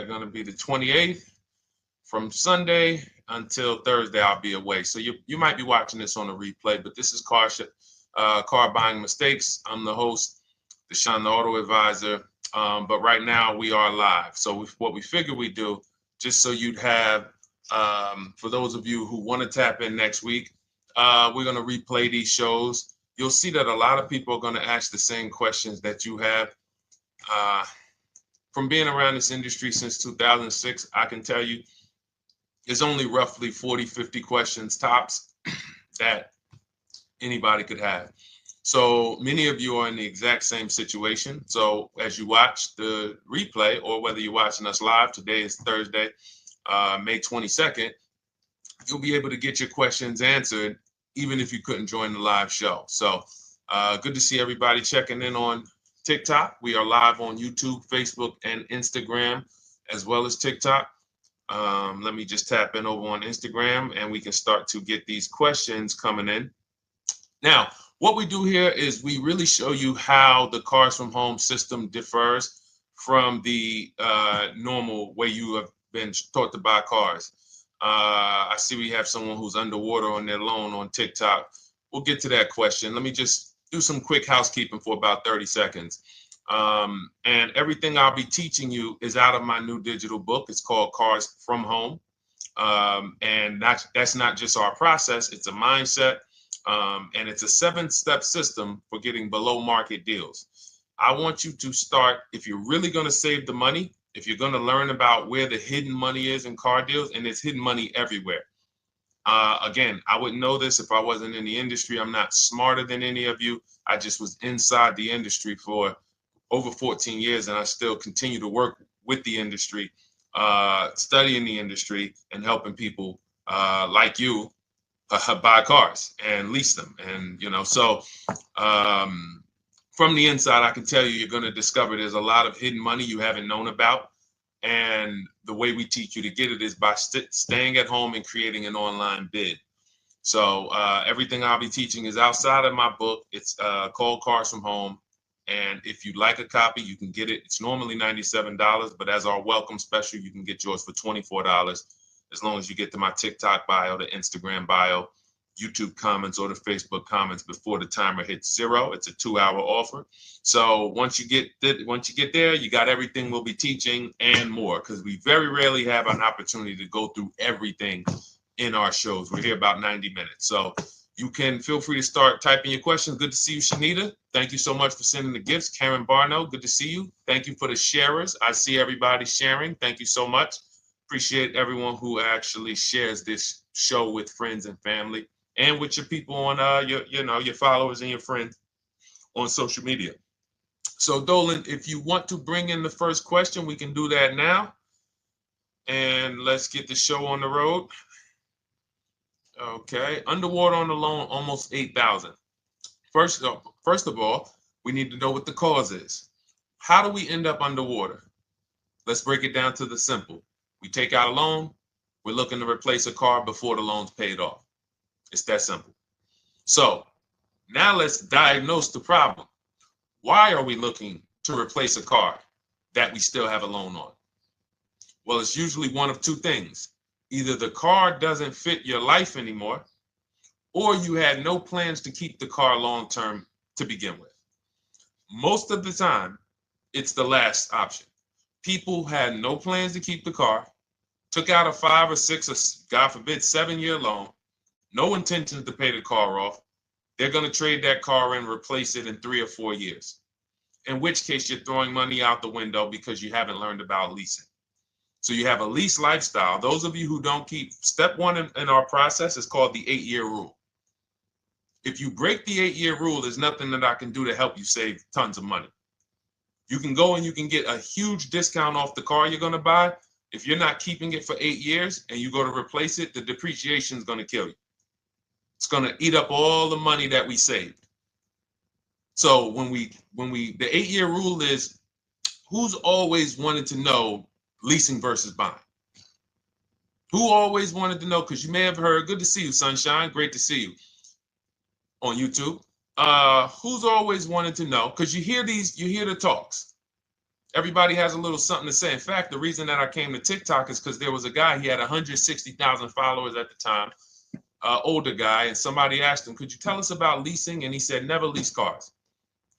going to be the 28th. From Sunday until Thursday, I'll be away. So you might be watching this on a replay, but this is Car Buying Mistakes. I'm the host, Deshone the Auto Advisor. But right now we are live. So what we figure we do, just so you'd have, for those of you who want to tap in next week, we're going to replay these shows. You'll see that a lot of people are going to ask the same questions that you have. From being around this industry since 2006, I can tell you there's only roughly 40, 50 questions tops that anybody could have. So many of you are in the exact same situation. So as you watch the replay, or whether you're watching us live, today is Thursday, May 22nd, you'll be able to get your questions answered, even if you couldn't join the live show. So good to see everybody checking in on TikTok. We are live on YouTube, Facebook, and Instagram, as well as TikTok. Let me just tap in over on Instagram and we can start to get these questions coming in. Now, what we do here is we really show you how the Cars from Home system differs from the normal way you have been taught to buy cars. I see we have someone who's underwater on their loan on TikTok. We'll get to that question. Let me just do some quick housekeeping for about 30 seconds. And everything I'll be teaching you is out of my new digital book. It's called Cars from Home. And that's not just our process, it's a mindset. And it's a 7-step system for getting below market deals. I want you to start, if you're really going to save the money, if you're going to learn about where the hidden money is in car deals, and there's hidden money everywhere. Again, I wouldn't know this if I wasn't in the industry. I'm not smarter than any of you. I just was inside the industry for over 14 years, and I still continue to work with the industry, studying the industry and helping people like you buy cars and lease them. And, so from the inside, I can tell you, you're going to discover there's a lot of hidden money you haven't known about. And the way we teach you to get it is by staying at home and creating an online bid. So everything I'll be teaching is outside of my book. It's called Cars from Home. And if you'd like a copy, you can get it. It's normally $97, but as our welcome special, you can get yours for $24, as long as you get to my TikTok bio, the Instagram bio, YouTube comments, or the Facebook comments before the timer hits 0. It's a 2-hour offer. So once you get there, you got everything we'll be teaching and more, because we very rarely have an opportunity to go through everything in our shows. We're here about 90 minutes. So you can feel free to start typing your questions. Good to see you, Shanita. Thank you so much for sending the gifts. Karen Barno, good to see you. Thank you for the sharers. I see everybody sharing. Thank you so much. Appreciate everyone who actually shares this show with friends and family, and with your people on your followers and your friends on social media. So Dolan, if you want to bring in the first question, we can do that now. And let's get the show on the road. Okay, underwater on the loan, almost 8,000. First of all, we need to know what the cause is. How do we end up underwater? Let's break it down to the simple. We take out a loan, we're looking to replace a car before the loan's paid off. It's that simple. So now let's diagnose the problem. Why are we looking to replace a car that we still have a loan on? Well, it's usually one of two things. Either the car doesn't fit your life anymore, or you had no plans to keep the car long-term to begin with. Most of the time, it's the last option. People had no plans to keep the car, took out a 5 or 6 or, God forbid, 7-year loan, no intention to pay the car off. They're going to trade that car and replace it in 3 or 4 years, in which case you're throwing money out the window because you haven't learned about leasing. So you have a lease lifestyle. Those of you who don't keep, step 1 in our process is called the 8-year rule. If you break the 8-year rule, there's nothing that I can do to help you save tons of money. You can go and you can get a huge discount off the car you're going to buy. If you're not keeping it for 8 years and you go to replace it, the depreciation is going to kill you. It's going to eat up all the money that we saved. So the 8-year rule is, who's always wanted to know leasing versus buying? Who always wanted to know? Because you may have heard, good to see you, Sunshine. Great to see you on YouTube. Who's always wanted to know? Because you hear the talks. Everybody has a little something to say. In fact, the reason that I came to TikTok is because there was a guy, he had 160,000 followers at the time, older guy, and somebody asked him, could you tell us about leasing? And he said, never lease cars.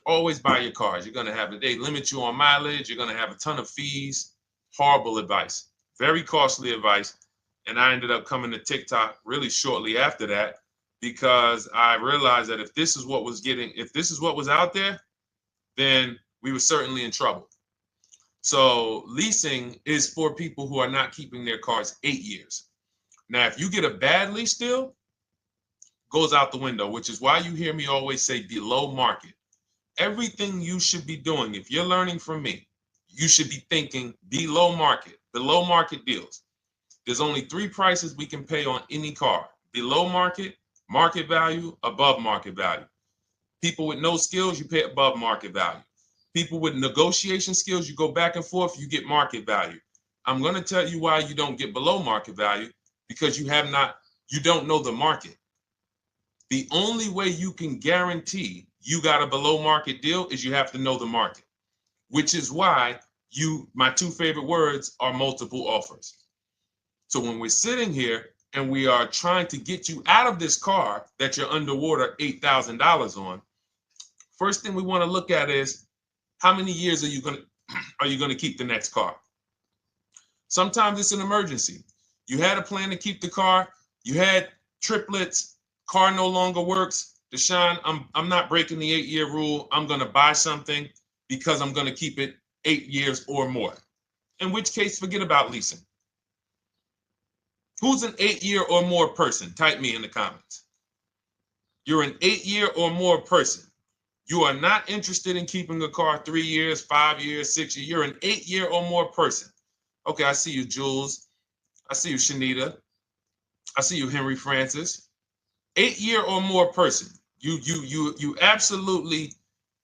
Always buy your cars. You're going to have, they limit you on mileage. You're going to have a ton of fees. Horrible advice. Very costly advice. And I ended up coming to TikTok really shortly after that because I realized that if this is what was out there, then we were certainly in trouble. So leasing is for people who are not keeping their cars 8 years. Now, if you get a bad lease deal, goes out the window, which is why you hear me always say below market. Everything you should be doing, if you're learning from me, you should be thinking below market deals. There's only 3 prices we can pay on any car: below market, market value, above market value. People with no skills, you pay above market value. People with negotiation skills, you go back and forth, you get market value. I'm going to tell you why you don't get below market value, because you don't know the market. The only way you can guarantee you got a below market deal is you have to know the market, which is why my 2 favorite words are multiple offers. So when we're sitting here and we are trying to get you out of this car that you're underwater $8,000 on, first thing we want to look at is how many years are you going to keep the next car? Sometimes it's an emergency. You had a plan to keep the car. You had triplets. Car no longer works. Deshone, I'm not breaking the 8-year rule. I'm going to buy something because I'm going to keep it 8 years or more. In which case, forget about leasing. Who's an 8-year or more person? Type me in the comments. You're an 8-year or more person. You are not interested in keeping a car 3 years, 5 years, 6 years. You're an 8-year or more person. Okay, I see you, Jules. I see you, Shanita. I see you, Henry Francis. 8-year or more person. You absolutely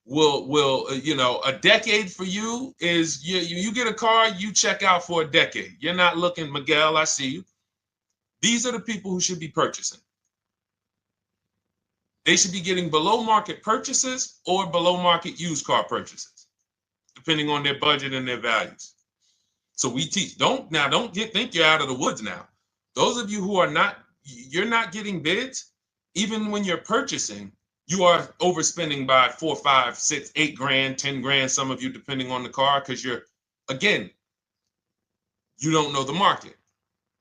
will a decade for you is you get a car, you check out for a decade. You're not looking, Miguel, I see you. These are the people who should be purchasing. They should be getting below market purchases or below market used car purchases, depending on their budget and their values. So we teach, think you're out of the woods now. Those of you who you're not getting bids, even when you're purchasing, you are overspending by 4, 5, 6, 8 grand, 10 grand, some of you, depending on the car, because you don't know the market.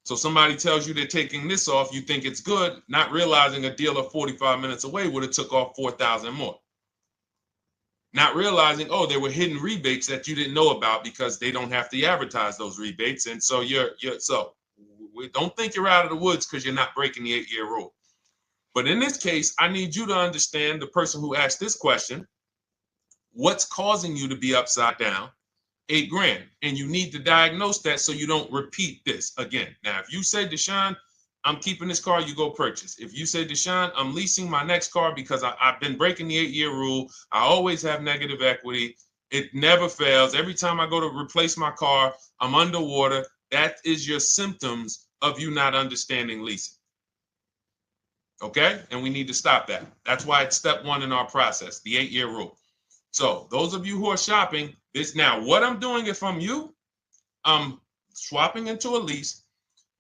So somebody tells you they're taking this off, you think it's good, not realizing a dealer 45 minutes away would have took off 4,000 more. Not realizing, there were hidden rebates that you didn't know about because they don't have to advertise those rebates. And so don't think you're out of the woods because you're not breaking the 8-year rule. But in this case, I need you to understand, the person who asked this question, what's causing you to be upside down 8 grand? And you need to diagnose that so you don't repeat this again. Now, if you say, Deshone, I'm keeping this car, you go purchase. If you say, Deshone, I'm leasing my next car because I've been breaking the 8-year rule. I always have negative equity. It never fails. Every time I go to replace my car, I'm underwater. That is your symptoms of you not understanding leasing. Okay? And we need to stop that. That's why it's step 1 in our process, the 8-year rule. So those of you who are shopping this now, what I'm doing if I'm you, I'm swapping into a lease.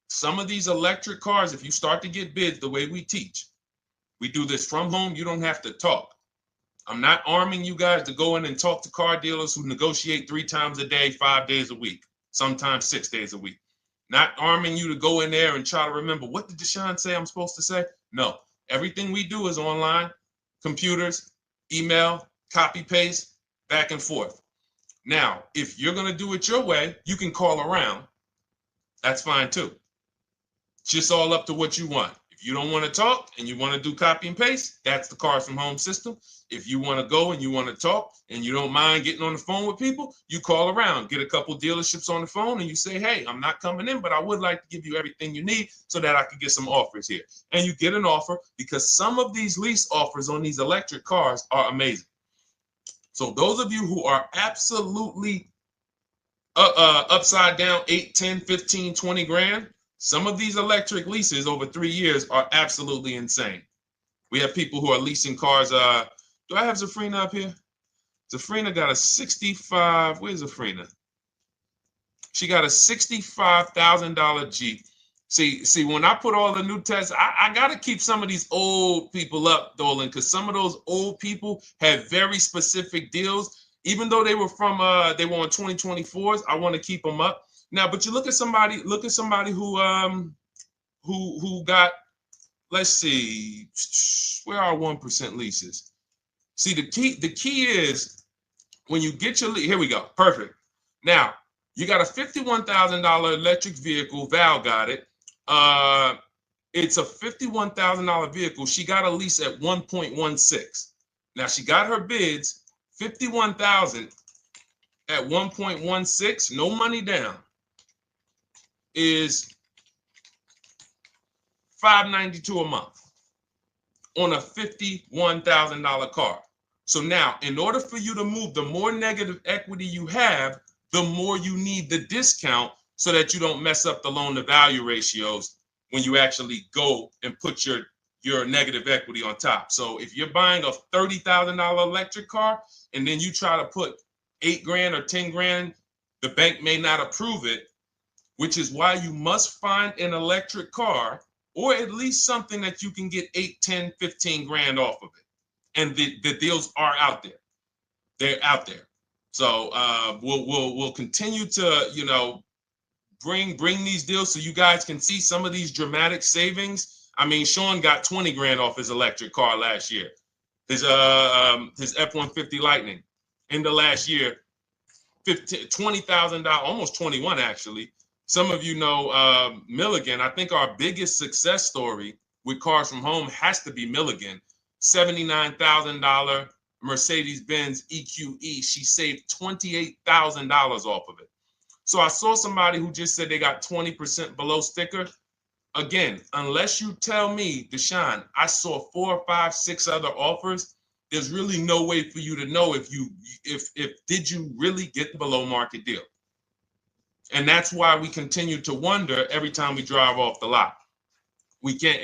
Some of these electric cars, if you start to get bids the way we teach, we do this from home. You don't have to talk. I'm not arming you guys to go in and talk to car dealers who negotiate 3 times a day, 5 days a week, sometimes 6 days a week. Not arming you to go in there and try to remember, what did Deshone say I'm supposed to say? No, everything we do is online, computers, email, copy, paste, back and forth. Now, if you're going to do it your way, you can call around. That's fine too. It's just all up to what you want. If you don't want to talk and you want to do copy and paste, that's the Cars from Home system. If you want to go and you want to talk and you don't mind getting on the phone with people, you call around, get a couple dealerships on the phone and you say, hey, I'm not coming in, but I would like to give you everything you need so that I could get some offers here. And you get an offer, because some of these lease offers on these electric cars are amazing. So those of you who are absolutely upside down 8, 10, 15, 20 grand, some of these electric leases over 3 years are absolutely insane. We have people who are leasing cars. Do I have Zafrina up here? Zafrina got a 65. Where's Zafrina? She got a $65,000 Jeep. See, when I put all the new tests, I got to keep some of these old people up, Dolan, because some of those old people have very specific deals. Even though they were on 2024s, I want to keep them up. Now, but you look at somebody who got, let's see, where are 1% leases? See, the key is when you get your lease, here we go, perfect. Now, you got a $51,000 electric vehicle, Val got it. It's a $51,000 vehicle. She got a lease at 1.16. Now she got her bids, 51,000 at 1.16, no money down, is $592 a month on a $51,000 car. So now, in order for you to move, the more negative equity you have, the more you need the discount so that you don't mess up the loan to value ratios when you actually go and put your negative equity on top. So if you're buying a $30,000 electric car and then you try to put $8,000 or $10,000, the bank may not approve it, which is why you must find an electric car or at least something that you can get 8, 10, 15 grand off of it. And the deals are out there. They're out there. So we'll continue to, bring these deals so you guys can see some of these dramatic savings. I mean, Sean got 20 grand off his electric car last year. His F-150 Lightning in the last year, $20,000, almost 21 actually. Some of you know Milligan. I think our biggest success story with Cars from Home has to be Milligan. $79,000 Mercedes-Benz EQE. She saved $28,000 off of it. So I saw somebody who just said they got 20% below sticker. Again, unless you tell me, Deshone, I saw 4, 5, 6 other offers, there's really no way for you to know if did you really get the below market deal. And that's why we continue to wonder every time we drive off the lot. We can't,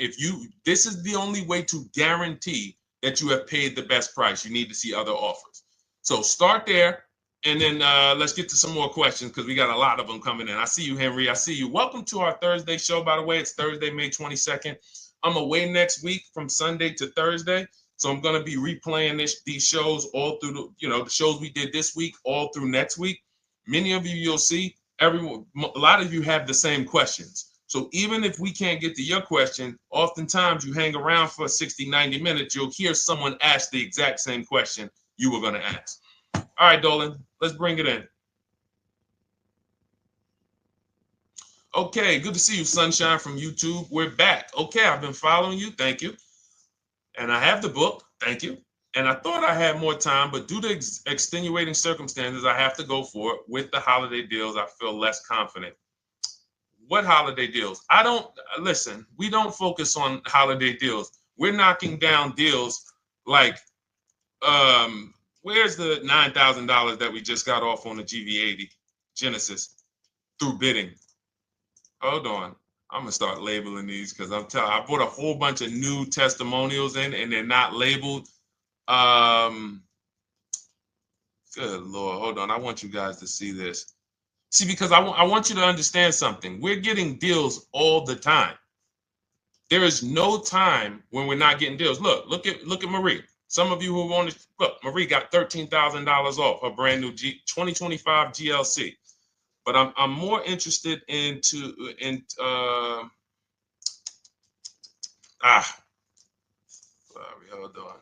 this is the only way to guarantee that you have paid the best price. You need to see other offers. So start there. And then let's get to some more questions because we got a lot of them coming in. I see you, Henry. I see you. Welcome to our Thursday show, by the way. It's Thursday, May 22nd. I'm away next week from Sunday to Thursday. So I'm going to be replaying these shows all through, the shows we did this week, all through next week. Many of you, you'll see, a lot of you have the same questions. So even if we can't get to your question, oftentimes you hang around for 60, 90 minutes, you'll hear someone ask the exact same question you were going to ask. All right, Dolan, let's bring it in. Okay, good to see you, Sunshine from YouTube. We're back. Okay, I've been following you. Thank you. And I have the book. Thank you. And I thought I had more time, but due to extenuating circumstances, I have to go for it. With the holiday deals, I feel less confident. What holiday deals? Listen, we don't focus on holiday deals. We're knocking down deals like, where's the $9,000 that we just got off on the GV80 Genesis through bidding? Hold on. I'm going to start labeling these because I bought a whole bunch of new testimonials in and they're not labeled. Good Lord. Hold on. I want you guys to see this. See, because I want you to understand something. We're getting deals all the time. There is no time when we're not getting deals. Look at Marie. Some of you who want to look, Marie got $13,000 off her brand new 2025 GLC. But I'm more interested sorry, hold on.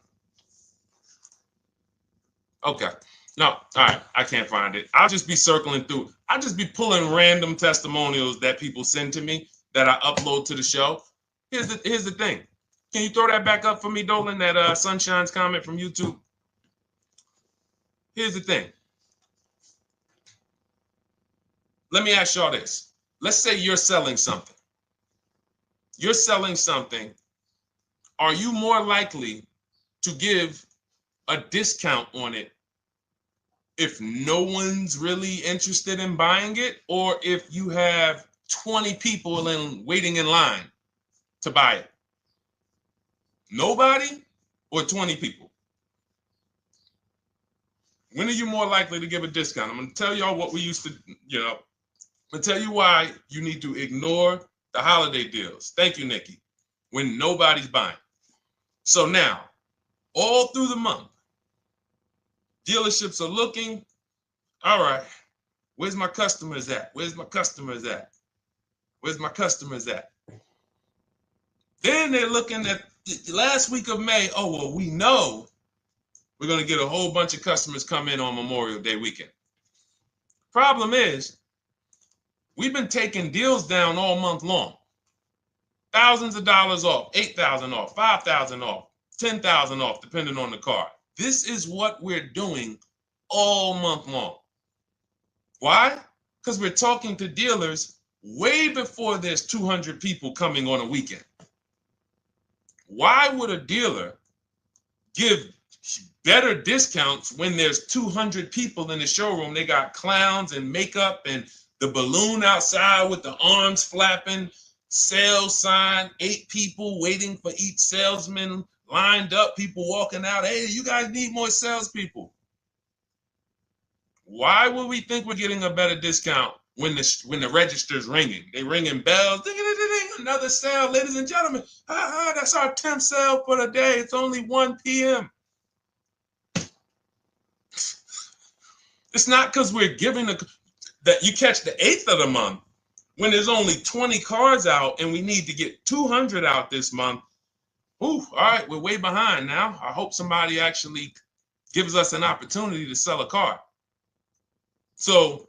Okay. No, all right. I can't find it. I'll just be circling through. I'll just be pulling random testimonials that people send to me that I upload to the show. Here's the thing. Can you throw that back up for me, Dolan, that Sunshine's comment from YouTube? Here's the thing. Let me ask y'all this. Let's say you're selling something. You're selling something. Are you more likely to give a discount on it if no one's really interested in buying it, or if you have 20 people waiting in line to buy it? Nobody or 20 people? When are you more likely to give a discount? I'm going to tell y'all what we used to, I'm going to tell you why you need to ignore the holiday deals. Thank you, Nikki. When nobody's buying. So now, all through the month, dealerships are looking, all right, where's my customers at? Where's my customers at? Where's my customers at? Then they're looking at the last week of May. Oh, well, we know we're going to get a whole bunch of customers come in on Memorial Day weekend. Problem is, we've been taking deals down all month long. Thousands of dollars off, 8,000 off, 5,000 off, 10,000 off, depending on the car. This is what we're doing all month long. Why? Because we're talking to dealers way before there's 200 people coming on a weekend. Why would a dealer give better discounts when there's 200 people in the showroom? They got clowns and makeup and the balloon outside with the arms flapping, sales sign, 8 people waiting for each salesman lined up, people walking out. Hey, you guys need more salespeople. Why would we think we're getting a better discount when the register's ringing? They ringing bells, ding, ding, ding, ding, another sale, ladies and gentlemen. That's our 10th sale for the day. It's only 1 p.m. It's not because we're giving that you catch the 8th of the month when there's only 20 cars out and we need to get 200 out this month. Ooh, all right, we're way behind now. I hope somebody actually gives us an opportunity to sell a car. So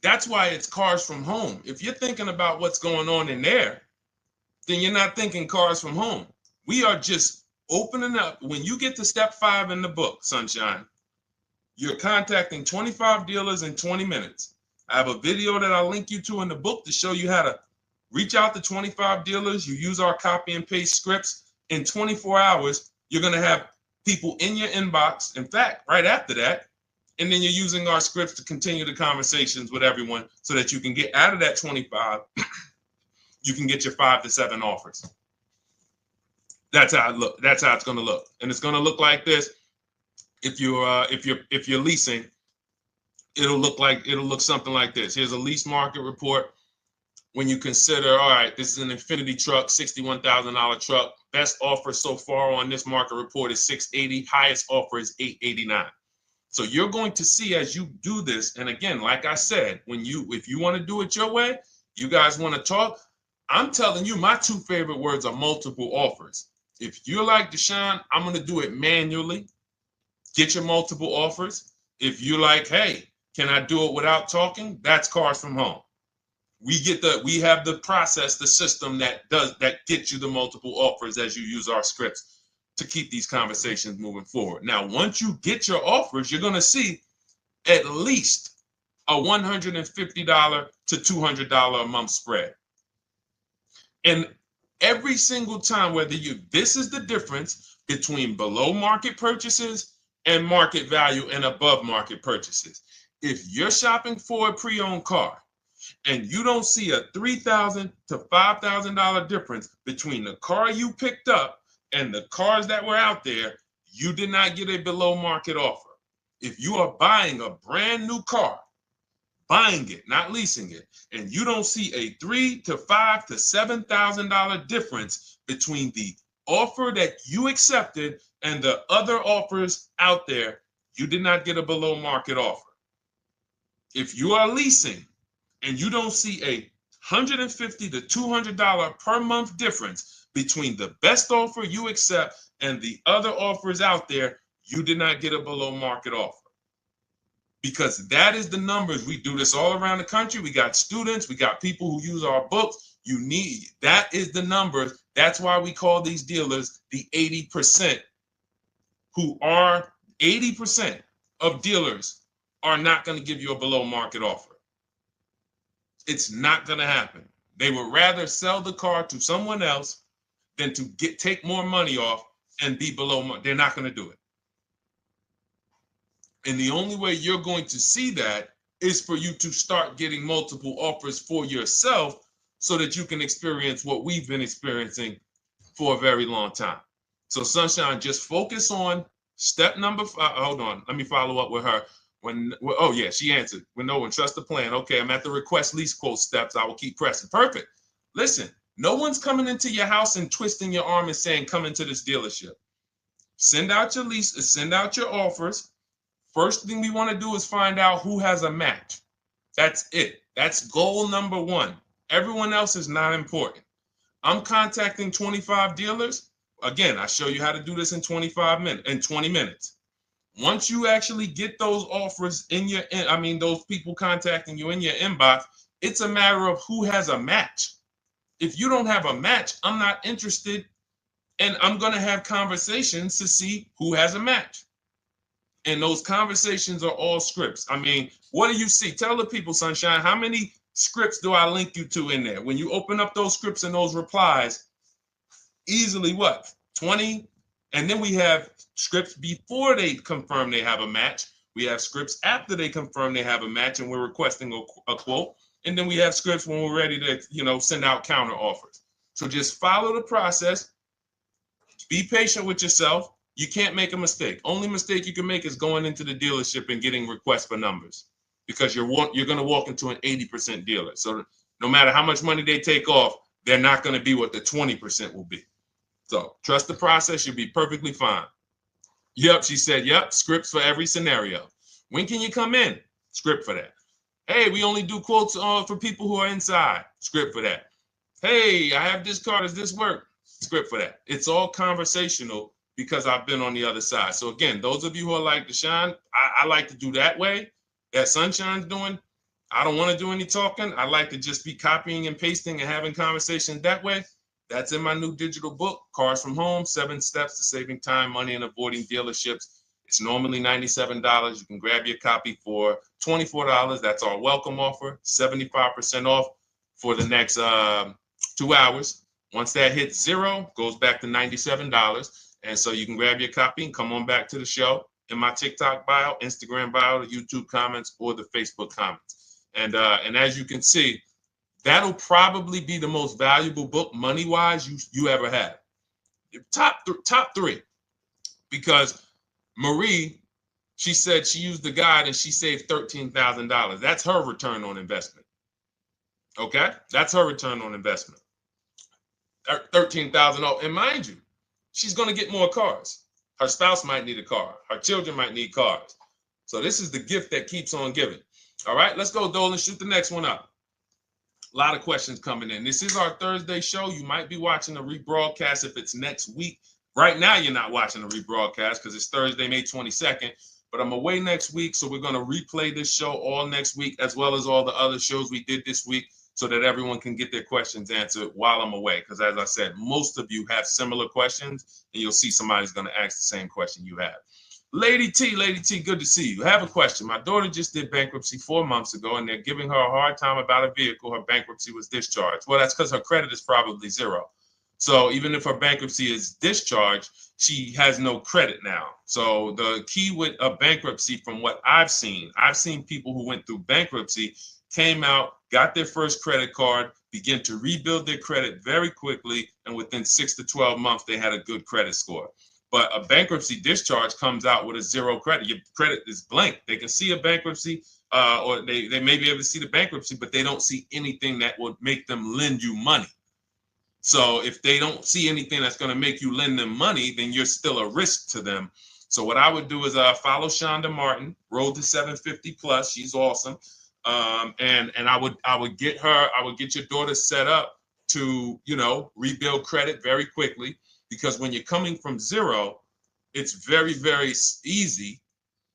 that's why it's cars from home. If you're thinking about what's going on in there, then you're not thinking cars from home. We are just opening up. When you get to step 5 in the book, Sunshine, you're contacting 25 dealers in 20 minutes. I have a video that I'll link you to in the book to show you how to reach out to 25 dealers. You use our copy and paste scripts. In 24 hours, you're going to have people in your inbox. In fact, right after that, and then you're using our scripts to continue the conversations with everyone so that you can get out of that 25, you can get your 5 to 7 offers. That's how it look. That's how it's going to look. And it's going to look like this. If you're leasing, it'll look something like this. Here's a lease market report. When you consider, all right, this is an Infinity truck, $61,000 truck. Best offer so far on this market report is $680. Highest offer is $889. So you're going to see as you do this, and again, like I said, if you want to do it your way, you guys want to talk, I'm telling you, my 2 favorite words are multiple offers. If you're like Deshone, I'm going to do it manually. Get your multiple offers. If you're like, hey, can I do it without talking? That's cars from home. We have the process, the system that gets you the multiple offers as you use our scripts to keep these conversations moving forward. Now, once you get your offers, you're going to see at least a $150 to $200 a month spread. And every single time, this is the difference between below market purchases and market value and above market purchases. If you're shopping for a pre-owned car and you don't see a $3,000 to $5,000 difference between the car you picked up and the cars that were out there, you did not get a below market offer. If you are buying a brand new car, buying it, not leasing it, and you don't see a $3,000 to $5,000 to $7,000 difference between the offer that you accepted and the other offers out there, you did not get a below market offer. If you are leasing and you don't see a $150 to $200 per month difference between the best offer you accept and the other offers out there, you did not get a below market offer. Because that is the numbers. We do this all around the country. We got students, we got people who use our books. That is the numbers. That's why we call these dealers the 80%, who are 80% of dealers are not going to give you a below market offer. It's not going to happen. They would rather sell the car to someone else than to take more money off and be below market. They're not going to do it. And the only way you're going to see that is for you to start getting multiple offers for yourself so that you can experience what we've been experiencing for a very long time. So Sunshine, just focus on Step number five, hold on, let me follow up with her. Oh yeah, she answered. When no one trusts the plan. Okay, I'm at the request lease quote steps. I will keep pressing. Perfect. Listen, no one's coming into your house and twisting your arm and saying, come into this dealership. Send out your leases, send out your offers. First thing we want to do is find out who has a match. That's it. That's goal number one. Everyone else is not important. I'm contacting 25 dealers. Again, I show you how to do this in 20 minutes. Once you actually get those offers in your, those people contacting you in your inbox, it's a matter of who has a match. If you don't have a match, I'm not interested, and I'm going to have conversations to see who has a match. And those conversations are all scripts. I mean, what do you see? Tell the people, Sunshine, how many scripts do I link you to in there? When you open up those scripts and those replies, easily what? 20? And then we have scripts before they confirm they have a match. We have scripts after they confirm they have a match and we're requesting a quote. And then we have scripts when we're ready to, send out counter offers. So just follow the process. Be patient with yourself. You can't make a mistake. Only mistake you can make is going into the dealership and getting requests for numbers, because you're going to walk into an 80% dealer. So no matter how much money they take off, they're not going to be what the 20% will be. So trust the process. You'll be perfectly fine. Yep, she said, yep, scripts for every scenario. When can you come in? Script for that. Hey, we only do quotes for people who are inside. Script for that. Hey, I have this car. Does this work? Script for that. It's all conversational because I've been on the other side. So again, those of you who are like Deshone, I like to do that way, that Sunshine's doing. I don't want to do any talking. I like to just be copying and pasting and having conversations that way. That's in my new digital book, Cars from Home, 7 Steps to Saving Time, Money, and Avoiding Dealerships. It's normally $97. You can grab your copy for $24. That's our welcome offer, 75% off for the next 2 hours. Once that hits zero, goes back to $97. And so you can grab your copy and come on back to the show in my TikTok bio, Instagram bio, the YouTube comments, or the Facebook comments. And as you can see, that'll probably be the most valuable book money-wise you ever have. Top three. Because Marie, she said she used the guide and she saved $13,000. That's her return on investment. Okay? That's her return on investment. $13,000. And mind you, she's going to get more cars. Her spouse might need a car. Her children might need cars. So this is the gift that keeps on giving. All right, let's go, Dolan. Shoot the next one up. A lot of questions coming in. This is our Thursday show. You might be watching a rebroadcast if it's next week. Right now, you're not watching a rebroadcast because it's Thursday, May 22nd. But I'm away next week, so we're going to replay this show all next week, as well as all the other shows we did this week, so that everyone can get their questions answered while I'm away. Because as I said, most of you have similar questions, and you'll see somebody's going to ask the same question you have. Lady T, good to see you. I have a question. My daughter just did bankruptcy 4 months ago, and they're giving her a hard time about a vehicle. Her bankruptcy was discharged. Well, that's because her credit is probably zero. So even if her bankruptcy is discharged, she has no credit now. So the key with a bankruptcy, from what I've seen people who went through bankruptcy, came out, got their first credit card, began to rebuild their credit very quickly, and within 6 to 12 months, they had a good credit score. But a bankruptcy discharge comes out with a zero credit. Your credit is blank. They can see a bankruptcy, or they may be able to see the bankruptcy, but they don't see anything that would make them lend you money. So if they don't see anything that's going to make you lend them money, then you're still a risk to them. So what I would do is follow Shonda Martin, Road to 750 Plus. She's awesome. And I would get your daughter set up to, rebuild credit very quickly, because when you're coming from zero, it's very, very easy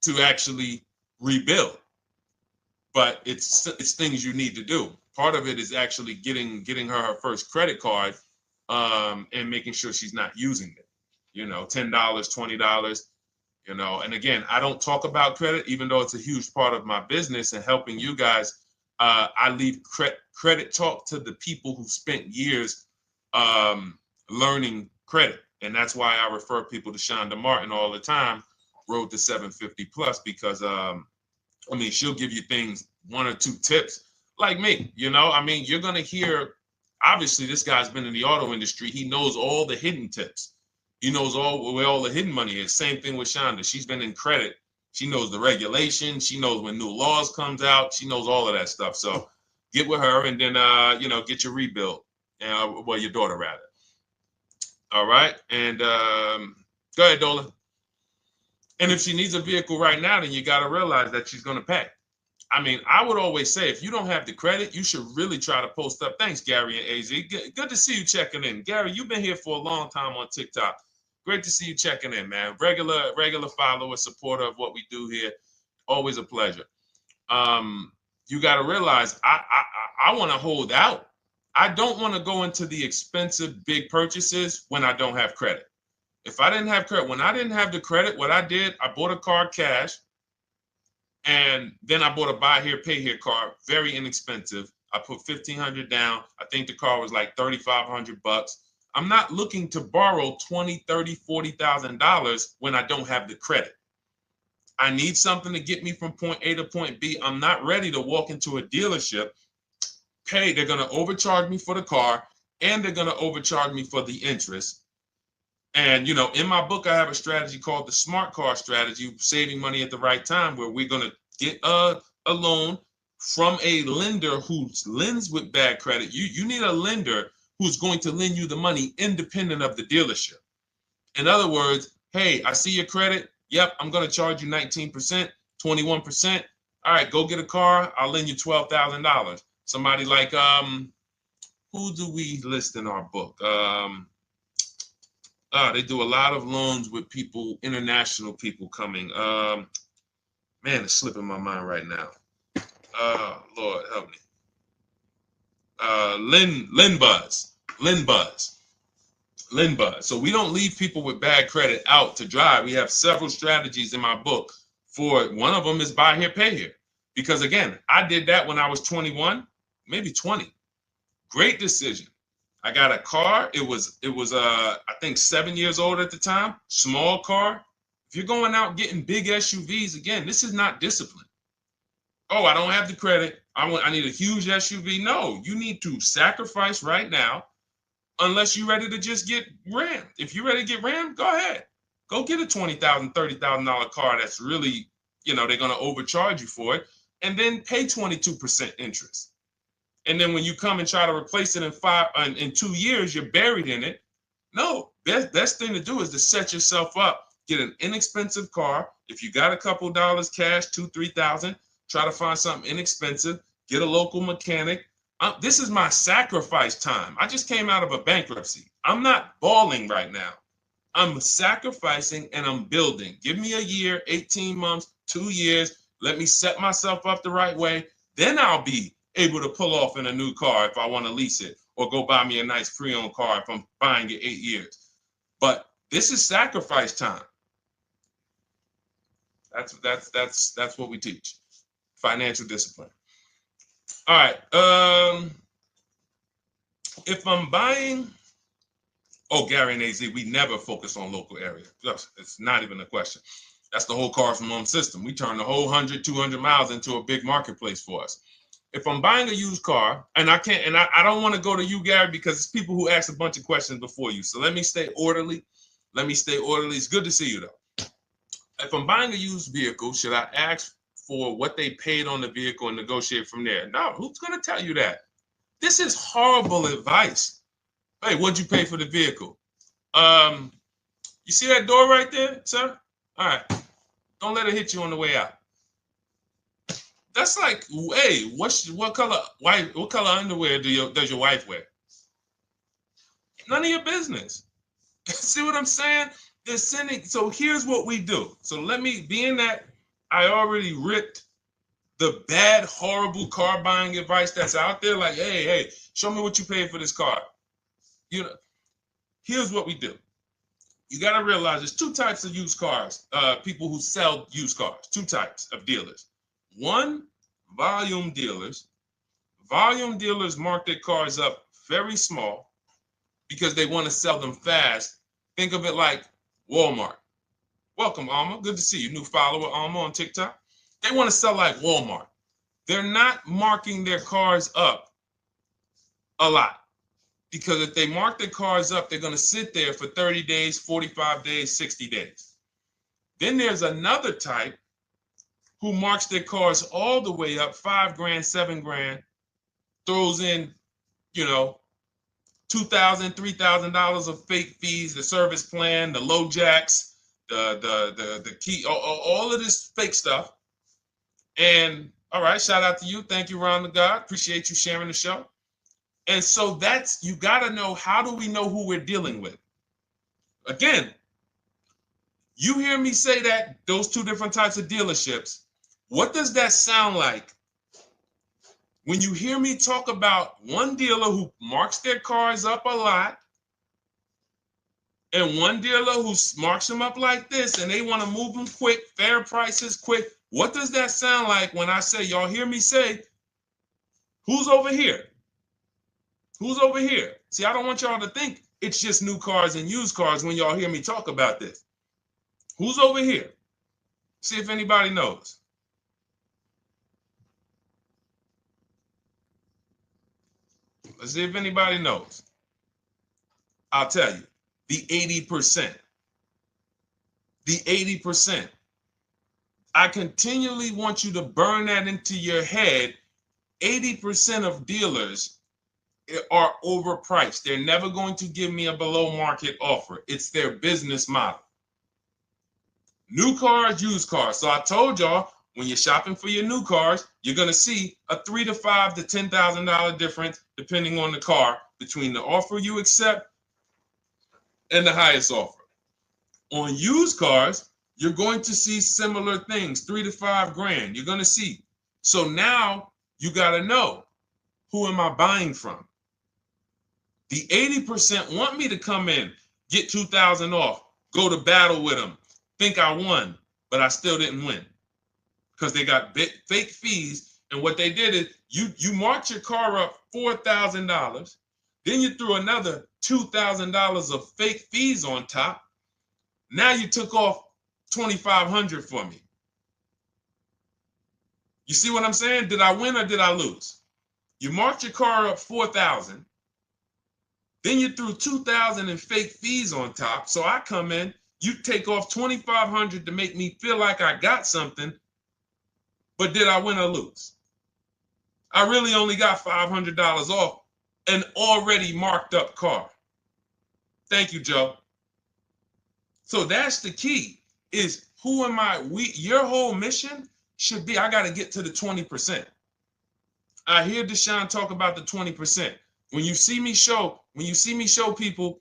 to actually rebuild. But it's things you need to do. Part of it is actually getting her first credit card, and making sure she's not using it. $10, $20. And again, I don't talk about credit, even though it's a huge part of my business and helping you guys. I leave credit talk to the people who spent years learning credit. And that's why I refer people to Shonda Martin all the time, Road to 750 Plus, because she'll give you things, 1 or 2 tips, like me. You're going to hear, obviously this guy's been in the auto industry. He knows all the hidden tips. He knows where all the hidden money is. Same thing with Shonda. She's been in credit. She knows the regulations. She knows when new laws comes out. She knows all of that stuff. So get with her and then, get your rebuild. Well, your daughter rather. All right. And go ahead, Dola. And if she needs a vehicle right now, then you got to realize that she's going to pay. I mean, I would always say if you don't have the credit, you should really try to post up. Thanks, Gary and AZ. Good to see you checking in. Gary, you've been here for a long time on TikTok. Great to see you checking in, man. Regular follower, supporter of what we do here. Always a pleasure. You got to realize I want to hold out. I don't want to go into the expensive big purchases when I don't have credit. If I didn't have credit, when I didn't have the credit, what I did, I bought a car cash. And then I bought a buy here, pay here car, very inexpensive. I put $1,500 down. I think the car was like $3,500. I'm not looking to borrow $20,000, $30,000, $40,000 when I don't have the credit. I need something to get me from point A to point B. I'm not ready to walk into a dealership, pay. They're going to overcharge me for the car, and they're going to overcharge me for the interest. And, in my book, I have a strategy called the smart car strategy, saving money at the right time, where we're going to get a loan from a lender who lends with bad credit. You need a lender who's going to lend you the money independent of the dealership. In other words, hey, I see your credit. Yep, I'm going to charge you 19%, 21%. All right, go get a car. I'll lend you $12,000. Somebody like, who do we list in our book? They do a lot of loans with people, international people coming. Man, it's slipping my mind right now. Lord help me. LendBuzz. So we don't leave people with bad credit out to dry. We have several strategies in my book. For one of them is buy here, pay here. Because again, I did that when I was 21, maybe 20. Great decision. I got a car. It was I think 7 years old at the time. Small car. If you're going out getting big SUVs, again, this is not discipline. Oh, I don't have the credit. I need a huge SUV. No, you need to sacrifice right now, unless you're ready to just get rammed. If you're ready to get rammed, go ahead. Go get a $20,000, $30,000 car that's really, they're going to overcharge you for it, and then pay 22% interest. And then when you come and try to replace it in 2 years, you're buried in it. No, best thing to do is to set yourself up. Get an inexpensive car. If you got a couple dollars cash, $2,000, $3,000, try to find something inexpensive. Get a local mechanic. This is my sacrifice time. I just came out of a bankruptcy. I'm not balling right now. I'm sacrificing and I'm building. Give me a year, 18 months, 2 years. Let me set myself up the right way. Then I'll be able to pull off in a new car if I want to lease it, or go buy me a nice pre-owned car if I'm buying it 8 years. But this is sacrifice time. That's what we teach. Financial discipline. All right. If I'm buying, Gary and AZ, we never focus on local area. It's not even a question. That's the whole car from home system. We turn the whole 100, 200 miles into a big marketplace for us. If I'm buying a used car, and I don't want to go to you, Gary, because it's people who ask a bunch of questions before you. So let me stay orderly. It's good to see you, though. If I'm buying a used vehicle, should I ask for what they paid on the vehicle and negotiate from there? No, who's going to tell you that? This is horrible advice. Hey, what'd you pay for the vehicle? You see that door right there, sir? All right. Don't let it hit you on the way out. That's like, hey, what color underwear does your wife wear? None of your business. See what I'm saying? They're sending. So here's what we do. So being that I already ripped the bad, horrible car buying advice that's out there, like, hey, show me what you paid for this car. Here's what we do. You got to realize there's two types of used cars, people who sell used cars, two types of dealers. One, volume dealers. Volume dealers mark their cars up very small because they want to sell them fast. Think of it like Walmart. Welcome, Alma. Good to see you. New follower, Alma, on TikTok. They want to sell like Walmart. They're not marking their cars up a lot. Because if they mark their cars up, they're going to sit there for 30 days, 45 days, 60 days. Then there's another type who marks their cars all the way up, 5 grand, 7 grand, throws in, you know, $2,000, $3,000 of fake fees, the service plan, the low jacks, the key, all of this fake stuff. And all right, shout out to you. Thank you, Ron the God. Appreciate you sharing the show. And so that's, you got to know, how do we know who we're dealing with? Again, you hear me say that, those two different types of dealerships. What does that sound like when you hear me talk about one dealer who marks their cars up a lot and one dealer who marks them up like this and they want to move them quick, fair prices, quick? What does that sound like when I say, y'all hear me say, who's over here? Who's over here? See, I don't want y'all to think it's just new cars and used cars when y'all hear me talk about this. Who's over here? See if anybody knows. Let's see if anybody knows. I'll tell you, the 80%. The 80%. I continually want you to burn that into your head. 80% of dealers are overpriced. They're never going to give me a below market offer. It's their business model. New cars, used cars. So I told y'all, when you're shopping for your new cars, you're going to see a $3,000 to $5,000 to $10,000 difference, depending on the car, between the offer you accept and the highest offer. On used cars, you're going to see similar things, 3 to 5 grand. You're going to see. So now you got to know, who am I buying from? The 80% want me to come in, get 2,000 off, go to battle with them, think I won, but I still didn't win because they got fake fees. And what they did is you marked your car up $4,000, then you threw another $2,000 of fake fees on top. Now you took off $2,500 for me. You see what I'm saying? Did I win or did I lose? You marked your car up $4,000. Then you threw $2,000 in fake fees on top. So I come in, you take off $2,500 to make me feel like I got something. But did I win or lose? I really only got $500 off an already marked up car. Thank you, Joe. So that's the key, is who am I? Your whole mission should be, I got to get to the 20%. I hear Deshone talk about the 20%. When you see me show people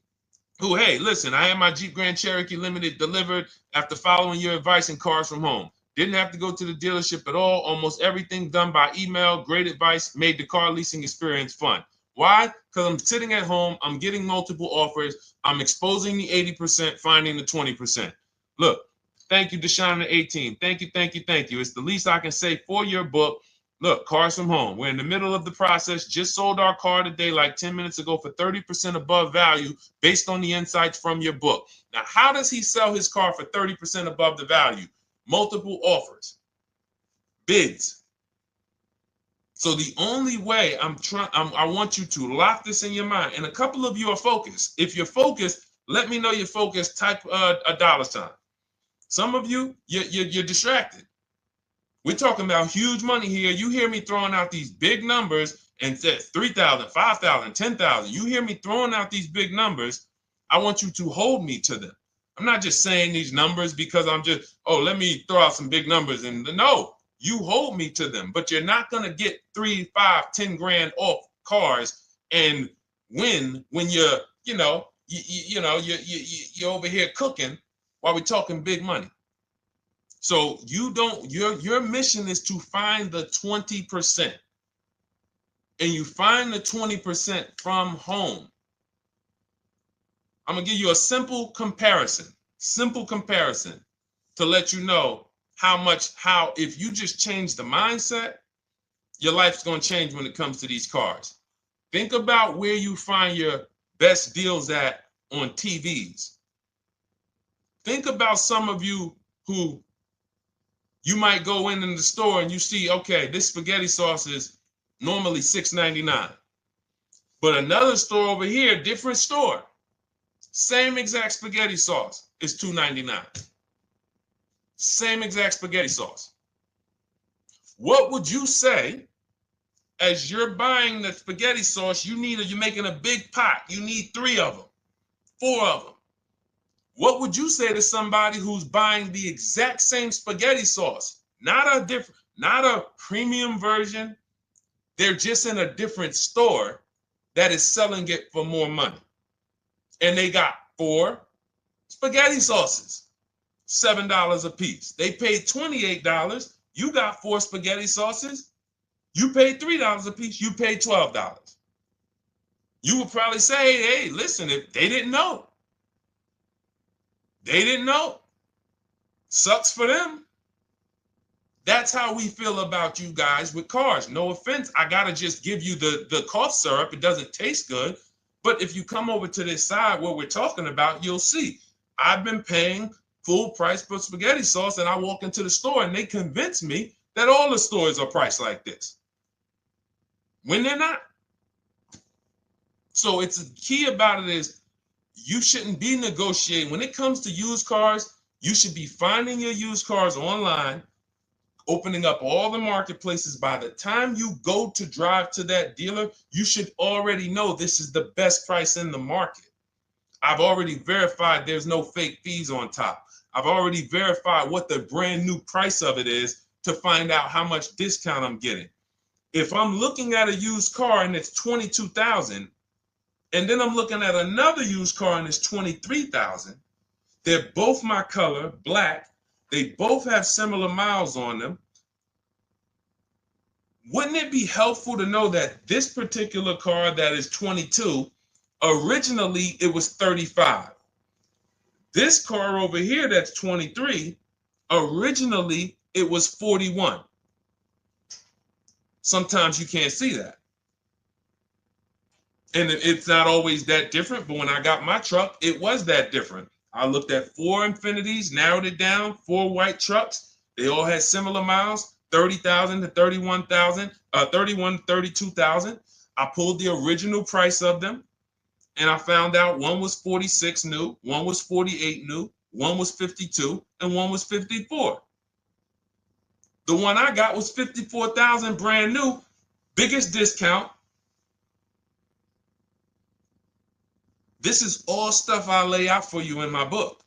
who, hey, listen, I had my Jeep Grand Cherokee Limited delivered after following your advice and cars from home. Didn't have to go to the dealership at all. Almost everything done by email. Great advice. Made the car leasing experience fun. Why? Because I'm sitting at home. I'm getting multiple offers. I'm exposing the 80%, finding the 20%. Look, thank you, Deshone the 18. Thank you, thank you, thank you. It's the least I can say for your book. Look, cars from home. We're in the middle of the process. Just sold our car today, like 10 minutes ago, for 30% above value based on the insights from your book. Now, how does he sell his car for 30% above the value? Multiple offers, bids. So the only way I want you to lock this in your mind. And a couple of you are focused. If you're focused, let me know you're focused. Type a $sign. Some of you, you're distracted. We're talking about huge money here. You hear me throwing out these big numbers and said 3,000, 5,000, 10,000. You hear me throwing out these big numbers. I want you to hold me to them. I'm not just saying these numbers because I'm just, let me throw out some big numbers. And no, you hold me to them, but you're not going to get 3, 5, 10 grand off cars and win when you're over here cooking while we're talking big money. So your mission is to find the 20%. And you find the 20% from home. I'm going to give you a simple comparison to let you know how if you just change the mindset, your life's going to change when it comes to these cars. Think about where you find your best deals at on TVs. Think about some of you who you might go in the store and you see, okay, this spaghetti sauce is normally $6.99. But another store over here, different store, same exact spaghetti sauce is $2.99. Same exact spaghetti sauce. What would you say as you're buying the spaghetti sauce? You're making a big pot. You need 3 of them, 4 of them. What would you say to somebody who's buying the exact same spaghetti sauce? Not a premium version. They're just in a different store that is selling it for more money. And they got 4 spaghetti sauces, $7 a piece. They paid $28. You got 4 spaghetti sauces. You paid $3 a piece. You paid $12. You would probably say, hey, listen, if they didn't know. They didn't know. Sucks for them. That's how we feel about you guys with cars. No offense. I got to just give you the cough syrup. It doesn't taste good. But if you come over to this side where we're talking about, you'll see. I've been paying full price for spaghetti sauce, and I walk into the store and they convince me that all the stores are priced like this, when they're not. So it's the key about it is you shouldn't be negotiating. When it comes to used cars, you should be finding your used cars online, opening up all the marketplaces. By the time you go to drive to that dealer, you should already know this is the best price in the market. I've already verified there's no fake fees on top. I've already verified what the brand new price of it is to find out how much discount I'm getting. If I'm looking at a used car and it's $22,000, and then I'm looking at another used car and it's $23,000, they're both my color, black. They both have similar miles on them. Wouldn't it be helpful to know that this particular car that is 22, originally it was 35? This car over here that's 23, originally it was 41. Sometimes you can't see that. And it's not always that different, but when I got my truck, it was that different. I looked at 4 Infinities, narrowed it down, 4 white trucks. They all had similar miles, 30,000 to 31,000, 31, 32,000. I pulled the original price of them, and I found out one was 46 new, one was 48 new, one was 52, and one was 54. The one I got was 54,000 brand new, biggest discount. This is all stuff I lay out for you in my book.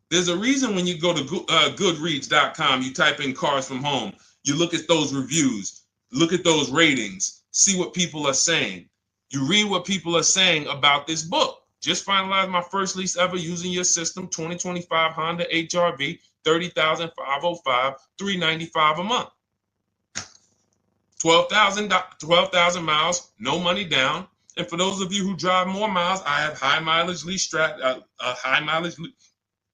There's a reason when you go to Goodreads.com, you type in cars from home, you look at those reviews, look at those ratings, see what people are saying. You read what people are saying about this book. Just finalized my first lease ever using your system, 2025 Honda HRV, 30,505, $395 a month. 12,000 miles, no money down. And for those of you who drive more miles, I have high mileage lease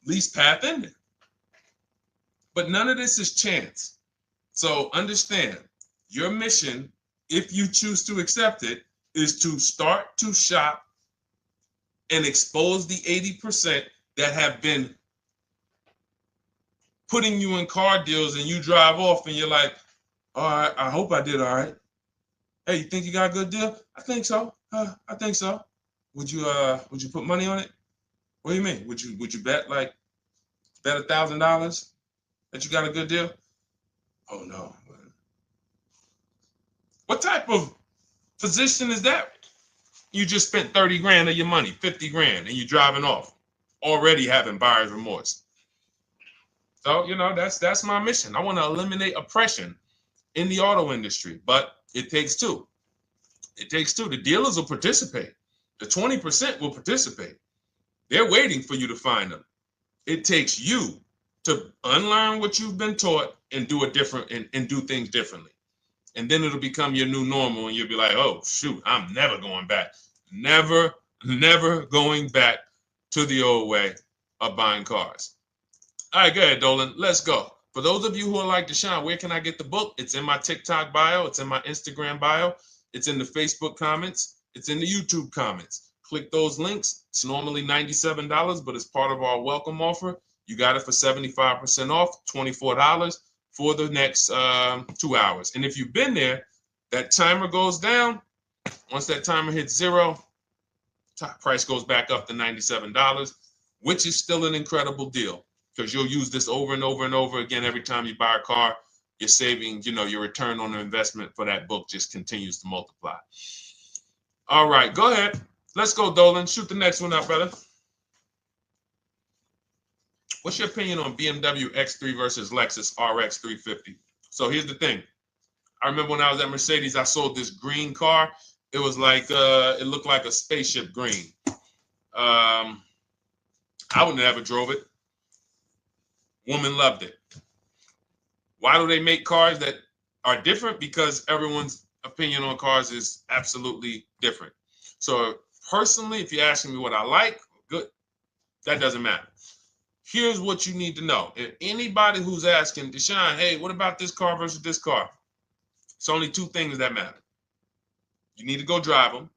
lease path in there. But none of this is chance. So understand, your mission, if you choose to accept it, is to start to shop and expose the 80% that have been putting you in car deals, and you drive off and you're like, all right, I hope I did all right. Hey, you think you got a good deal? I think so. I think so. Would you put money on it? What do you mean? Would you bet $1,000 that you got a good deal? Oh no. What type of position is that? You just spent 30 grand of your money, 50 grand, and you're driving off, already having buyer's remorse. So, that's my mission. I want to eliminate oppression in the auto industry, but it takes two. It takes two. The dealers will participate. The 20% will participate. They're waiting for you to find them. It takes you to unlearn what you've been taught and do it different and do things differently. And then it'll become your new normal, and you'll be like, oh, shoot, I'm never going back. Never going back to the old way of buying cars. All right, go ahead, Dolan. Let's go. For those of you who are like Deshone, where can I get the book? It's in my TikTok bio. It's in my Instagram bio. It's in the Facebook comments. It's in the YouTube comments. Click those links. It's normally $97, but it's part of our welcome offer. You got it for 75% off, $24 for the next 2 hours. And if you've been there, that timer goes down. Once that timer hits 0, top price goes back up to $97, which is still an incredible deal because you'll use this over and over and over again every time you buy a car. You're saving, your return on the investment for that book just continues to multiply. All right, go ahead. Let's go, Dolan. Shoot the next one up, brother. What's your opinion on BMW X3 versus Lexus RX 350? So here's the thing. I remember when I was at Mercedes, I sold this green car. It was like, it looked like a spaceship green. I would never drove it. Woman loved it. Why do they make cars that are different? Because everyone's opinion on cars is absolutely different. So personally, if you're asking me what I like, good. That doesn't matter. Here's what you need to know. If anybody who's asking, Deshone, hey, what about this car versus this car? It's only two things that matter. You need to go drive them.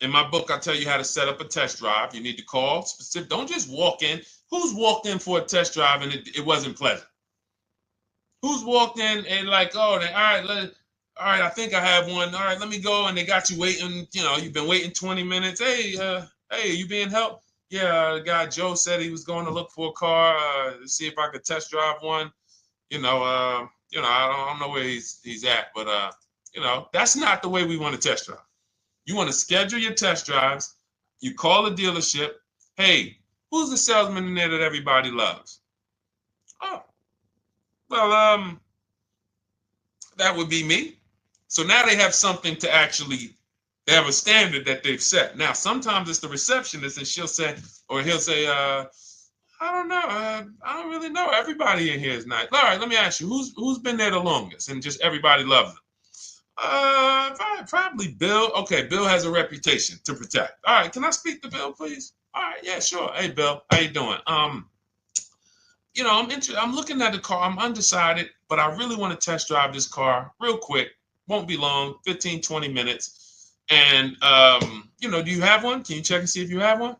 In my book, I tell you how to set up a test drive. You need to call specific. Don't just walk in. Who's walked in for a test drive and it wasn't pleasant? Who's walked in and like, oh, all right, I think I have one. All right, let me go. And they got you waiting. You've been waiting 20 minutes. Hey, you being helped? Yeah, the guy Joe said he was going to look for a car to see if I could test drive one. I don't know where he's at, but that's not the way we want to test drive. You want to schedule your test drives. You call the dealership. Hey, who's the salesman in there that everybody loves? Oh, well, that would be me. So now they have something to actually, they have a standard that they've set. Now, sometimes it's the receptionist and he'll say, I don't know. I don't really know. Everybody in here is nice. All right, let me ask you, who's been there the longest? And just everybody loves them. Probably Bill. Okay, Bill has a reputation to protect. All right, can I speak to Bill, please? All right, yeah, sure. Hey, Bill, how you doing? I'm looking at the car. I'm undecided, but I really want to test drive this car real quick. Won't be long, 15, 20 minutes. And, do you have one? Can you check and see if you have one?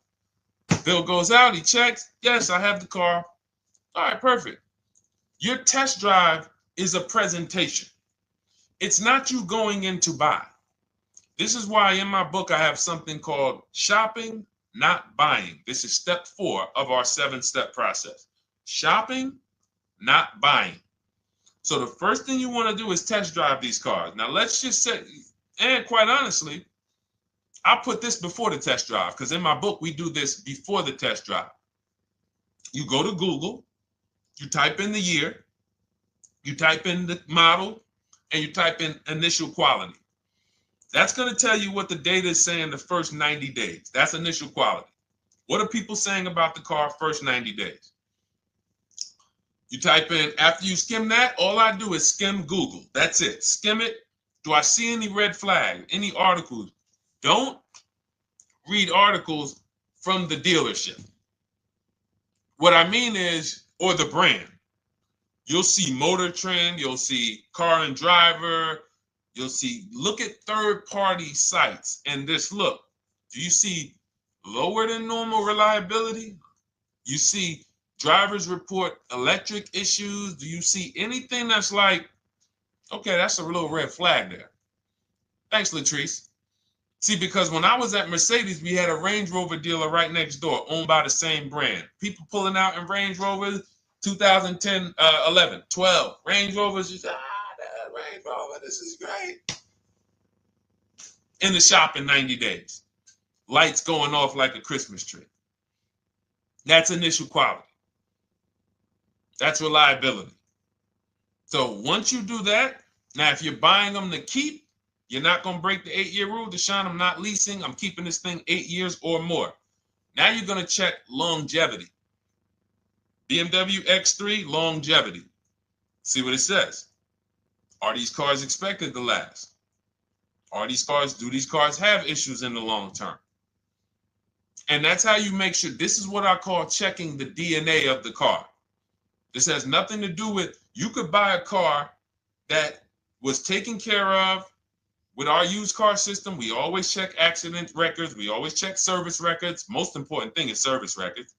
Bill goes out, he checks. Yes, I have the car. All right, perfect. Your test drive is a presentation. It's not you going in to buy. This is why in my book I have something called shopping, not buying. This is step 4 of our 7-step process. Shopping, not buying. So the first thing you want to do is test drive these cars. Now let's just say, and quite honestly, I put this before the test drive because in my book we do this before the test drive. You go to Google, you type in the year, you type in the model, and you type in initial quality. That's going to tell you what the data is saying the first 90 days. That's initial quality. What are people saying about the car first 90 days? You type in, after you skim that, all I do is skim Google. That's it. Skim it. Do I see any red flags, any articles? Don't read articles from the dealership. What I mean is, or the brand. You'll see Motor Trend, you'll see Car and Driver, look at third-party sites and just look. Do you see lower than normal reliability? You see drivers report electric issues? Do you see anything that's like, okay, that's a little red flag there? Thanks, Latrice. See, because when I was at Mercedes, we had a Range Rover dealer right next door owned by the same brand. People pulling out in Range Rovers, 2010, 11, 12. Range Rovers, that Range Rover, this is great. In the shop in 90 days. Lights going off like a Christmas tree. That's initial quality. That's reliability. So once you do that, now if you're buying them to keep, you're not going to break the 8-year rule. Deshone, I'm not leasing. I'm keeping this thing 8 years or more. Now you're going to check longevity. BMW X3, longevity. See what it says. Are these cars expected to last? Do these cars have issues in the long term? And that's how you make sure. This is what I call checking the DNA of the car. This has nothing to do with, you could buy a car that was taken care of. With our used car system, we always check accident records. We always check service records. Most important thing is service records.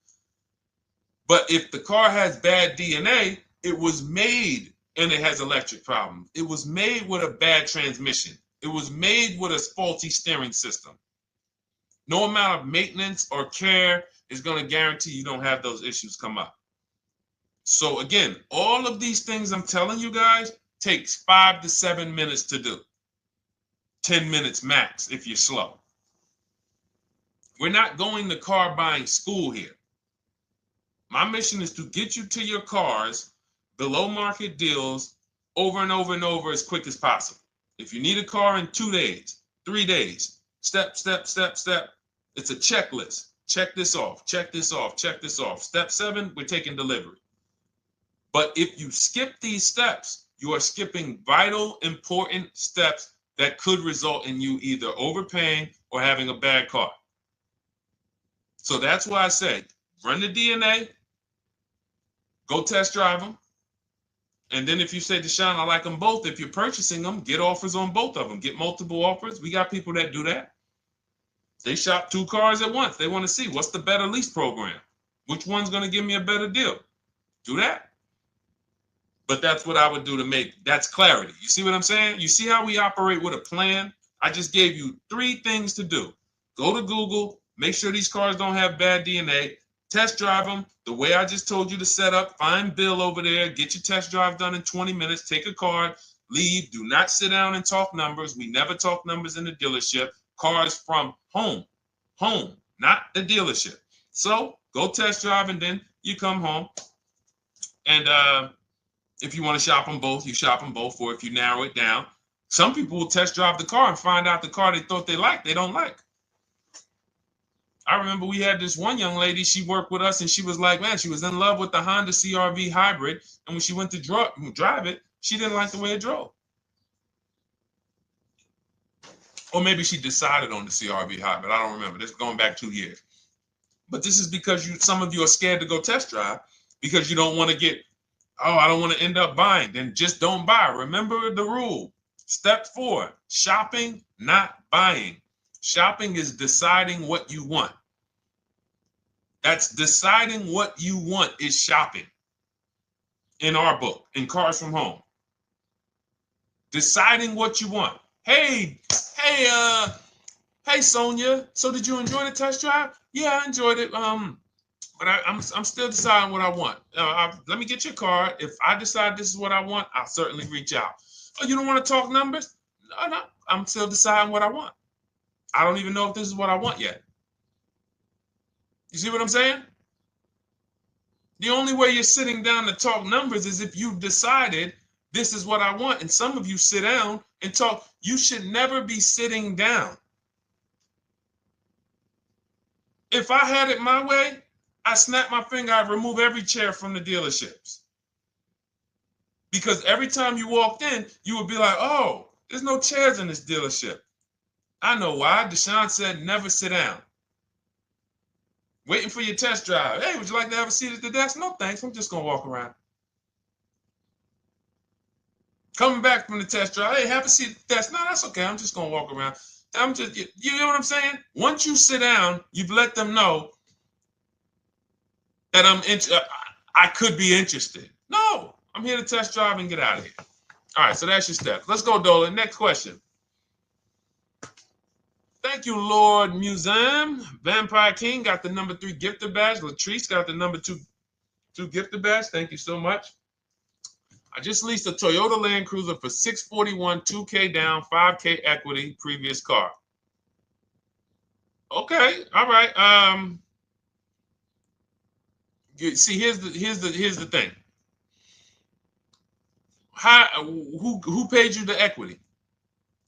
But if the car has bad DNA, it was made and it has electric problems. It was made with a bad transmission. It was made with a faulty steering system. No amount of maintenance or care is going to guarantee you don't have those issues come up. So again, all of these things I'm telling you guys takes 5 to 7 minutes to do. 10 minutes max if you're slow. We're not going to car buying school here. My mission is to get you to your cars below market deals over and over and over as quick as possible. If you need a car in 2 days, 3 days, step, step, step, step. It's a checklist. Check this off, check this off, check this off. Step 7, we're taking delivery. But if you skip these steps, you are skipping vital, important steps that could result in you either overpaying or having a bad car. So that's why I say, run the DNA, go test drive them. And then if you say, Deshone, I like them both, if you're purchasing them, get offers on both of them. Get multiple offers. We got people that do that. They shop 2 cars at once. They want to see what's the better lease program. Which one's going to give me a better deal? Do that. But that's what I would do to make, that's clarity. You see what I'm saying? You see how we operate with a plan? I just gave you 3 things to do. Go to Google, make sure these cars don't have bad DNA, test drive them the way I just told you to set up, find Bill over there, get your test drive done in 20 minutes, take a card, leave, do not sit down and talk numbers. We never talk numbers in the dealership. Cars from home, not the dealership. So go test drive and then you come home. And if you want to shop them both, you shop them both. Or if you narrow it down, some people will test drive the car and find out the car they thought they liked, they don't like. I remember we had this one young lady, she worked with us and she was like, man, she was in love with the Honda CR-V hybrid. And when she went to drive it, she didn't like the way it drove. Or maybe she decided on the CR-V hybrid. I don't remember. This is going back 2 years. But this is because some of you are scared to go test drive because you don't want to get, oh, I don't want to end up buying. Then just don't buy. Remember the rule. Step 4, shopping, not buying. Shopping is deciding what you want. That's deciding what you want is shopping. In our book, in Cars from Home. Deciding what you want. Hey, Sonia. So did you enjoy the test drive? Yeah, I enjoyed it. But I'm still deciding what I want. Let me get your card. If I decide this is what I want, I'll certainly reach out. Oh, you don't want to talk numbers? No. I'm still deciding what I want. I don't even know if this is what I want yet. You see what I'm saying? The only way you're sitting down to talk numbers is if you've decided this is what I want. And some of you sit down and talk. You should never be sitting down. If I had it my way, I snap my finger, I'd remove every chair from the dealerships. Because every time you walked in, you would be like, oh, there's no chairs in this dealership. I know why. Deshone said never sit down. Waiting for your test drive. Hey, would you like to have a seat at the desk? No, thanks. I'm just going to walk around. Coming back from the test drive. Hey, have a seat at the desk. No, that's okay. I'm just going to walk around. You know what I'm saying? Once you sit down, you've let them know that I could be interested. No, I'm here to test drive and get out of here. All right, so that's your steps. Let's go, Dolan. Next question. Thank you, Lord Museum. Vampire King got the number 3 gifter badge. Latrice got the number 2 gifter badge. Thank you so much. I just leased a Toyota Land Cruiser for $641, $2K down, $5K equity, previous car. Okay, all right. See, here's the thing. Who paid you the equity?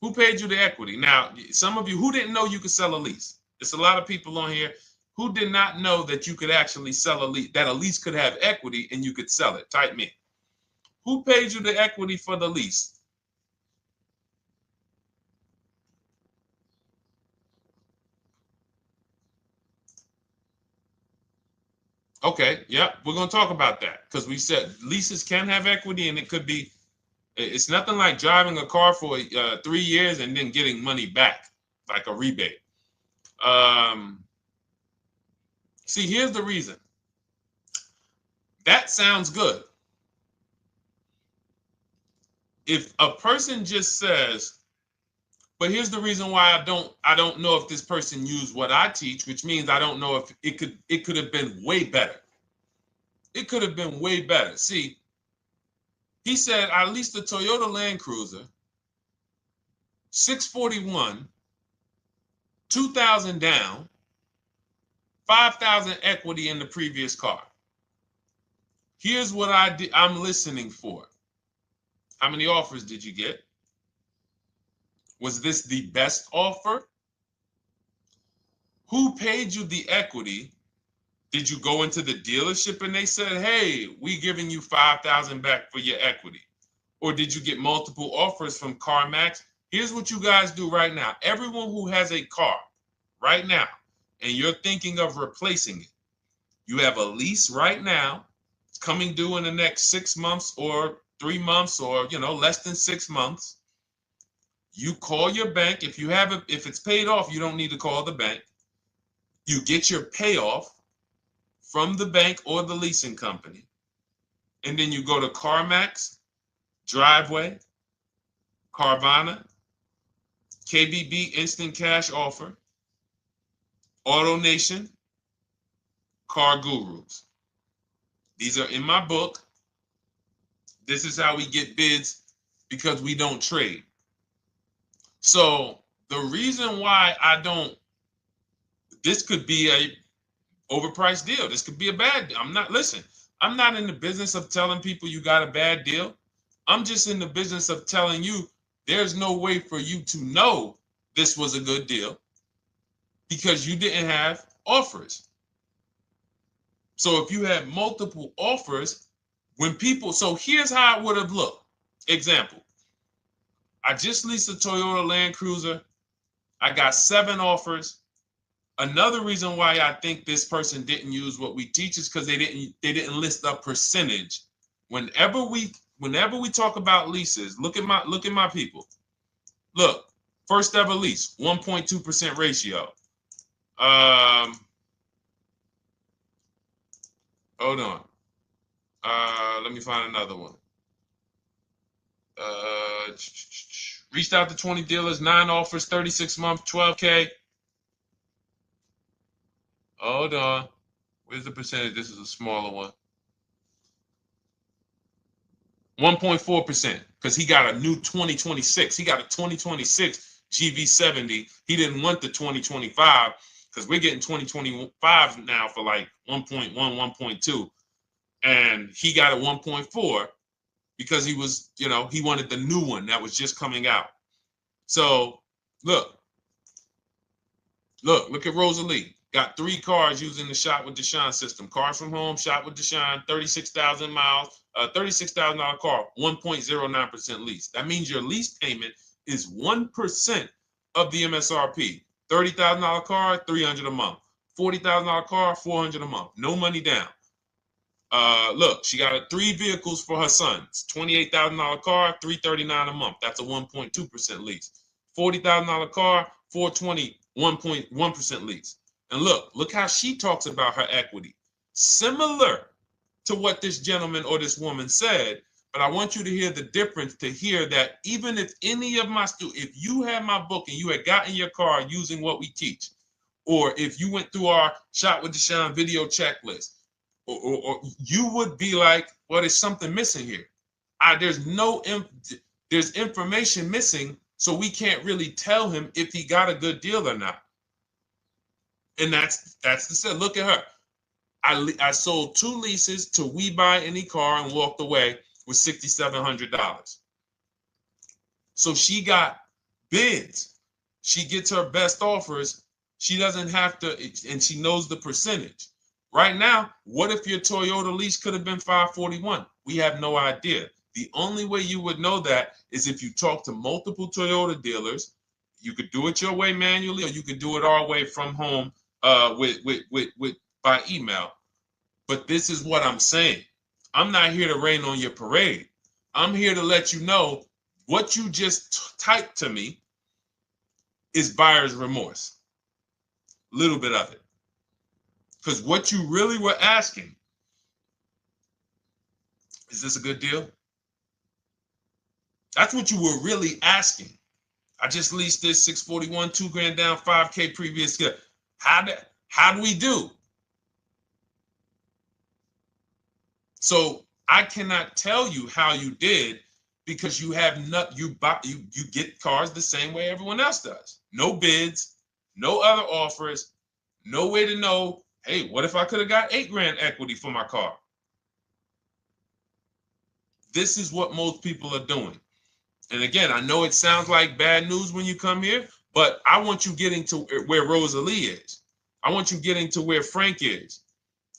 Who paid you the equity? Now, some of you who didn't know you could sell a lease. There's a lot of people on here who did not know that you could actually sell a lease, that a lease could have equity and you could sell it. Type me. Who paid you the equity for the lease? Okay, yep, we're going to talk about that because we said leases can have equity and it could be, it's nothing like driving a car for 3 years and then getting money back, like a rebate. See, here's the reason. That sounds good. If a person just says, But here's the reason why I don't know if this person used what I teach, which means I don't know if it could have been way better. It could have been way better. See, he said I leased a Toyota Land Cruiser, 641, 2,000 down, 5,000 equity in the previous car. Here's what I'm listening for. How many offers did you get? Was this the best offer? Who paid you the equity? Did you go into the dealership and they said, hey, we giving you 5,000 back for your equity? Or did you get multiple offers from CarMax? Here's what you guys do right now. Everyone who has a car right now, and you're thinking of replacing it, you have a lease right now. It's coming due in the next 6 months or 3 months or, less than 6 months. You call your bank. If it's paid off, you don't need to call the bank. You get your payoff from the bank or the leasing company. And then you go to CarMax, Driveway, Carvana, KBB Instant Cash Offer, AutoNation, Car Gurus. These are in my book. This is how we get bids because we don't trade. So the reason why this could be a overpriced deal. This could be a bad deal. I'm not in the business of telling people you got a bad deal. I'm just in the business of telling you there's no way for you to know this was a good deal because you didn't have offers. So if you had multiple offers, so here's how it would have looked. Example, I just leased a Toyota Land Cruiser. I got 7 offers. Another reason why I think this person didn't use what we teach is because they didn't list a percentage. Whenever we talk about leases, look at my people. Look, first ever lease, 1.2% ratio. Hold on. Let me find another one. Reached out to 20 dealers, 9 offers, 36 months, 12K. Hold on. Where's the percentage? This is a smaller one. 1.4%, because he got a new 2026. He got a 2026 GV70. He didn't want the 2025 because we're getting 2025 now for like 1.1, 1.2. And he got a 1.4 because he was, he wanted the new one that was just coming out. So look at Rosalie. Got 3 cars using the Shop with Deshone system. Cars from home, Shop with Deshone, 36,000 miles, $36,000 car, 1.09% lease. That means your lease payment is 1% of the MSRP. $30,000 car, $300 a month. $40,000 car, $400 a month. No money down. Look, she got 3 vehicles for her sons. $28,000 car, $339 a month. That's a 1.2% lease. $40,000 car, $420, 1.1% lease. And look how she talks about her equity. Similar to what this gentleman or this woman said, but I want you to hear the difference, to hear that even if any of my students, if you had my book and you had gotten your car using what we teach, or if you went through our Shop with Deshone video checklist, or you would be like, well, there's something missing here. There's information missing, so we can't really tell him if he got a good deal or not. And that's the set. Look at her. I sold 2 leases to We Buy Any Car and walked away with $6,700. So she got bids. She gets her best offers. She doesn't have to, and she knows the percentage. Right now, what if your Toyota lease could have been 541? We have no idea. The only way you would know that is if you talk to multiple Toyota dealers. You could do it your way manually, or you could do it our way from home by email. But this is what I'm saying. I'm not here to rain on your parade. I'm here to let you know what you just typed to me is buyer's remorse. A little bit of it. Because what you really were asking, is this a good deal? That's what you were really asking. I just leased this 641, 2 grand down, 5K previous. How do we do? So I cannot tell you how you did because you have not you get cars the same way everyone else does. No bids, no other offers, no way to know, hey, what if I could have got 8 grand equity for my car? This is what most people are doing. And again, I know it sounds like bad news when you come here, but I want you getting to where Rosalie is. I want you getting to where Frank is.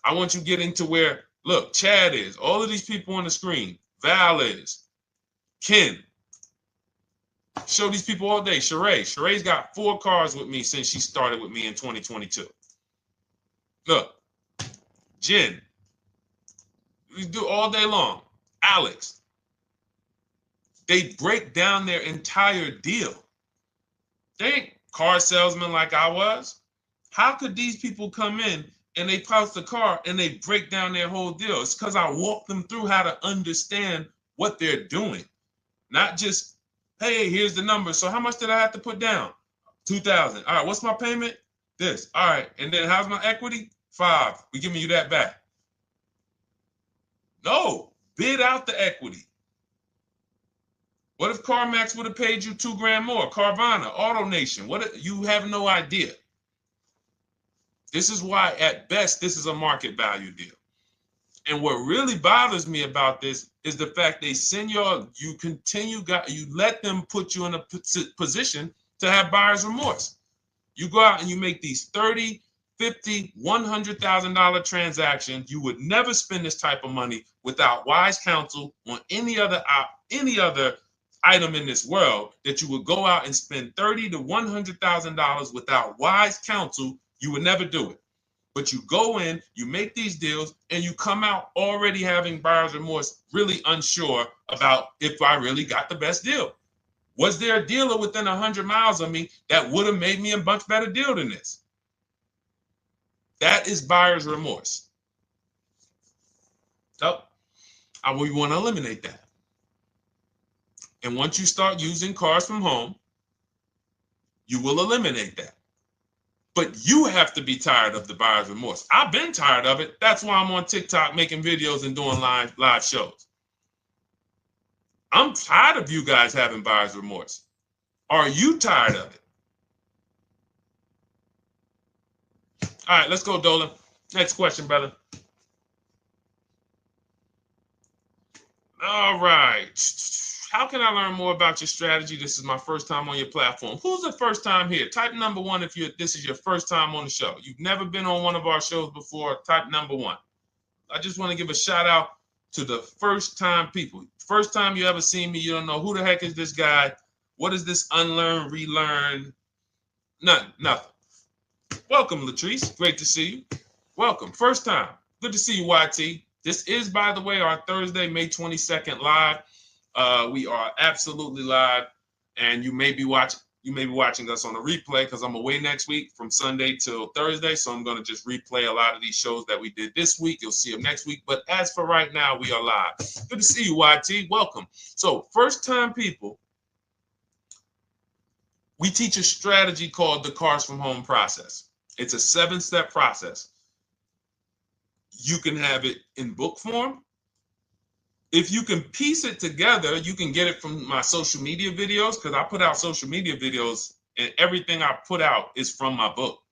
I want you getting to where, look, Chad is. All of these people on the screen. Val is. Ken. Show these people all day. Sheree. Sheree's got 4 cars with me since she started with me in 2022. Look. Jen. We do all day long. Alex. They break down their entire deal. They ain't car salesmen like I was. How could these people come in and they post the car and they break down their whole deal? It's because I walk them through how to understand what they're doing. Not just, hey, here's the number. So how much did I have to put down? 2,000. All right, what's my payment? This. All right, and then how's my equity? 5. We giving you that back. No, bid out the equity. What if CarMax would have paid you 2 grand more? Carvana, AutoNation, what? You have no idea. This is why, at best, this is a market value deal. And what really bothers me about this is the fact they send you let them put you in a position to have buyer's remorse. You go out and you make these $30,000, $50,000, $100,000 transactions. You would never spend this type of money without wise counsel on any other item in this world, that you would go out and spend $30,000 to $100,000 without wise counsel. You would never do it. But you go in, you make these deals, and you come out already having buyer's remorse, really unsure about if I really got the best deal. Was there a dealer within 100 miles of me that would have made me a much better deal than this? That is buyer's remorse. So we want to eliminate that. And once you start using cars from home, you will eliminate that. But you have to be tired of the buyer's remorse. I've been tired of it. That's why I'm on TikTok making videos and doing live shows. I'm tired of you guys having buyer's remorse. Are you tired of it? All right, let's go, Dolan. Next question, brother. All right. How can I learn more about your strategy? This is my first time on your platform. Who's the first time here? Type number 1 if this is your first time on the show. You've never been on one of our shows before. Type number 1. I just want to give a shout out to the first time people. First time you ever seen me, you don't know who the heck is this guy. What is this unlearn, relearn? Nothing. Welcome, Latrice. Great to see you. Welcome. First time. Good to see you, YT. This is, by the way, our Thursday, May 22nd live. We are absolutely live, and you may be watching us on a replay because I'm away next week from Sunday till Thursday, so I'm going to just replay a lot of these shows that we did this week. You'll see them next week, but as for right now, we are live. Good to see you, YT. Welcome. So, first-time people, we teach a strategy called the Cars from Home process. It's a 7-step process. You can have it in book form. If you can piece it together, you can get it from my social media videos, because I put out social media videos and everything I put out is from my book.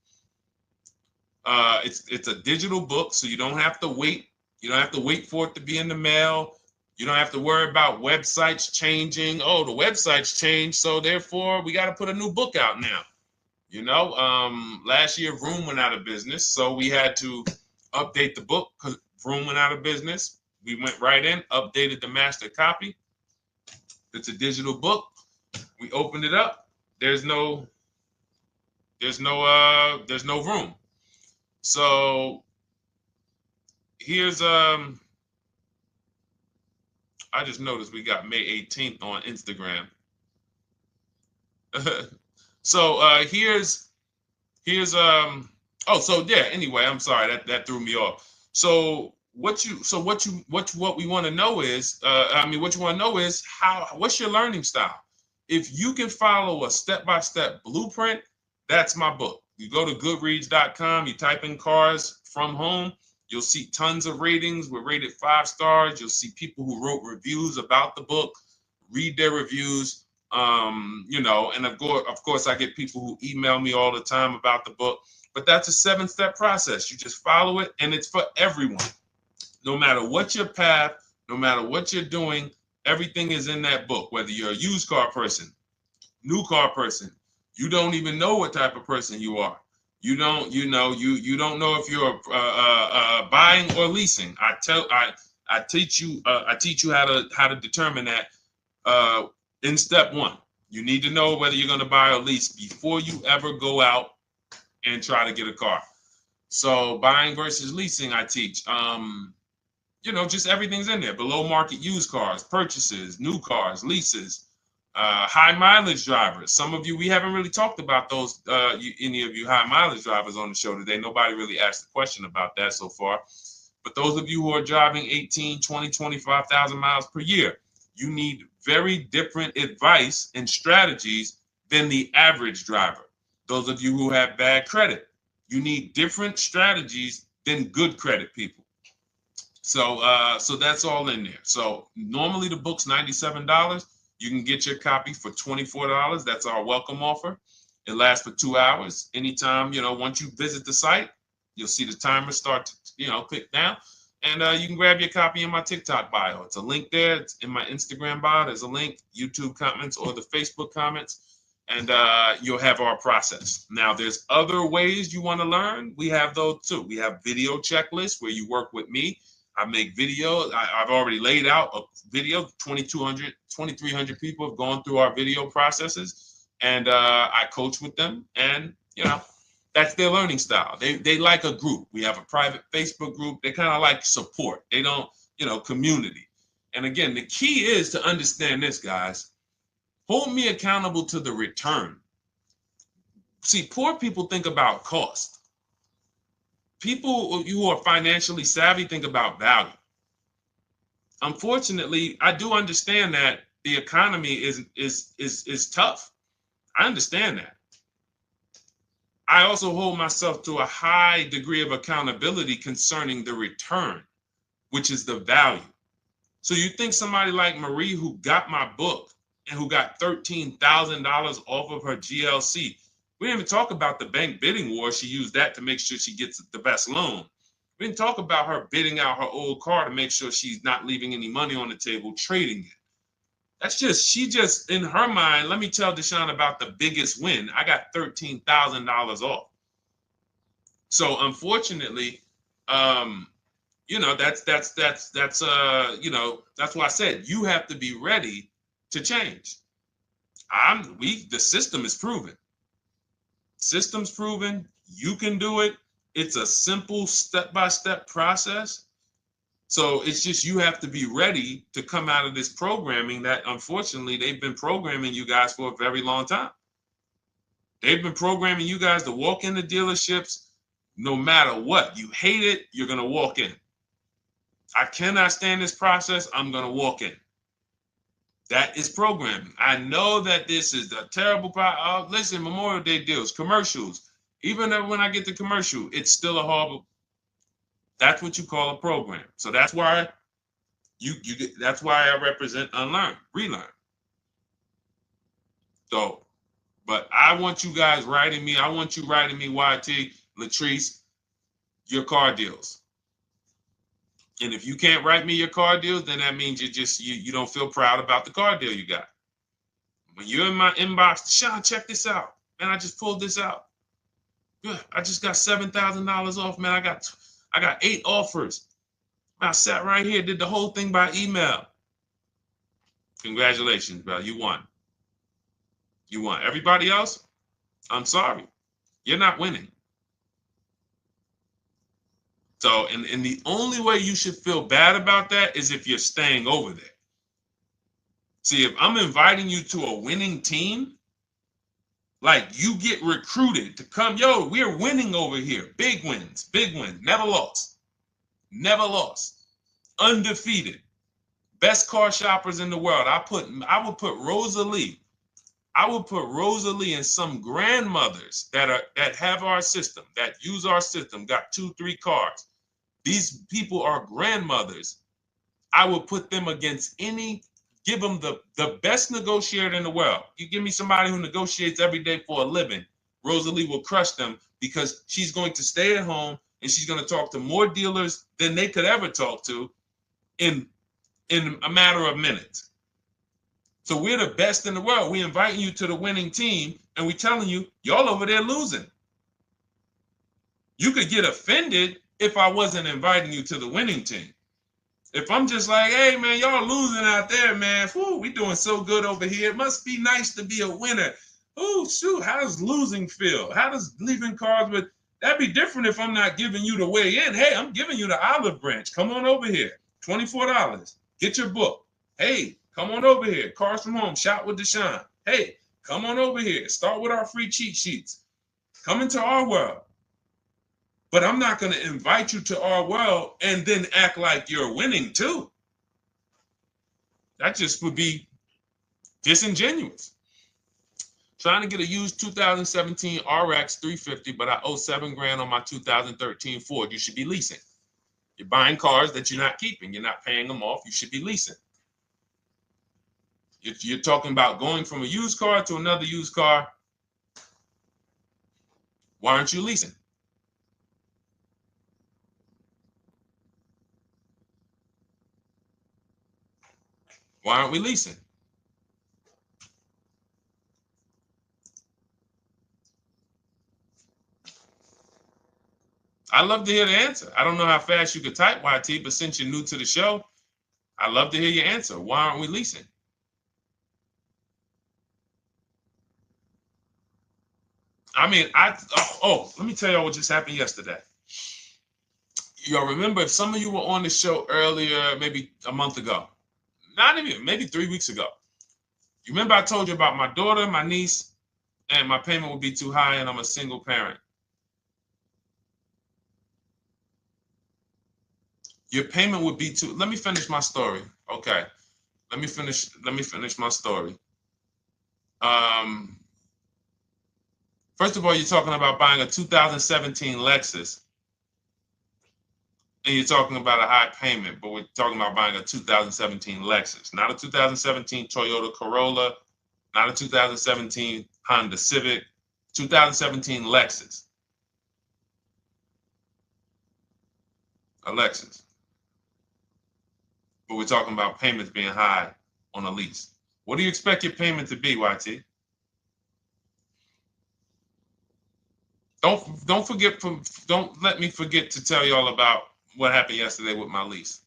It's a digital book, so you don't have to wait. You don't have to wait for it to be in the mail. You don't have to worry about websites changing. Oh, the website's changed, so therefore we got to put a new book out now. You know, last year Vroom went out of business, so we had to update the book because Vroom went out of business. We went right in, updated the master copy. It's a digital book. We opened it up. There's no room. So here's I just noticed we got May 18th on Instagram. So here's anyway, I'm sorry, that threw me off. So what we want to know is, what's your learning style? If you can follow a step-by-step blueprint, that's my book. You go to goodreads.com, you type in cars from home, you'll see tons of ratings. We're rated 5 stars. You'll see people who wrote reviews about the book, read their reviews. And of course, I get people who email me all the time about the book. But that's a 7-step process. You just follow it, and it's for everyone. No matter what your path, no matter what you're doing, everything is in that book. Whether you're a used car person, new car person, you don't even know what type of person you are. You don't know if you're buying or leasing. I teach you how to determine that in step 1. You need to know whether you're going to buy or lease before you ever go out and try to get a car. So buying versus leasing, I teach. Just everything's in there. Below market used cars, purchases, new cars, leases, high mileage drivers. Some of you, we haven't really talked about those, any of you high mileage drivers on the show today. Nobody really asked a question about that so far. But those of you who are driving 18, 20, 25,000 miles per year, you need very different advice and strategies than the average driver. Those of you who have bad credit, you need different strategies than good credit people. So that's all in there. So normally the book's $97. You can get your copy for $24. That's our welcome offer. It lasts for 2 hours. Anytime, once you visit the site, you'll see the timer start to, click down. And you can grab your copy in my TikTok bio. It's a link there. It's in my Instagram bio. There's a link, YouTube comments or the Facebook comments. And you'll have our process. Now, there's other ways you want to learn. We have those too. We have video checklists where you work with me. I make videos. I've already laid out a video. 2,300 people have gone through our video processes, and I coach with them. And that's their learning style. They like a group. We have a private Facebook group. They kind of like support. They don't, community. And again, the key is to understand this, guys. Hold me accountable to the return. See, poor people think about cost. People who are financially savvy think about value. Unfortunately, I do understand that the economy is tough. I understand that. I also hold myself to a high degree of accountability concerning the return, which is the value. So you think somebody like Marie, who got my book and who got $13,000 off of her GLC, we didn't even talk about the bank bidding war. She used that to make sure she gets the best loan. We didn't talk about her bidding out her old car to make sure she's not leaving any money on the table, trading it. She just, in her mind, let me tell Deshone about the biggest win. I got $13,000 off. So unfortunately, that's why I said you have to be ready to change. The system is proven. System's proven. You can do it. It's a simple step-by-step process. So it's just you have to be ready to come out of this programming that, unfortunately, they've been programming you guys for a very long time. They've been programming you guys to walk into dealerships no matter what. You hate it, you're going to walk in. I cannot stand this process, I'm going to walk in. That is programming. I know that this is a terrible problem. Listen, Memorial Day deals, commercials. Even when I get the commercial, it's still a horrible. That's what you call a program. So that's why that's why I represent unlearn, relearn. So, but I want you guys writing me. I want you writing me, YT, Latrice, your car deals. And if you can't write me your car deals, then that means you don't feel proud about the car deal you got. When you're in my inbox, Deshone, check this out. Man, I just pulled this out. Yeah, I just got $7,000 off, man. I got 8 offers. I sat right here, did the whole thing by email. Congratulations, bro. You won. You won. Everybody else, I'm sorry. You're not winning. So, and the only way you should feel bad about that is if you're staying over there. See, if I'm inviting you to a winning team, like you get recruited to come, yo, we're winning over here. Big wins, never lost. Never lost. Undefeated. Best car shoppers in the world. I would put Rosalie I will put Rosalie and some grandmothers that have our system, that use our system, got 2-3 cars. These people are grandmothers. I will put them against give them the best negotiator in the world. You give me somebody who negotiates every day for a living, Rosalie will crush them because she's going to stay at home and she's going to talk to more dealers than they could ever talk to in a matter of minutes. So we're the best in the world. We inviting you to the winning team, and we telling you, y'all over there losing. You could get offended if I wasn't inviting you to the winning team. If I'm just like, hey, man, y'all losing out there, man. Whew, we doing so good over here. It must be nice to be a winner. Oh, shoot, how does losing feel? How does leaving cars with... That'd be different if I'm not giving you the way in. Hey, I'm giving you the olive branch. Come on over here. $24. Get your book. Hey, come on over here. Cars from Home. Shop with Deshone. Hey, come on over here. Start with our free cheat sheets. Come into our world. But I'm not going to invite you to our world and then act like you're winning too. That just would be disingenuous. Trying to get a used 2017 RX 350, but I owe $7,000 on my 2013 Ford. You should be leasing. You're buying cars that you're not keeping. You're not paying them off. You should be leasing. If you're talking about going from a used car to another used car, why aren't you leasing? Why aren't we leasing? I'd love to hear the answer. I don't know how fast you could type, YT, but since you're new to the show, I'd love to hear your answer. Why aren't we leasing? I mean, let me tell y'all what just happened yesterday. Y'all remember, if some of you were on the show earlier, maybe a month ago, not even, maybe 3 weeks ago, you remember I told you about my daughter, my niece, and my payment would be too high, and I'm a single parent. Your payment would be too... Let me finish my story. Okay. Let me finish my story. First of all, you're talking about buying a 2017 Lexus, and you're talking about a high payment, but we're talking about buying a 2017 Lexus, not a 2017 Toyota Corolla, not a 2017 Honda Civic, 2017 Lexus. A Lexus. But we're talking about payments being high on a lease. What do you expect your payment to be, YT? Don't let me forget to tell y'all about what happened yesterday with my niece.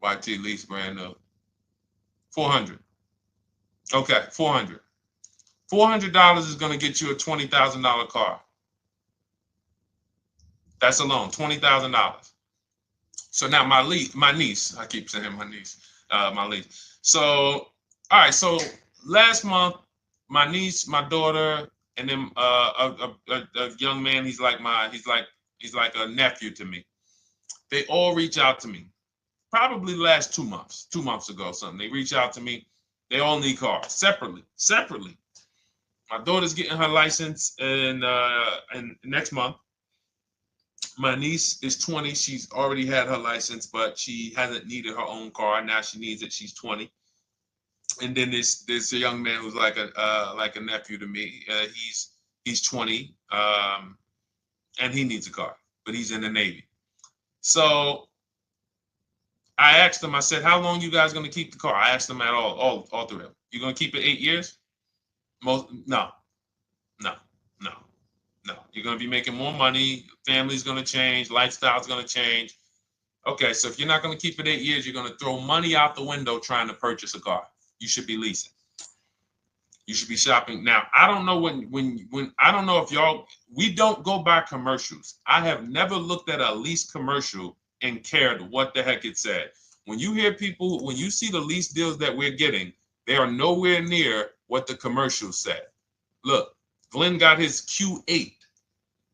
YT lease brand new. $400. Okay, $400. $400 is going to get you a $20,000 car. That's alone, $20,000. So now my niece, I keep saying my niece, my niece. So, all right, so last month, my niece, my daughter, and then a young man, he's like a nephew to me. They all reach out to me. Probably the last 2 months ago, something. They reach out to me. They all need cars separately. My daughter's getting her license in next month. My niece is 20. She's already had her license, but she hasn't needed her own car. Now she needs it. She's 20. And then there's a young man who's like a nephew to me. He's 20, and he needs a car, but he's in the Navy. So I asked them. I said, "How long you guys gonna keep the car?" I asked them at all three of them. You gonna keep it 8 years? No. You're gonna be making more money. Family's gonna change. Lifestyle's gonna change. Okay, so if you're not gonna keep it 8 years, you're gonna throw money out the window trying to purchase a car. You should be leasing. You should be shopping. Now, I don't know when I don't know if y'all, we don't go by commercials. I have never looked at a lease commercial and cared what the heck it said. When you hear people, when you see the lease deals that we're getting, they are nowhere near what the commercial said. Look, Glenn got his Q8,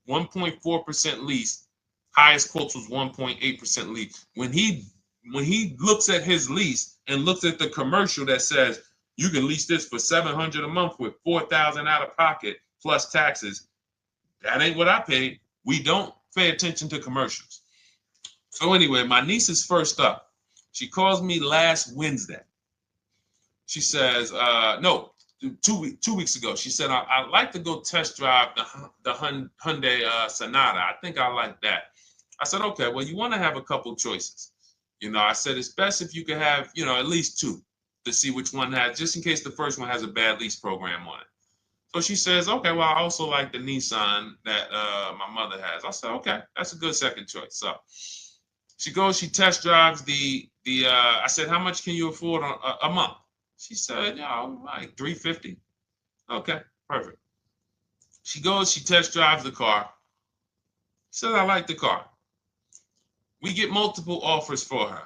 1.4% lease. Highest quotes was 1.8% lease. When he looks at his lease, and looks at the commercial that says you can lease this for $700 a month with $4,000 out of pocket plus taxes, that ain't what I paid. We don't pay attention to commercials. So anyway, my niece is first up. She calls me last Wednesday. She says, no, 2 weeks ago. She said, I'd like to go test drive the Hyundai Sonata. I think I like that. I said, okay, well, you want to have a couple choices. I said, it's best if you could have, at least two to see which one has, just in case the first one has a bad lease program on it. So she says, okay, well, I also like the Nissan that my mother has. I said, okay, that's a good second choice. So she goes, she test drives I said, how much can you afford a month? She said, like $350. Okay, perfect. She goes, she test drives the car. She says, I like the car. We get multiple offers for her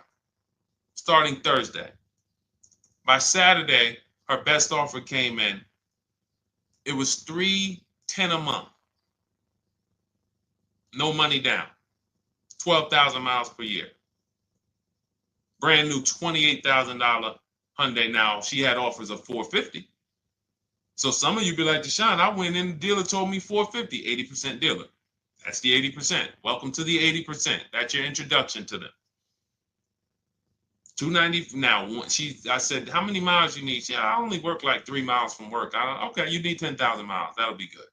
starting Thursday. By Saturday, her best offer came in. It was $310 a month. No money down. 12,000 miles per year. Brand new $28,000 Hyundai. Now, she had offers of $450. So some of you be like, Deshone, I went in, the dealer told me $450, 80% dealer. That's the 80%. Welcome to the 80%. That's your introduction to them. $290. Now, I said, how many miles you need? She said, I only work like 3 miles from work. Okay, you need 10,000 miles. That'll be good.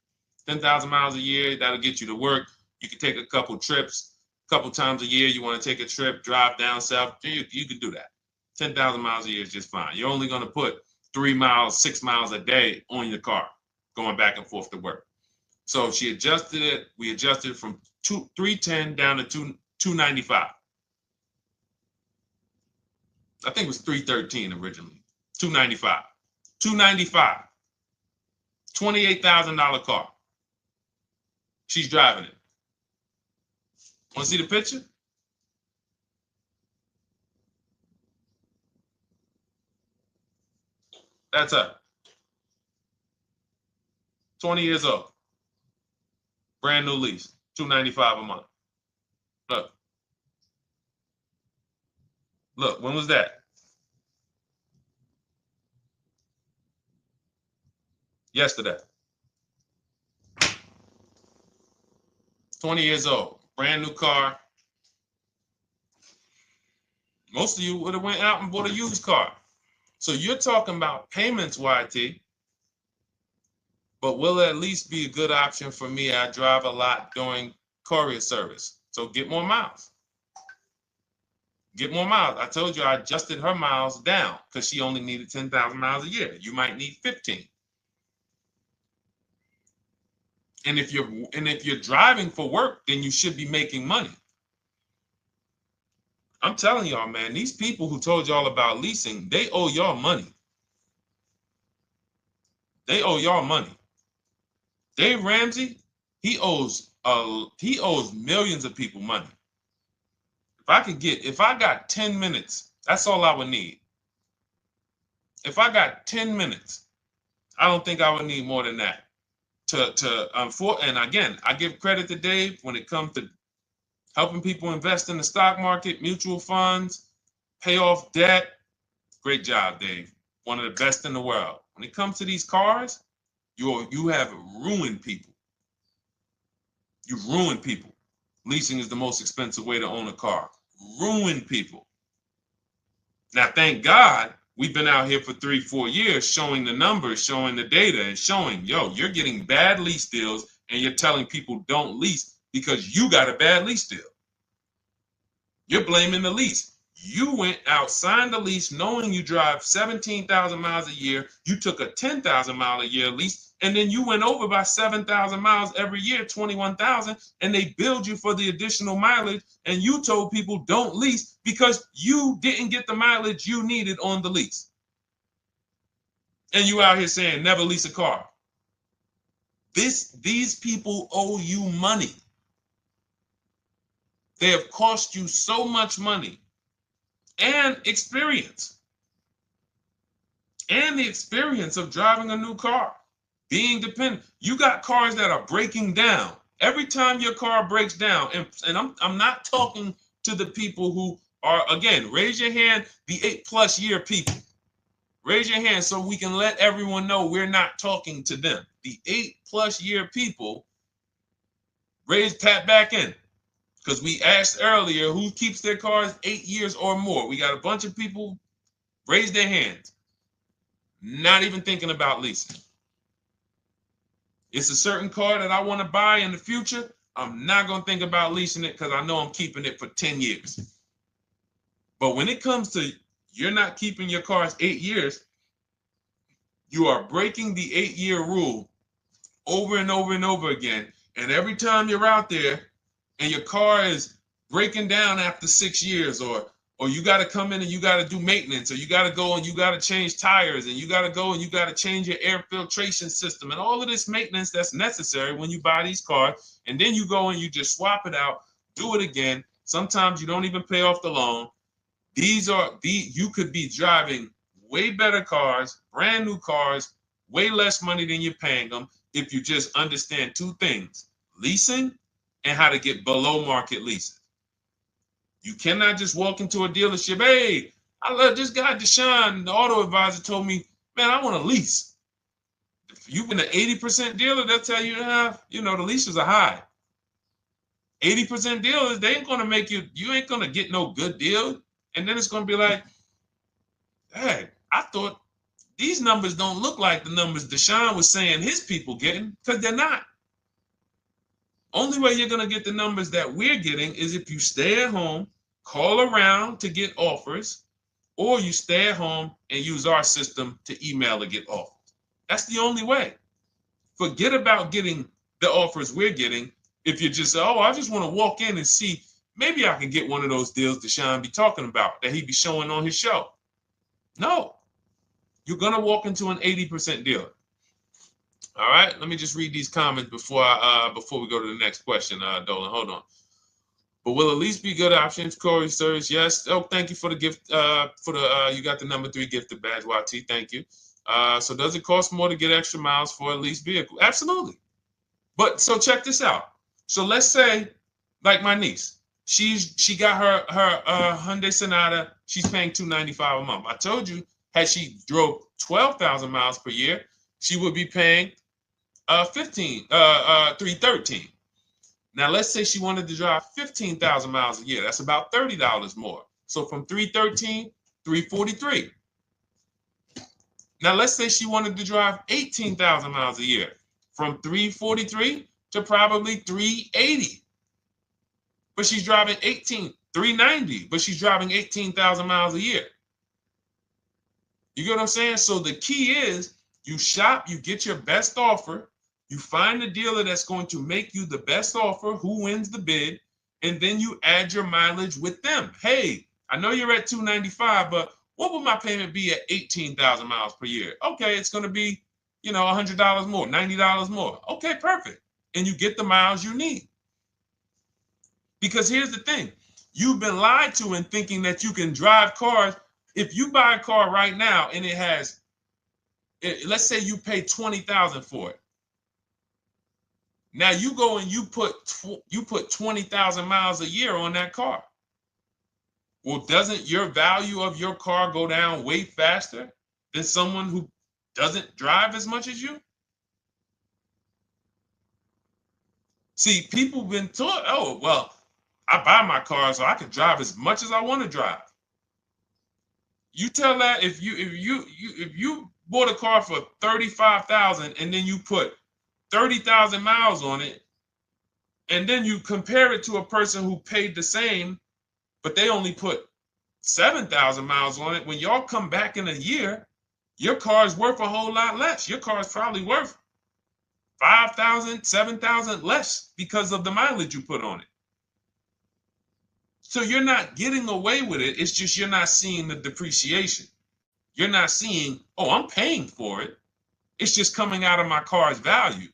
10,000 miles a year, that'll get you to work. You can take a couple trips, a couple times a year. You want to take a trip, drive down south. You can do that. 10,000 miles a year is just fine. You're only going to put 3 miles, 6 miles a day on your car, going back and forth to work. So she adjusted it. We adjusted it from $310 down to $295. I think it was $313 originally. $295. $295. $28,000 car. She's driving it. Want to see the picture? That's her. 20 years old. Brand new lease. $295 a month. Look. Look, when was that? Yesterday. 20 years old. Brand new car. Most of you would have went out and bought a used car. So you're talking about payments, YT. But will it at least be a good option for me? I drive a lot during courier service. So get more miles. Get more miles. I told you I adjusted her miles down because she only needed 10,000 miles a year. You might need 15. And if you're driving for work, then you should be making money. I'm telling y'all, man, these people who told y'all about leasing, they owe y'all money. They owe y'all money. Dave Ramsey, he owes millions of people money. If I got 10 minutes, that's all I would need. If I got 10 minutes, I don't think I would need more than that. And again, I give credit to Dave when it comes to helping people invest in the stock market, mutual funds, pay off debt. Great job, Dave. One of the best in the world. When it comes to these cars, you have ruined people. You've ruined people. Leasing is the most expensive way to own a car. Ruined people. Now, thank God, we've been out here for 3-4 years showing the numbers, showing the data, and showing, you're getting bad lease deals, and you're telling people don't lease because you got a bad lease deal. You're blaming the lease. You went out, signed the lease, knowing you drive 17,000 miles a year. You took a 10,000 mile a year lease, and then you went over by 7,000 miles every year, 21,000, and they billed you for the additional mileage, and you told people don't lease because you didn't get the mileage you needed on the lease. And you out here saying never lease a car. These people owe you money. They have cost you so much money and experience. And the experience of driving a new car, being dependent. You got cars that are breaking down. Every time your car breaks down, and I'm not talking to the people who Or again, raise your hand, the 8+ year people. Raise your hand so we can let everyone know we're not talking to them. The 8+ year people, tap back in. Because we asked earlier who keeps their cars 8 years or more. We got a bunch of people raise their hands, not even thinking about leasing. It's a certain car that I want to buy in the future. I'm not going to think about leasing it because I know I'm keeping it for 10 years. But when it comes to you're not keeping your cars 8 years, you are breaking the 8-year rule over and over and over again. And every time you're out there and your car is breaking down after 6 years, or you got to come in and you got to do maintenance, or you got to go and you got to change tires, and you got to go and you got to change your air filtration system, and all of this maintenance that's necessary when you buy these cars, and then you go and you just swap it out, do it again. Sometimes you don't even pay off the loan. You could be driving way better cars, brand new cars, way less money than you're paying them if you just understand 2 things: leasing and how to get below market leases. You cannot just walk into a dealership. Hey, I love this guy, Deshone, the auto advisor, told me, man, I want to lease. If you've been an 80% dealer, they'll tell you, the leases are high. 80% dealers, they ain't going to make you ain't going to get no good deal. And then it's going to be like, hey, I thought these numbers don't look like the numbers Deshone was saying his people getting, because they're not. Only way you're going to get the numbers that we're getting is if you stay at home, call around to get offers, or you stay at home and use our system to email to get offers. That's the only way. Forget about getting the offers we're getting. If you just say, oh, I just want to walk in and see, maybe I can get one of those deals Deshone be talking about that he be showing on his show. No, you're going to walk into an 80% dealer. All right, let me just read these comments before we go to the next question, Dolan. Hold on. But will a lease be good options? Corey Sirs, yes. Oh, thank you for the gift. You got the number 3 gifted badge, YT. Thank you. So does it cost more to get extra miles for a leased vehicle? Absolutely. But so check this out. So let's say, like my niece, she got her Hyundai Sonata. She's paying $295 a month. I told you, had she drove 12,000 miles per year, she would be paying $313. Now let's say she wanted to drive 15,000 miles a year. That's about $30 more. So from $313, $343. Now let's say she wanted to drive 18,000 miles a year, from $343 to probably $380. But she's driving $390, but she's driving 18,000 miles a year. You get what I'm saying? So the key is you shop, you get your best offer, you find the dealer that's going to make you the best offer, who wins the bid, and then you add your mileage with them. Hey, I know you're at $295, but what would my payment be at 18,000 miles per year? Okay, it's going to be, $100 more, $90 more. Okay, perfect. And you get the miles you need. Because here's the thing. You've been lied to in thinking that you can drive cars. If you buy a car right now and it has, let's say you pay $20,000 for it. Now you go and you put 20,000 miles a year on that car. Well, doesn't your value of your car go down way faster than someone who doesn't drive as much as you? See, people have been taught, oh, well, I buy my car so I can drive as much as I want to drive. You tell that if you bought a car for $35,000 and then you put 30,000 miles on it, and then you compare it to a person who paid the same, but they only put 7,000 miles on it. When y'all come back in a year, your car is worth a whole lot less. Your car is probably worth 5,000, 7,000 less because of the mileage you put on it. So you're not getting away with it. It's just you're not seeing the depreciation. You're not seeing, oh, I'm paying for it. It's just coming out of my car's value.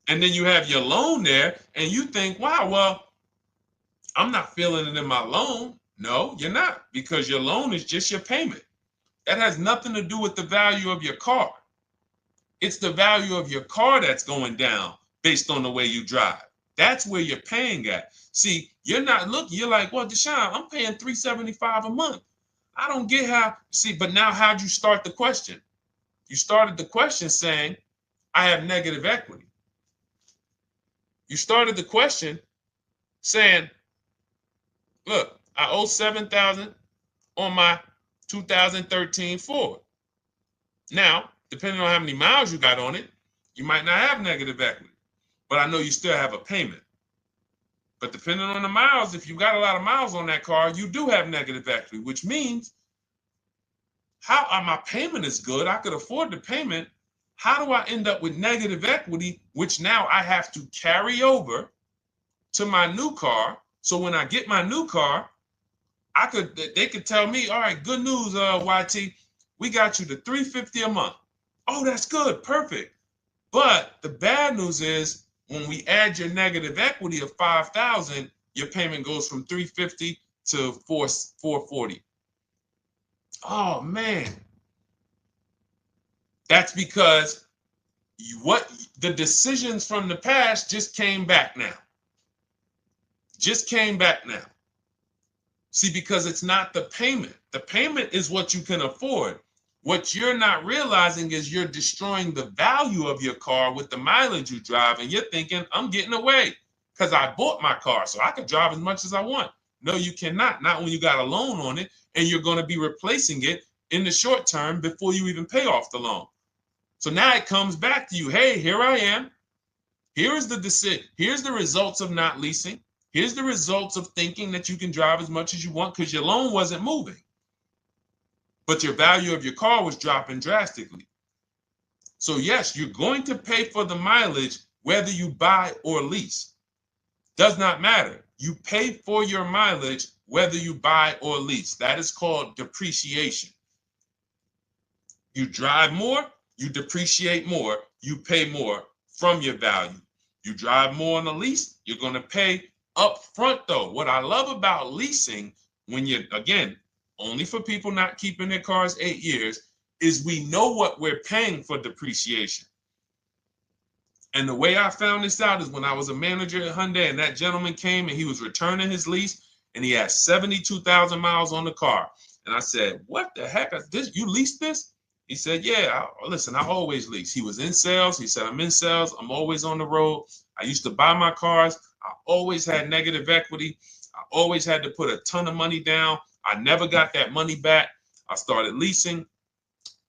And then you have your loan there and you think, wow, well, I'm not feeling it in my loan. No, you're not, because your loan is just your payment. That has nothing to do with the value of your car. It's the value of your car that's going down based on the way you drive. That's where you're paying at. See, You're not looking, you're like, well, Deshone, I'm paying $375 a month. I don't get how, see, but now how'd you start the question? You started the question saying, I have negative equity. You started the question saying, look, I owe $7,000 on my 2013 Ford. Now, depending on how many miles you got on it, you might not have negative equity, but I know you still have a payment. But depending on the miles, if you got a lot of miles on that car, you do have negative equity, which means my payment is good. I could afford the payment. How do I end up with negative equity, which now I have to carry over to my new car? So when I get my new car, they could tell me, all right, good news, YT, we got you to $350 a month. Oh, that's good, perfect. But the bad news is when we add your negative equity of $5,000, your payment goes from $350 to $440. Oh man, that's because the decisions from the past just came back now. Just came back now. See, because it's not the payment. The payment is what you can afford. What you're not realizing is you're destroying the value of your car with the mileage you drive, and you're thinking, I'm getting away because I bought my car, so I can drive as much as I want. No, you cannot. Not when you got a loan on it, and you're going to be replacing it in the short term before you even pay off the loan. So now it comes back to you. Hey, here I am. Here's the decision. Here's the results of not leasing. Here's the results of thinking that you can drive as much as you want because your loan wasn't moving. But your value of your car was dropping drastically. So yes, you're going to pay for the mileage whether you buy or lease. Does not matter. You pay for your mileage whether you buy or lease. That is called depreciation. You drive more, you depreciate more, you pay more from your value. You drive more on a lease, you're going to pay up front though. What I love about leasing, when you're, again, only for people not keeping their cars 8 years, is we know what we're paying for depreciation. And the way I found this out is when I was a manager at Hyundai and that gentleman came and he was returning his lease and he had 72,000 miles on the car. And I said, what the heck? You leased this? He said, yeah, listen, I always lease. He was in sales. He said, I'm in sales. I'm always on the road. I used to buy my cars. I always had negative equity. I always had to put a ton of money down. I never got that money back. I started leasing,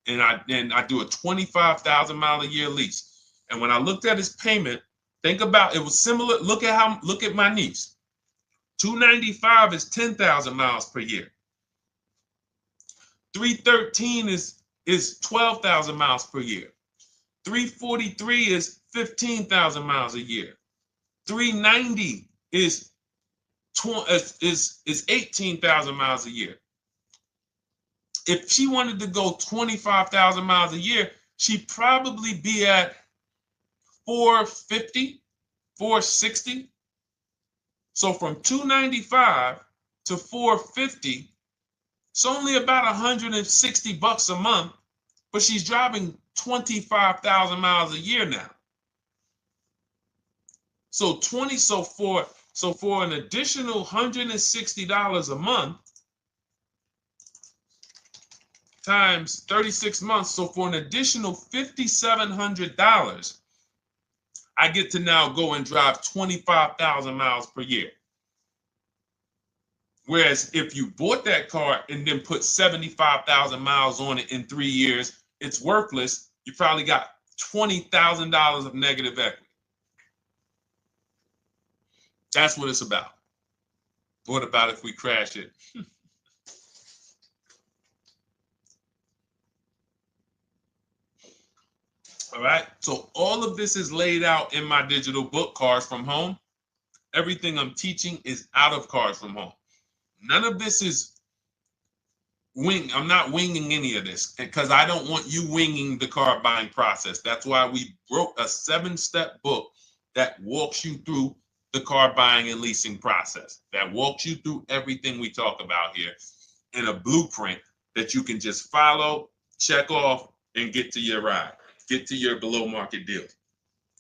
and I do a 25,000 mile a year lease. And when I looked at his payment, think about it was similar. Look at my niece. 295 is 10,000 miles per year. 313 is 12,000 miles per year. 343 is 15,000 miles a year. 390 is 18,000 miles a year. If she wanted to go 25,000 miles a year, she'd probably be at 450, 460. So from 295 to 450, it's only about 160 bucks a month, but she's driving 25,000 miles a year now. So for an additional $160 a month times 36 months, so for an additional $5,700, I get to now go and drive 25,000 miles per year. Whereas if you bought that car and then put 75,000 miles on it in 3 years, it's worthless. You probably got $20,000 of negative equity. That's what it's about. What about if we crash it? All right. So all of this is laid out in my digital book, Cars from Home. Everything I'm teaching is out of Cars from Home. None of this is I'm not winging any of this because I don't want you winging the car buying process. That's why we wrote a 7-step book that walks you through the car buying and leasing process, that walks you through everything we talk about here in a blueprint that you can just follow, check off, and get to your ride, get to your below market deals,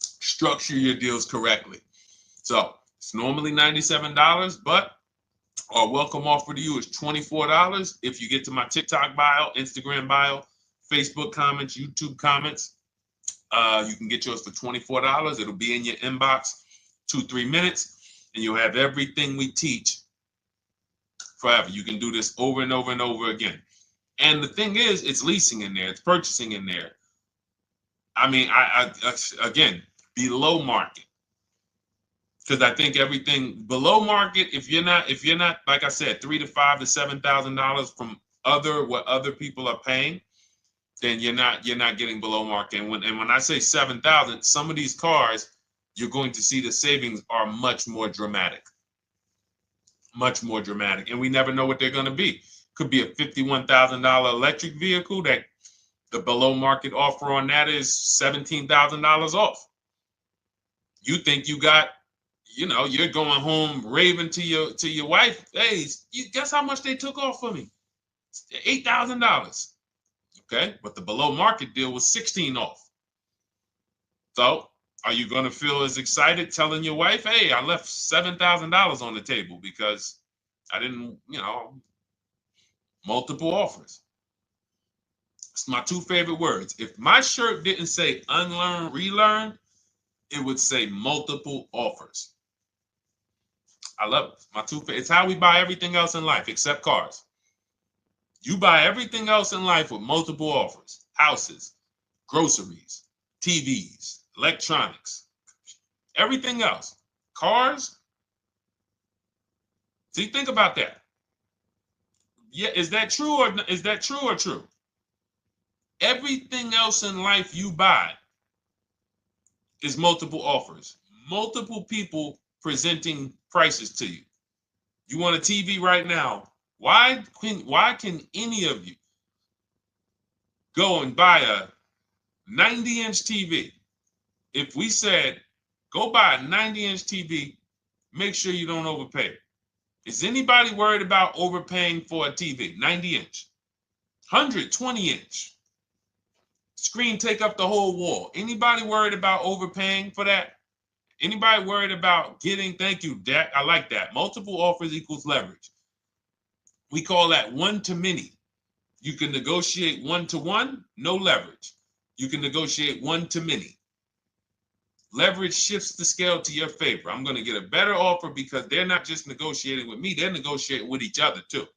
structure your deals correctly. So It's normally $97, but our welcome offer to you is $24 if you get to my TikTok bio, Instagram bio, Facebook comments, YouTube comments. You can get yours for $24. It'll be in your inbox 2-3 minutes, and you'll have everything we teach forever. You can do this over and over and over again. And the thing is, it's leasing in there, it's purchasing in there. I mean, I again, below market. Because I think everything below market, if you're not, like I said, $3,000 to $5,000 to $7,000 from what other people are paying, then you're not getting below market. And when I say 7,000, some of these cars, you're going to see the savings are much more dramatic, and we never know what they're going to be. Could be a $51,000 electric vehicle that the below market offer on that is $17,000 off. You think you got, you're going home raving to your wife. Hey, you guess how much they took off for me? $8,000. Okay, but the below market deal was 16 off. So are you going to feel as excited telling your wife, hey, I left $7,000 on the table because I didn't, multiple offers? It's my two favorite words. If my shirt didn't say unlearn, relearn, it would say multiple offers. I love it. My two favorite. It's how we buy everything else in life except cars. You buy everything else in life with multiple offers: houses, groceries, TVs, electronics, everything else. Cars. See, think about that. Yeah, is that true or true? Everything else in life you buy is multiple offers, multiple people presenting prices to you. You want a TV right now? Why can any of you go and buy a 90-inch TV? If we said, go buy a 90-inch TV, make sure you don't overpay. Is anybody worried about overpaying for a TV? 90-inch, 120-inch. Screen take up the whole wall. Anybody worried about overpaying for that? Anybody worried about getting, thank you, Dak, I like that. Multiple offers equals leverage. We call that one to many. You can negotiate 1-to-1, no leverage. You can negotiate 1 to many. Leverage shifts the scale to your favor. I'm going to get a better offer because they're not just negotiating with me, they're negotiating with each other too.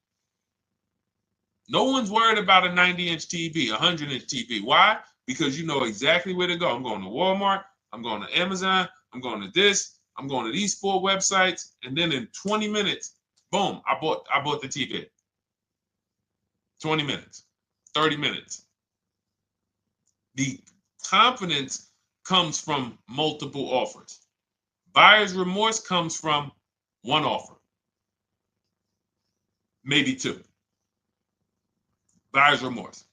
No one's worried about a 90-inch TV, a 100-inch TV. Why? Because you know exactly where to go. I'm going to Walmart, I'm going to Amazon, I'm going to this, I'm going to these 4 websites, and then in 20 minutes, boom, I bought the TV. 20 minutes, 30 minutes. The confidence comes from multiple offers. Buyer's remorse comes from one offer, maybe 2. Buyer's remorse.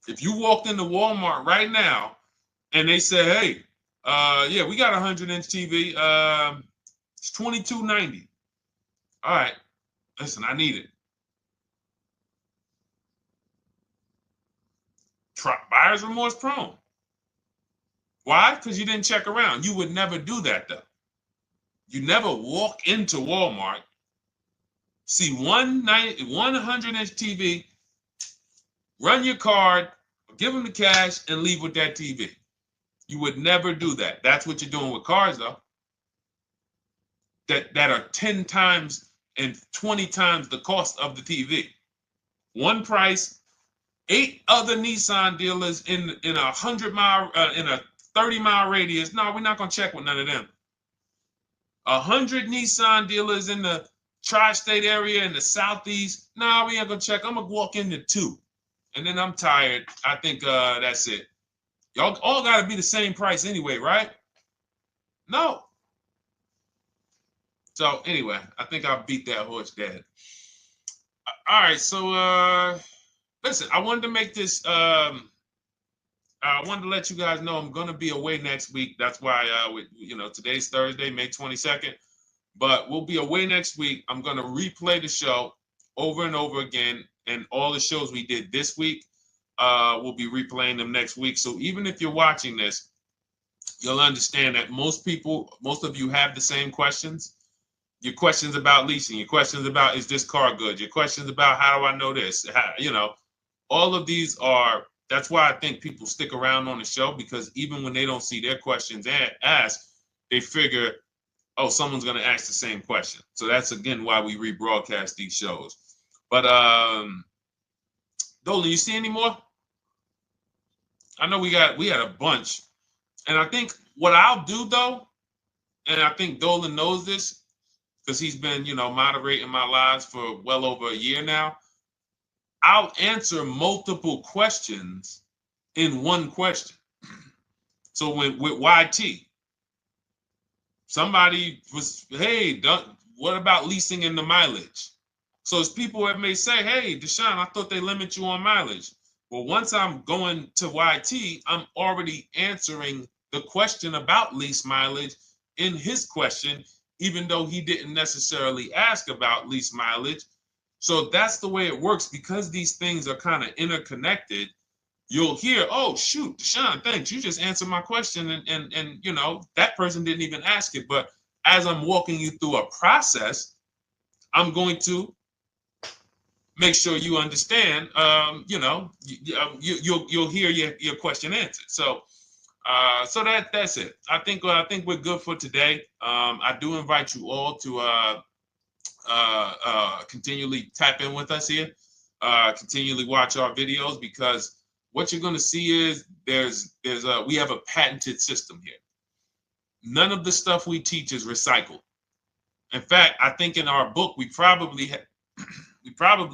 If you walked into Walmart right now and they say, hey, yeah, we got a 100-inch TV. It's $22.90. All right, listen, I need it. Buyer's remorse prone. Why? Because you didn't check around. You would never do that, though. You never walk into Walmart, see one 100-inch TV, run your card, give them the cash, and leave with that TV. You would never do that. That's what you're doing with cars, though. That are 10 times and 20 times the cost of the TV. One price, 8 other Nissan dealers in a 100-mile, in a 30-mile radius. No, we're not gonna check with none of them. 100 Nissan dealers in the tri-state area in the southeast. No, we ain't gonna check. I'm gonna walk into 2, and then I'm tired. I think that's it. Y'all all gotta be the same price anyway, right? No. So anyway, I think I beat that horse dead. All right, so listen, I wanted to make this. I wanted to let you guys know I'm gonna be away next week. That's why today's Thursday, May 22nd, but we'll be away next week. I'm gonna replay the show over and over again, and all the shows we did this week, we'll be replaying them next week. So even if you're watching this you'll understand that most of you have the same questions. Your questions about leasing, your questions about, is this car good? Your questions about, how do I know this? All of these are, that's why I think people stick around on the show, because even when they don't see their questions asked, they figure, oh, someone's going to ask the same question. So that's, again, why we rebroadcast these shows. But Dolan, you see any more? I know we had a bunch. And I think what I'll do, though, and I think Dolan knows this because he's been, moderating my lives for well over a year now, I'll answer multiple questions in one question. So with YT, somebody was, hey, what about leasing in the mileage? So as people that may say, hey, Deshone, I thought they limit you on mileage. Well, once I'm going to YT, I'm already answering the question about lease mileage in his question, even though he didn't necessarily ask about lease mileage. So that's the way it works. Because these things are kind of interconnected, you'll hear, oh, shoot, Deshone, thanks. You just answered my question. And that person didn't even ask it. But as I'm walking you through a process, I'm going to make sure you understand, you'll hear your question answered. So that's it. I think we're good for today. I do invite you all to continually tap in with us here, continually watch our videos, because what you're going to see is we have a patented system here. None of the stuff we teach is recycled. In fact, I think in our book we probably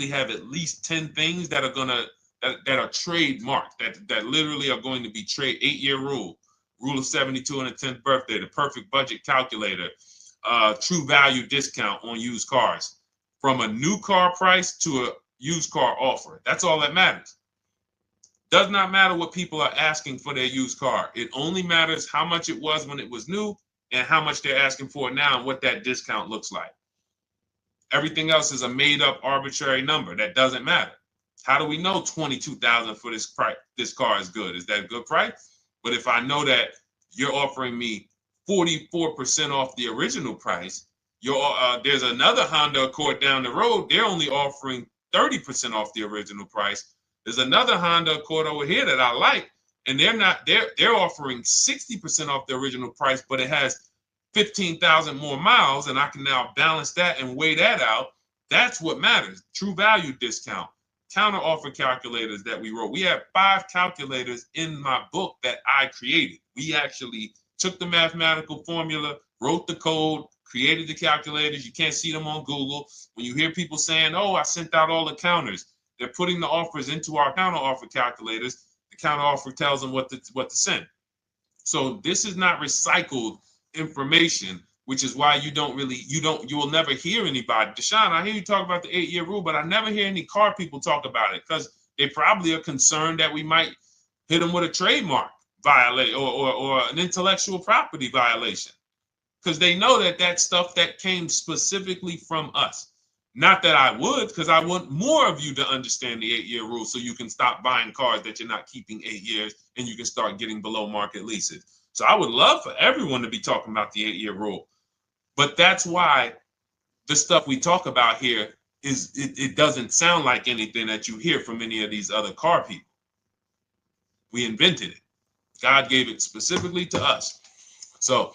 have at least 10 things that are trademarked, that literally are going to be 8-year rule of 72 on the 10th birthday, the perfect budget calculator, true value discount on used cars, from a new car price to a used car offer. That's all that matters. Does not matter what people are asking for their used car. It only matters how much it was when it was new and how much they're asking for it now and what that discount looks like. Everything else is a made-up arbitrary number that doesn't matter. How do we know $22,000 for this price? This car is good. Is that a good price? But if I know that you're offering me 44% off the original price, there's another Honda Accord down the road. They're only offering 30% off the original price. There's another Honda Accord over here that I like, and they're offering 60% off the original price, but it has 15,000 more miles, and I can now balance that and weigh that out. That's what matters. True value discount, counter offer calculators that we wrote. We have 5 calculators in my book that I created. We actually took the mathematical formula, wrote the code, created the calculators. You can't see them on Google. When you hear people saying, oh, I sent out all the counters, they're putting the offers into our counter offer calculators. The counter offer tells them what to send. So this is not recycled information, which is why you will never hear anybody. Deshone, I hear you talk about the 8-year rule, but I never hear any car people talk about it, because they probably are concerned that we might hit them with a trademark violation or an intellectual property violation, because they know that that's stuff that came specifically from us. Not that I would, because I want more of you to understand the 8-year rule, so you can stop buying cars that you're not keeping 8 years and you can start getting below market leases. So I would love for everyone to be talking about the 8-year rule. But that's why the stuff we talk about here it doesn't sound like anything that you hear from any of these other car people. We invented it. God gave it specifically to us. So,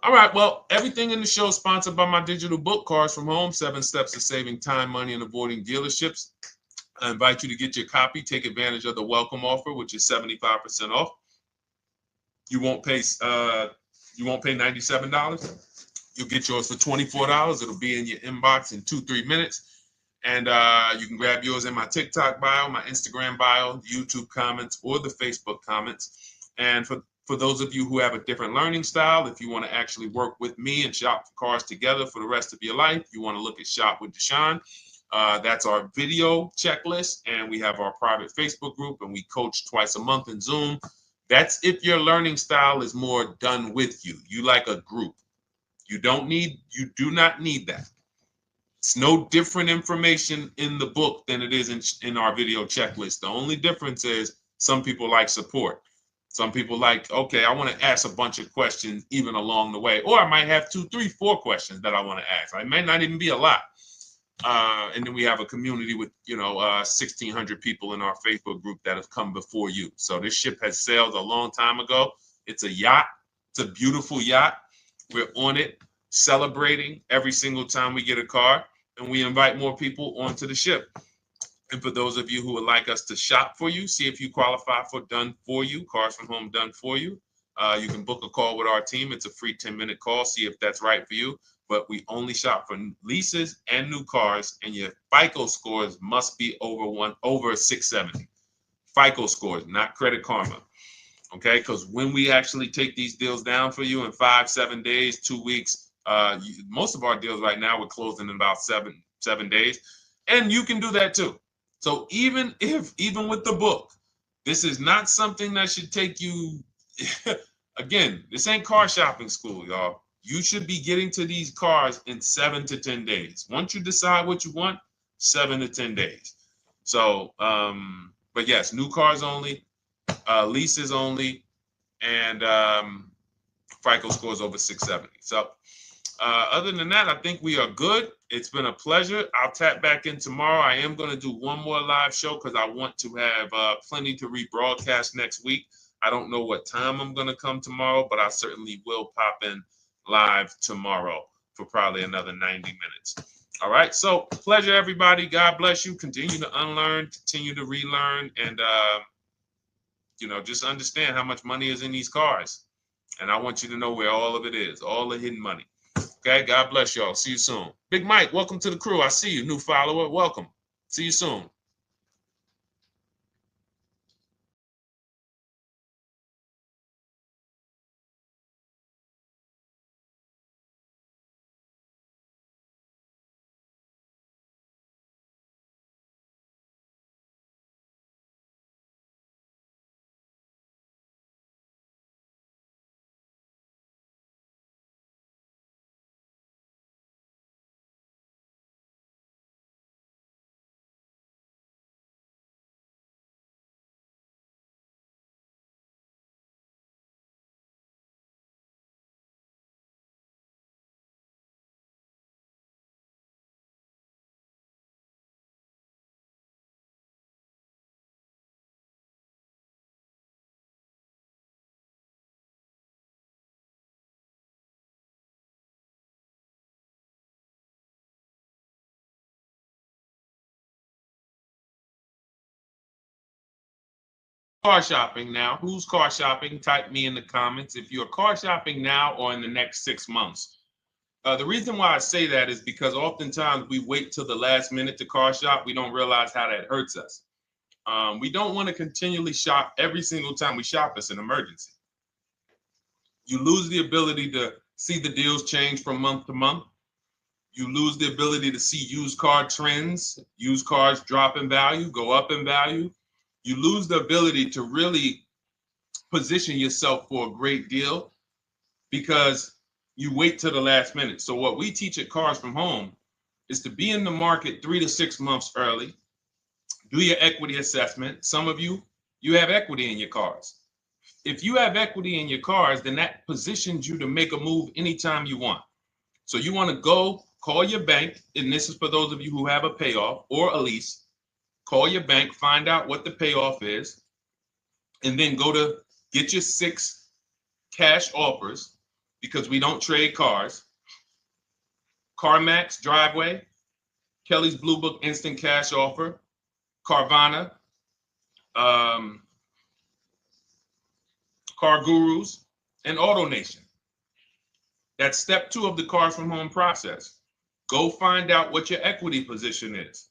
all right, well, everything in the show is sponsored by my digital book, Cars from Home, 7 Steps to Saving Time, Money, and Avoiding Dealerships. I invite you to get your copy. Take advantage of the welcome offer, which is 75% off. You won't pay $97. You'll get yours for $24. It'll be in your inbox in 2-3 minutes. And you can grab yours in my TikTok bio, my Instagram bio, YouTube comments, or the Facebook comments. And for those of you who have a different learning style, if you want to actually work with me and shop for cars together for the rest of your life, you want to look at Shop with Deshone. That's our video checklist. And we have our private Facebook group, and we coach twice a month in Zoom. That's if your learning style is more done with you. You like a group. You do not need that. It's no different information in the book than it is in our video checklist. The only difference is some people like support. Some people like, okay, I want to ask a bunch of questions even along the way, or I might have 2, 3, 4 questions that I want to ask. It might not even be a lot. And then we have a community with, 1,600 people in our Facebook group that have come before you. So this ship has sailed a long time ago. It's a yacht. It's a beautiful yacht. We're on it, celebrating every single time we get a car, and we invite more people onto the ship. And for those of you who would like us to shop for you, see if you qualify for Done For You, Cars from Home Done For You. You can book a call with our team. It's a free 10-minute call. See if that's right for you. But we only shop for leases and new cars, and your FICO scores must be over 670. FICO scores, not Credit Karma. Okay, because when we actually take these deals down for you in 5, 7 days, 2 weeks, most of our deals right now we're closing in about seven days, and you can do that too. So even with the book, this is not something that should take you. Again, this ain't car shopping school, y'all. You should be getting to these cars in 7 to 10 days. Once you decide what you want, 7 to 10 days. So, but yes, new cars only, leases only, and FICO scores over 670. So other than that, I think we are good. It's been a pleasure. I'll tap back in tomorrow. I am going to do one more live show because I want to have plenty to rebroadcast next week. I don't know what time I'm going to come tomorrow, but I certainly will pop in live tomorrow for probably another 90 minutes. All right. So pleasure, everybody. God bless you. Continue to unlearn, continue to relearn, and, just understand how much money is in these cars. And I want you to know where all of it is, all the hidden money. Okay. God bless y'all. See you soon. Big Mike, welcome to the crew. I see you. New follower. Welcome. See you soon. Car shopping now. Who's car shopping? Type me in the comments if you're car shopping now or in the next 6 months. The reason why I say that is because oftentimes we wait till the last minute to car shop. We don't realize how that hurts us. We don't want to continually shop every single time we shop. It's an emergency. You lose the ability to see the deals change from month to month. You lose the ability to see used car trends, used cars drop in value, go up in value. You lose the ability to really position yourself for a great deal because you wait till the last minute. So what we teach at Cars from Home is to be in the market 3 to 6 months early. Do your equity assessment. Some of you have equity in your cars. If you have equity in your cars, then that positions you to make a move anytime you want. So you want to go call your bank, and this is for those of you who have a payoff or a lease. Call your bank, find out what the payoff is, and then go to get your 6 cash offers, because we don't trade cars. CarMax Driveway, Kelly's Blue Book Instant Cash Offer, Carvana, Car Gurus, and AutoNation. That's step 2 of the Cars from Home process. Go find out what your equity position is.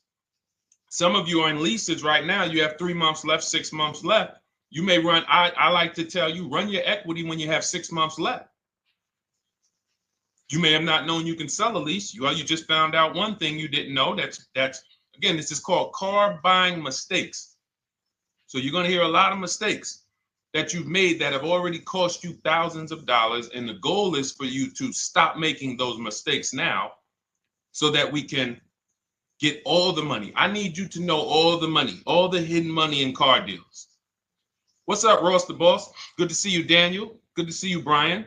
Some of you are in leases right now. You have 3 months left, 6 months left. You may run, I like to tell you, run your equity when you have 6 months left. You may have not known you can sell a lease. You just found out one thing you didn't know. That's again, this is called car buying mistakes. So you're going to hear a lot of mistakes that you've made that have already cost you thousands of dollars. And the goal is for you to stop making those mistakes now so that we can get all the money. I need you to know all the money, all the hidden money in car deals. What's up, Ross the Boss? Good to see you, Daniel. Good to see you, Brian.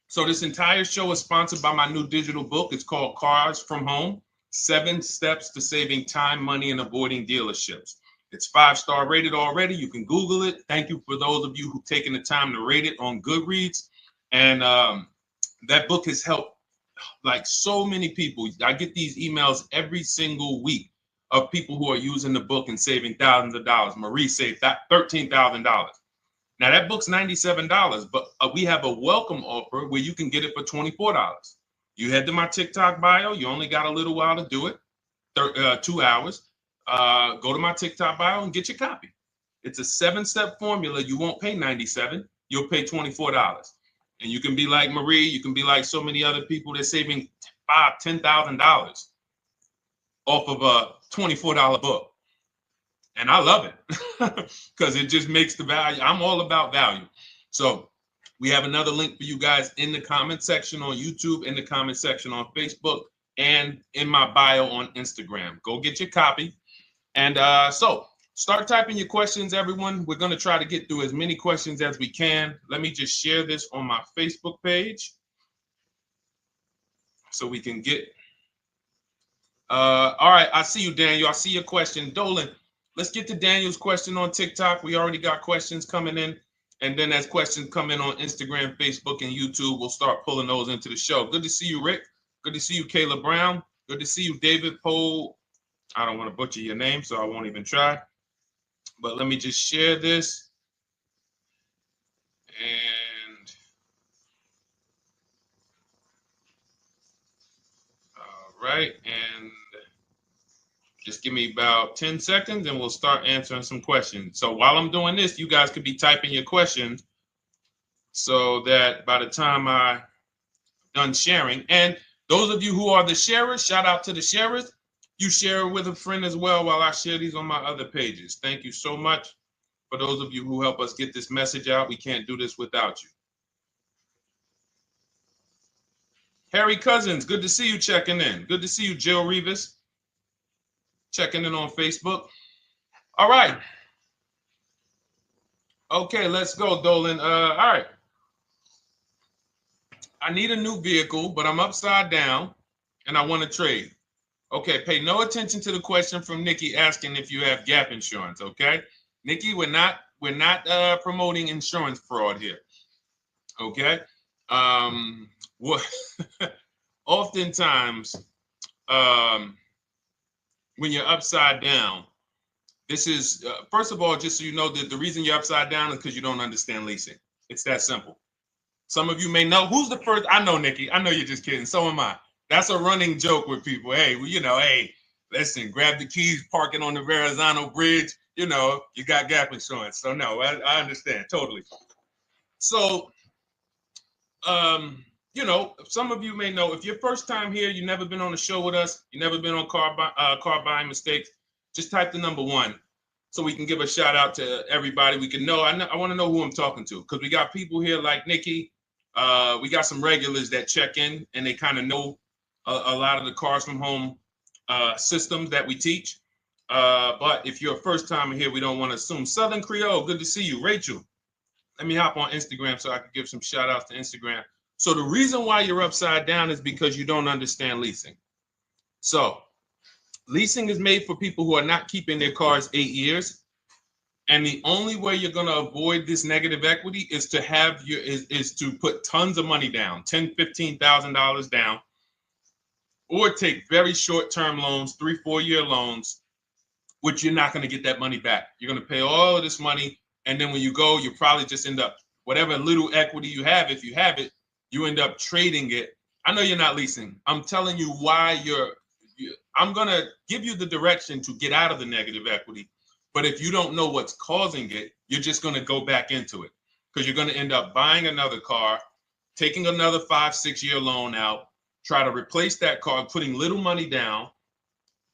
So this entire show is sponsored by my new digital book. It's called Cars from Home, 7 Steps to Saving Time, Money, and Avoiding Dealerships. It's 5-star rated already. You can Google it. Thank you for those of you who've taken the time to rate it on Goodreads. And that book has helped like so many people. I get these emails every single week of people who are using the book and saving thousands of dollars. Marie saved $13,000. Now that book's $97, but we have a welcome offer where you can get it for $24. You head to my TikTok bio. You only got a little while to do it, 2 hours. Go to my TikTok bio and get your copy. It's a 7-step formula. You won't pay $97. You'll pay $24. And you can be like Marie. You can be like so many other people. They're saving $5,000, $10,000 off of a $24 book. And I love it because it just makes the value. I'm all about value. So we have another link for you guys in the comment section on YouTube, in the comment section on Facebook, and in my bio on Instagram. Go get your copy. And so start typing your questions, everyone. We're going to try to get through as many questions as we can. Let me just share this on my Facebook page so we can get. All right. I see you, Daniel. I see your question. Dolan, let's get to Daniel's question on TikTok. We already got questions coming in. And then as questions come in on Instagram, Facebook, and YouTube, we'll start pulling those into the show. Good to see you, Rick. Good to see you, Kayla Brown. Good to see you, David Poe. I don't want to butcher your name, so I won't even try. But let me just share this. And all right. And just give me about 10 seconds and we'll start answering some questions. So while I'm doing this, you guys could be typing your questions so that by the time I'm done sharing, and those of you who are the sharers, shout out to the sharers. You share it with a friend as well while I share these on my other pages. Thank you so much for those of you who help us get this message out. We can't do this without you. Harry Cousins, good to see you checking in. Good to see you, Jill Rivas, checking in on Facebook. All right. Okay, let's go, Dolan. All right. I need a new vehicle, but I'm upside down and I want to trade. Okay, pay no attention to the question from Nikki asking if you have gap insurance, okay? Nikki, we're not promoting insurance fraud here, okay? Oftentimes, when you're upside down, this is, first of all, just so you know that the reason you're upside down is because you don't understand leasing. It's that simple. Some of you may know, who's the first? I know, Nikki. I know you're just kidding. So am I. That's a running joke with people. Hey, well, you know, hey, listen, grab the keys, park it on the Verrazano Bridge. You know, you got gap insurance. So no, I understand totally. So, you know, some of you may know, if you're first time here, you've never been on a show with us, you've never been on car buying mistakes, just type the number 1 so we can give a shout out to everybody. We can know. I want to know who I'm talking to because we got people here like Nikki. We got some regulars that check in and they kind of know a lot of the Cars from Home systems that we teach. But if you're a first timer here, we don't want to assume. Southern Creole, good to see you. Rachel, let me hop on Instagram so I can give some shout outs to Instagram. So the reason why you're upside down is because you don't understand leasing. So leasing is made for people who are not keeping their cars 8 years. And the only way you're going to avoid this negative equity is to have is to put tons of money down, $10,000, $15,000 down, or take very short-term loans, 3-4 year loans, which you're not going to get that money back. You're going to pay all of this money. And then when you go, you probably just end up, whatever little equity you have, if you have it, you end up trading it. I know you're not leasing. I'm telling you why I'm going to give you the direction to get out of the negative equity. But if you don't know what's causing it, you're just going to go back into it because you're going to end up buying another car, taking another 5-6 year loan out, try to replace that car, putting little money down,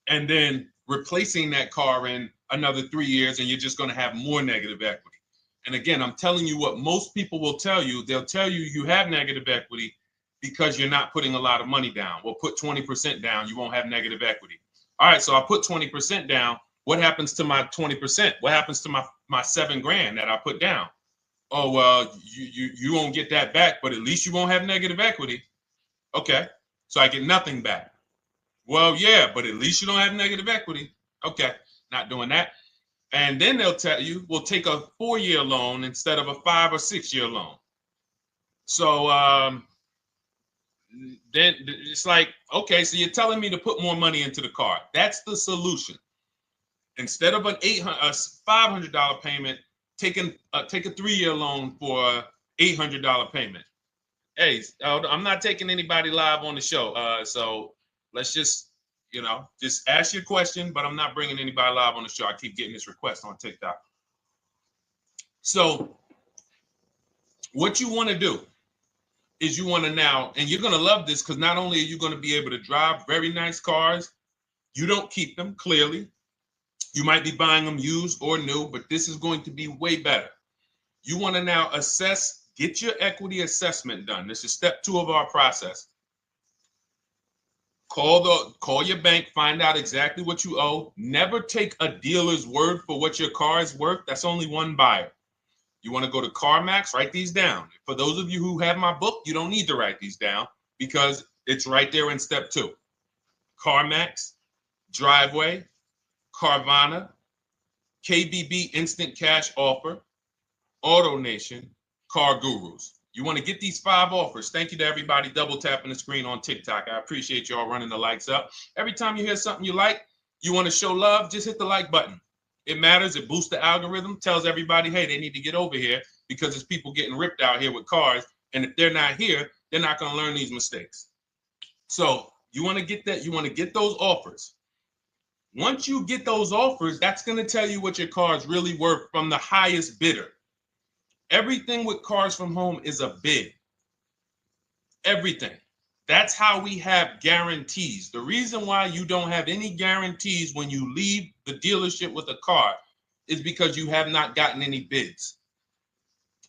and then replacing that car in another 3 years, and you're just going to have more negative equity. And again, I'm telling you what most people will tell you. They'll tell you you have negative equity because you're not putting a lot of money down. Well, put 20% down, you won't have negative equity. All right, so I put 20% down. What happens to my 20%? What happens to my my $7,000 that I put down. Oh, well, you won't get that back, but at least you won't have negative equity. Okay, so I get nothing back. Well, yeah, but at least you don't have negative equity. Okay, not doing that. And then they'll tell you, we'll take a 4-year loan instead of a 5 or 6-year loan. So then it's like, okay, so you're telling me to put more money into the car. That's the solution. Instead of a $500 payment, take a 3-year loan for a $800 payment. Hey, I'm not taking anybody live on the show. So let's just, just ask your question, but I'm not bringing anybody live on the show. I keep getting this request on TikTok. So what you want to do is you want to now, and you're going to love this because not only are you going to be able to drive very nice cars, you don't keep them, clearly. You might be buying them used or new, but this is going to be way better. You want to now assess, get your equity assessment done. This is step 2 of our process. Call your bank, find out exactly what you owe. Never take a dealer's word for what your car is worth. That's only one buyer. You want to go to CarMax, write these down. For those of you who have my book, you don't need to write these down because it's right there in step 2. CarMax, Driveway, Carvana, KBB Instant Cash Offer, AutoNation, Car Gurus. You want to get these 5 offers. Thank you to everybody double tapping the screen on TikTok. I appreciate y'all running the likes up. Every time you hear something you like, you want to show love, just hit the like button. It matters. It boosts the algorithm, tells everybody, hey, they need to get over here because there's people getting ripped out here with cars. And if they're not here, they're not going to learn these mistakes. So you want to get that. You want to get those offers. Once you get those offers, that's going to tell you what your car is really worth from the highest bidder. Everything with Cars from Home is a bid. Everything. That's how we have guarantees. The reason why you don't have any guarantees when you leave the dealership with a car is because you have not gotten any bids.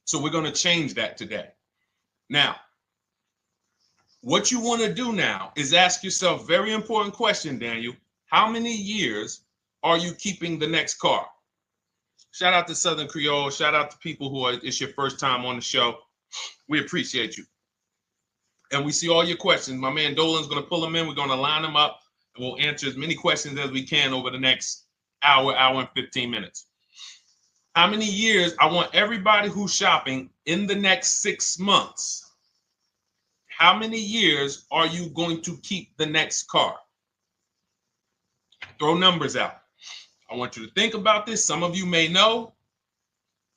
So we're going to change that today. Now, what you want to do now is ask yourself, very important question, Daniel. How many years are you keeping the next car? Shout out to Southern Creole. Shout out to people who it's your first time on the show. We appreciate you. And we see all your questions. My man Dolan's going to pull them in. We're going to line them up. And we'll answer as many questions as we can over the next hour and 15 minutes. How many years? I want everybody who's shopping in the next 6 months. How many years are you going to keep the next car? Throw numbers out. I want you to think about this. Some of you may know.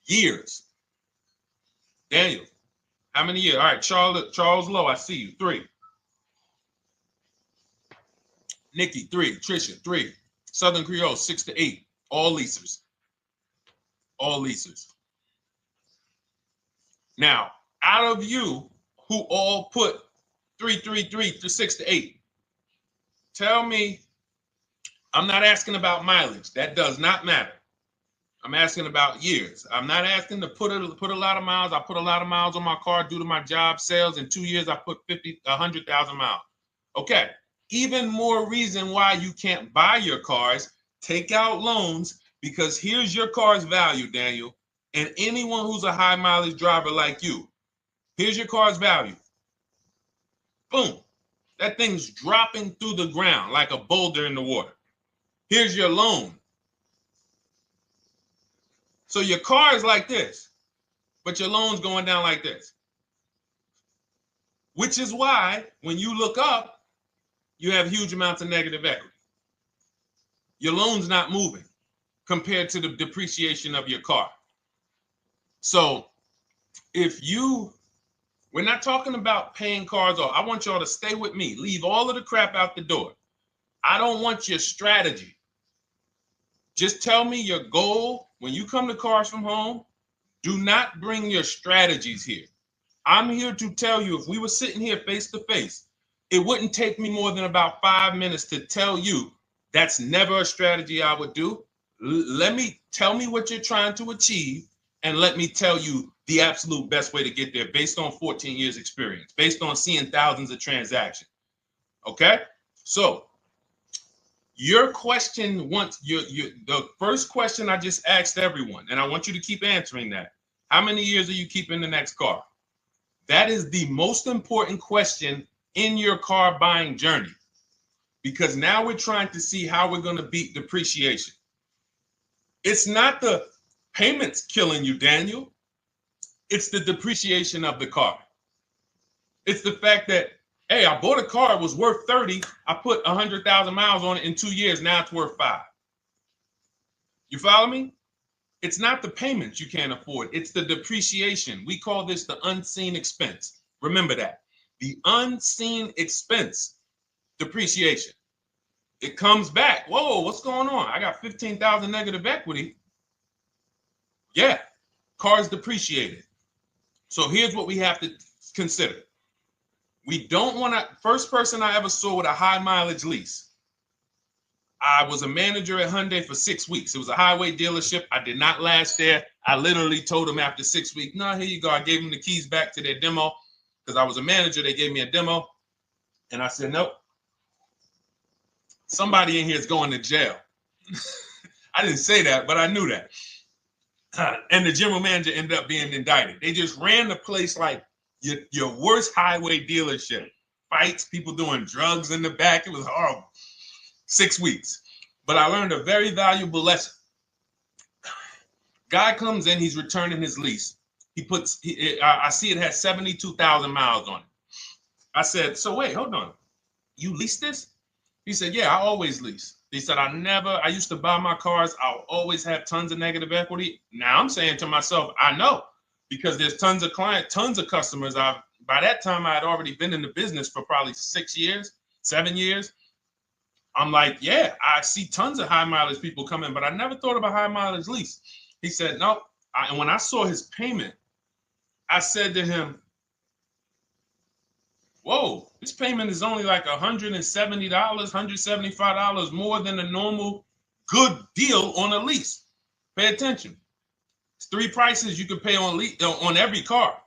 Years. Daniel, how many years? All right, Charles Lowe, I see you. 3. Nikki, 3. Trisha, 3. Southern Creole, 6 to 8. All leasers. All leasers. Now, out of you who all put 3 to 6 to 8, tell me. I'm not asking about mileage. That does not matter. I'm asking about years. I'm not asking to put a lot of miles. I put a lot of miles on my car due to my job sales. In 2 years, I put 100,000 miles. Okay. Even more reason why you can't buy your cars. Take out loans because here's your car's value, Daniel. And anyone who's a high mileage driver like you, here's your car's value. Boom. That thing's dropping through the ground like a boulder in the water. Here's your loan. So your car is like this, but your loan's going down like this. Which is why when you look up, you have huge amounts of negative equity. Your loan's not moving compared to the depreciation of your car. So we're not talking about paying cars off. I want y'all to stay with me. Leave all of the crap out the door. I don't want your strategy. Just tell me your goal. When you come to Cars from Home, do not bring your strategies here. I'm here to tell you, if we were sitting here face to face, it wouldn't take me more than about 5 minutes to tell you that's never a strategy I would do. Tell me what you're trying to achieve, and let me tell you the absolute best way to get there based on 14 years experience, based on seeing thousands of transactions. Okay? So Your question the first question I just asked everyone, and I want you to keep answering that. How many years are you keeping the next car? That is the most important question in your car buying journey, because now we're trying to see how we're going to beat depreciation. It's not the payments killing you, Daniel. It's the depreciation of the car. It's the fact that, hey, I bought a car, it was worth 30. I put 100,000 miles on it in 2 years. Now it's worth 5. You follow me? It's not the payments you can't afford. It's the depreciation. We call this the unseen expense. Remember that. The unseen expense, depreciation. It comes back. Whoa, what's going on? I got 15,000 negative equity. Yeah, car's depreciated. So here's what we have to consider. We don't want to, first person I ever saw with a high mileage lease. I was a manager at Hyundai for 6 weeks. It was a highway dealership. I did not last there. I literally told them after 6 weeks, no, here you go. I gave them the keys back to their demo because I was a manager. They gave me a demo. And I said, nope. Somebody in here is going to jail. I didn't say that, but I knew that. And the general manager ended up being indicted. They just ran the place like your worst highway dealership. Fights, people doing drugs in the back. It was horrible. 6 weeks. But I learned a very valuable lesson. Guy comes in, he's returning his lease. I see it has 72,000 miles on it. I said, so wait, hold on. You leased this? He said, yeah, I always lease. He said, I used to buy my cars. I'll always have tons of negative equity. Now I'm saying to myself, I know, because there's tons of clients, tons of customers. By that time, I had already been in the business for probably 6 years, 7 years. I'm like, yeah, I see tons of high mileage people coming, but I never thought about high mileage lease. He said, no. And when I saw his payment, I said to him, whoa, this payment is only like $170, $175 more than a normal good deal on a lease. Pay attention. It's 3 prices you can pay on every car.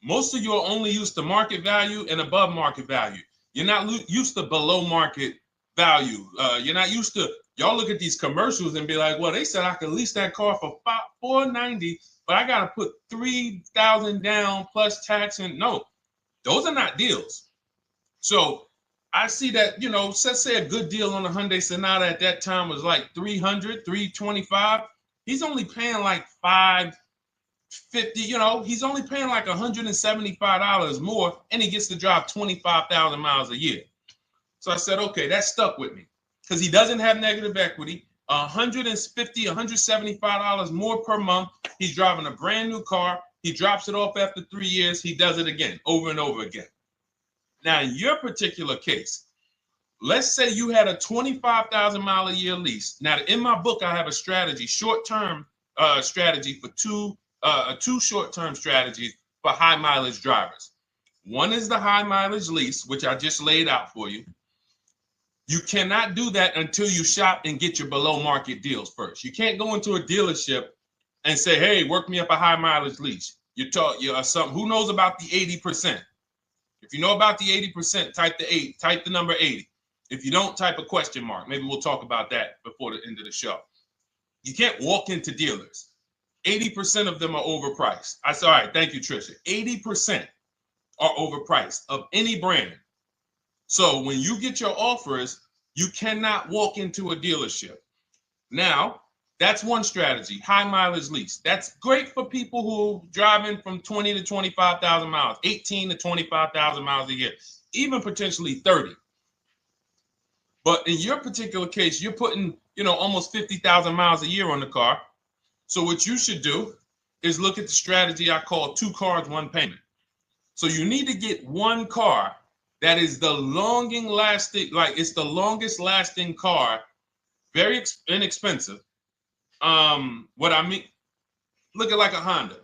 Most of you are only used to market value and above market value. You're not used to below market value. You're not used to, y'all look at these commercials and be like, well, they said I could lease that car for $490, but I got to put $3,000 down plus tax. And no, those are not deals. So I see that, let's say a good deal on a Hyundai Sonata at that time was like $300, $325. He's only paying like $550, he's only paying like $175 more, and he gets to drive 25,000 miles a year. So I said, okay, that stuck with me because he doesn't have negative equity. $150, $175 more per month. He's driving a brand new car. He drops it off after 3 years. He does it again, over and over again. Now, in your particular case, let's say you had a 25,000 mile a year lease. Now, in my book, I have a strategy, short-term strategy for two short-term strategies for high mileage drivers. One is the high mileage lease, which I just laid out for you. You cannot do that until you shop and get your below market deals first. You can't go into a dealership and say, hey, work me up a high mileage lease. You're who knows about the 80%? If you know about the 80%, type the number 80. If you don't, type a question mark. Maybe we'll talk about that before the end of the show. You can't walk into dealers. 80% of them are overpriced. I said, all right, thank you, Trisha. 80% are overpriced of any brand. So when you get your offers, you cannot walk into a dealership. Now, that's one strategy, high mileage lease. That's great for people who are driving from 20 to 25,000 miles, 18 to 25,000 miles a year, even potentially 30. But in your particular case, you're putting, almost 50,000 miles a year on the car. So what you should do is look at the strategy I call 2 cars, 1 payment. So you need to get one car that is the longest lasting car, very inexpensive. What I mean, look at like a Honda.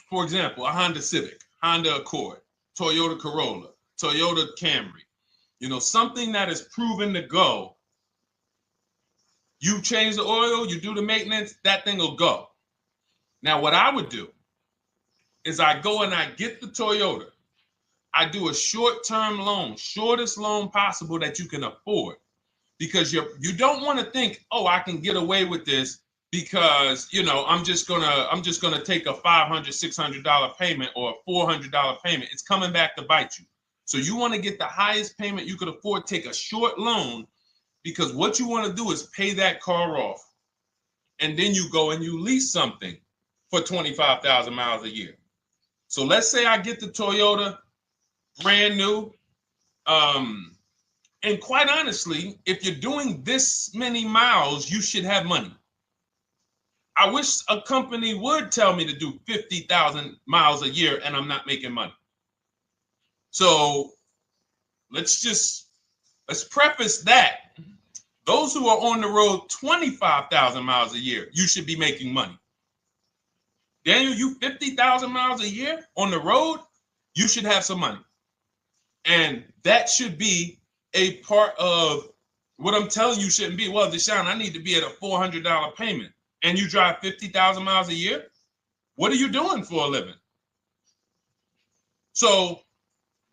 For example, a Honda Civic, Honda Accord, Toyota Corolla, Toyota Camry. Something that is proven to go. You change the oil, you do the maintenance, that thing will go. Now, what I would do is I go and I get the Toyota. I do a short-term loan, shortest loan possible that you can afford. because you don't want to think, oh, I can get away with this because, you know, I'm just gonna take a $500, $600 payment or a $400 payment. It's coming back to bite you. So you want to get the highest payment you could afford, take a short loan, because what you want to do is pay that car off. And then you go and you lease something for 25,000 miles a year. So let's say I get the Toyota brand new. And quite honestly, if you're doing this many miles, you should have money. I wish a company would tell me to do 50,000 miles a year and I'm not making money. So let's preface that. Those who are on the road 25,000 miles a year, you should be making money. Daniel, you 50,000 miles a year on the road, you should have some money. And that should be a part of what I'm telling you shouldn't be. Well, Deshone, I need to be at a $400 payment. And you drive 50,000 miles a year? What are you doing for a living? So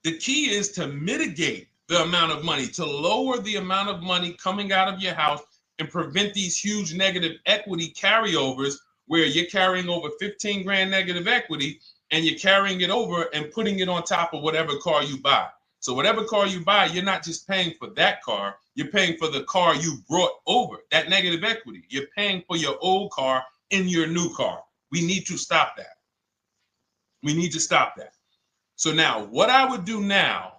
the key is to mitigate the amount of money, to lower the amount of money coming out of your house and prevent these huge negative equity carryovers where you're carrying over 15 grand negative equity and you're carrying it over and putting it on top of whatever car you buy. So whatever car you buy, you're not just paying for that car, you're paying for the car you brought over, that negative equity. You're paying for your old car in your new car. We need to stop that. We need to stop that. So now what I would do now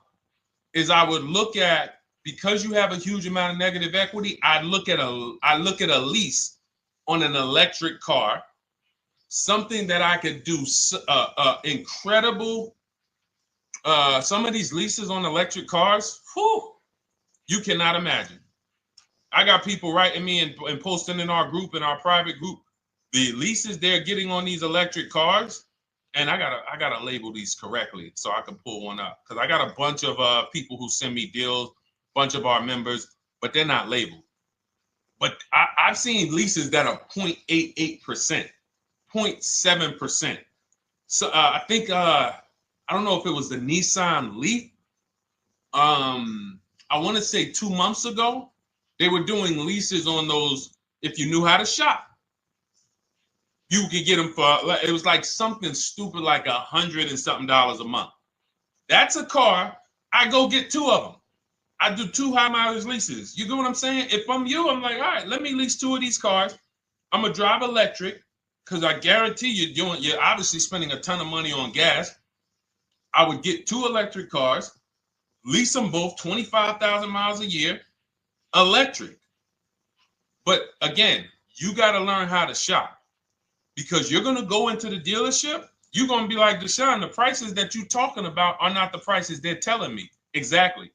is I would look at, because you have a huge amount of negative equity, I look at a lease on an electric car, something that I could do incredible. Some of these leases on electric cars, whew, you cannot imagine. I got people writing me and posting in our group, in our private group, the leases they're getting on these electric cars. And I gotta label these correctly so I can pull one up, because I got a bunch of people who send me deals, bunch of our members, but they're not labeled. But I've seen leases that are 0.88%, 0.7%. So I think I don't know if it was the Nissan Leaf. I want to say 2 months ago, they were doing leases on those. If you knew how to shop, you could get them for, it was like something stupid like $100 and something a month. That's a car. I go get 2 of them. I do 2 high mileage leases. You get what I'm saying? If I'm you, I'm like, all right, let me lease 2 of these cars. I'm gonna drive electric, because I guarantee you're obviously spending a ton of money on gas. I would get 2 electric cars, lease them both 25,000 miles a year, electric. But again, you got to learn how to shop. Because you're going to go into the dealership, you're going to be like, Deshone, the prices that you're talking about are not the prices they're telling me. Exactly.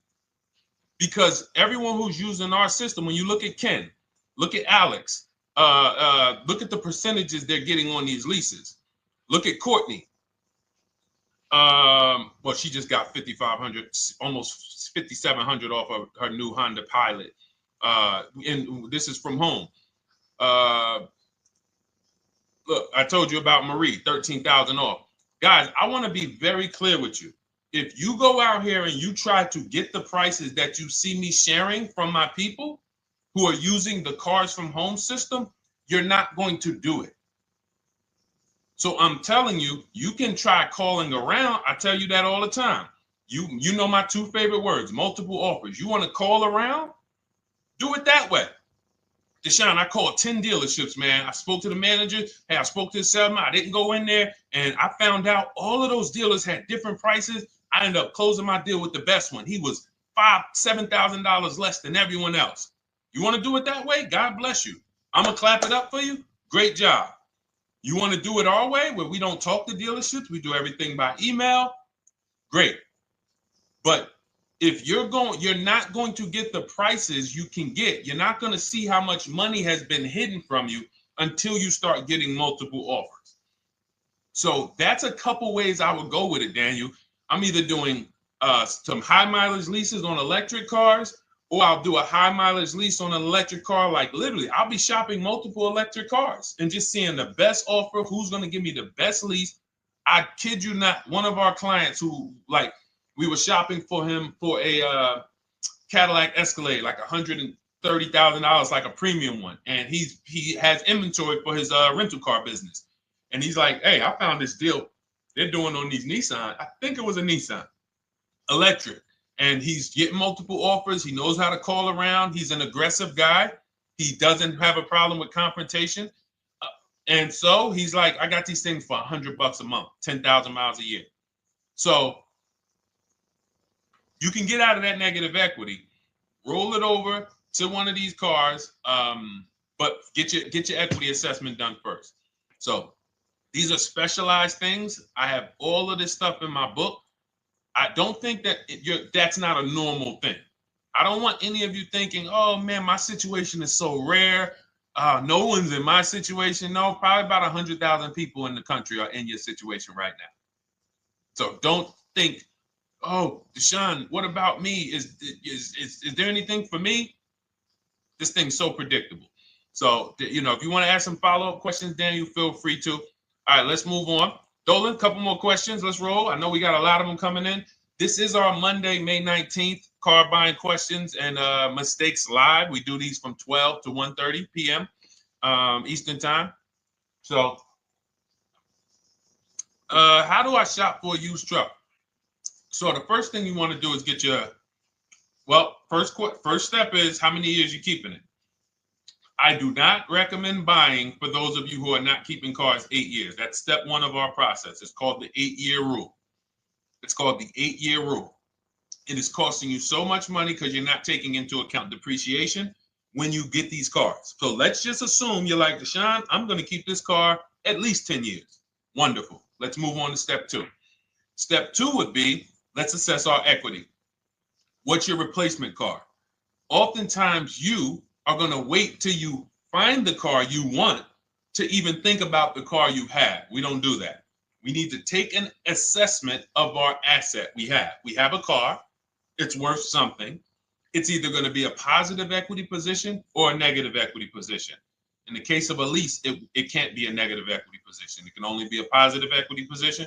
Because everyone who's using our system, when you look at Ken, look at Alex, look at the percentages they're getting on these leases. Look at Courtney. Well, she just got 5,500, almost 5,700 off of her new Honda Pilot. And this is from home. Look, I told you about Marie, 13,000 off. Guys, I want to be very clear with you. If you go out here and you try to get the prices that you see me sharing from my people who are using the Cars from Home system, you're not going to do it. So I'm telling you, you can try calling around. I tell you that all the time. You know my 2 favorite words, multiple offers. You want to call around? Do it that way. Deshone, I called 10 dealerships, man. I spoke to the manager. Hey, I spoke to the salesman. I didn't go in there, and I found out all of those dealers had different prices. I ended up closing my deal with the best one. He was $5,000, $7,000 less than everyone else. You want to do it that way? God bless you. I'm going to clap it up for you. Great job. You want to do it our way, where we don't talk to dealerships? We do everything by email? Great. But if you're not going to get the prices you can get. You're not going to see how much money has been hidden from you until you start getting multiple offers. So that's a couple ways I would go with it, Daniel. I'm either doing some high mileage leases on electric cars, or I'll do a high mileage lease on an electric car. Like literally, I'll be shopping multiple electric cars and just seeing the best offer, who's going to give me the best lease. I kid you not, one of our clients who, like, we were shopping for him for a Cadillac Escalade, like $30,000, like a premium one, and he has inventory for his rental car business, and he's like, hey, I found this deal they're doing on these Nissan. I think it was a Nissan electric, and he's getting multiple offers. He knows how to call around. He's an aggressive guy. He doesn't have a problem with confrontation, and so he's like, I got these things for $100 a month, 10,000 miles a year. So you can get out of that negative equity, roll it over to one of these cars, but get your equity assessment done first. So these are specialized things. I have all of this stuff in my book. I don't think that that's not a normal thing. I don't want any of you thinking, oh man, my situation is so rare. No one's in my situation. No, probably about 100,000 people in the country are in your situation right now. So don't think, oh, Deshone, what about me? Is there anything for me? This thing's so predictable. So, if you want to ask some follow-up questions, Daniel, feel free to. All right, let's move on. Dolan, a couple more questions. Let's roll. I know we got a lot of them coming in. This is our Monday, May 19th, car buying questions and mistakes live. We do these from 12 to 1:30 p.m. Eastern time. So, how do I shop for a used truck? So the first thing you want to do is get your, first step is how many years you're keeping it. I do not recommend buying for those of you who are not keeping cars 8 years. That's step one of our process. It's called the 8-year rule. It's called the 8-year rule. It is costing you so much money because you're not taking into account depreciation when you get these cars. So let's just assume you're like, Deshone, I'm going to keep this car at least 10 years. Wonderful. Let's move on to step two. Step two would be, let's assess our equity. What's your replacement car? Oftentimes you are going to wait till you find the car you want to even think about the car you have. We don't do that. We need to take an assessment of our asset we have. We have a car. It's worth something. It's either going to be a positive equity position or a negative equity position. In the case of a lease, it can't be a negative equity position. It can only be a positive equity position.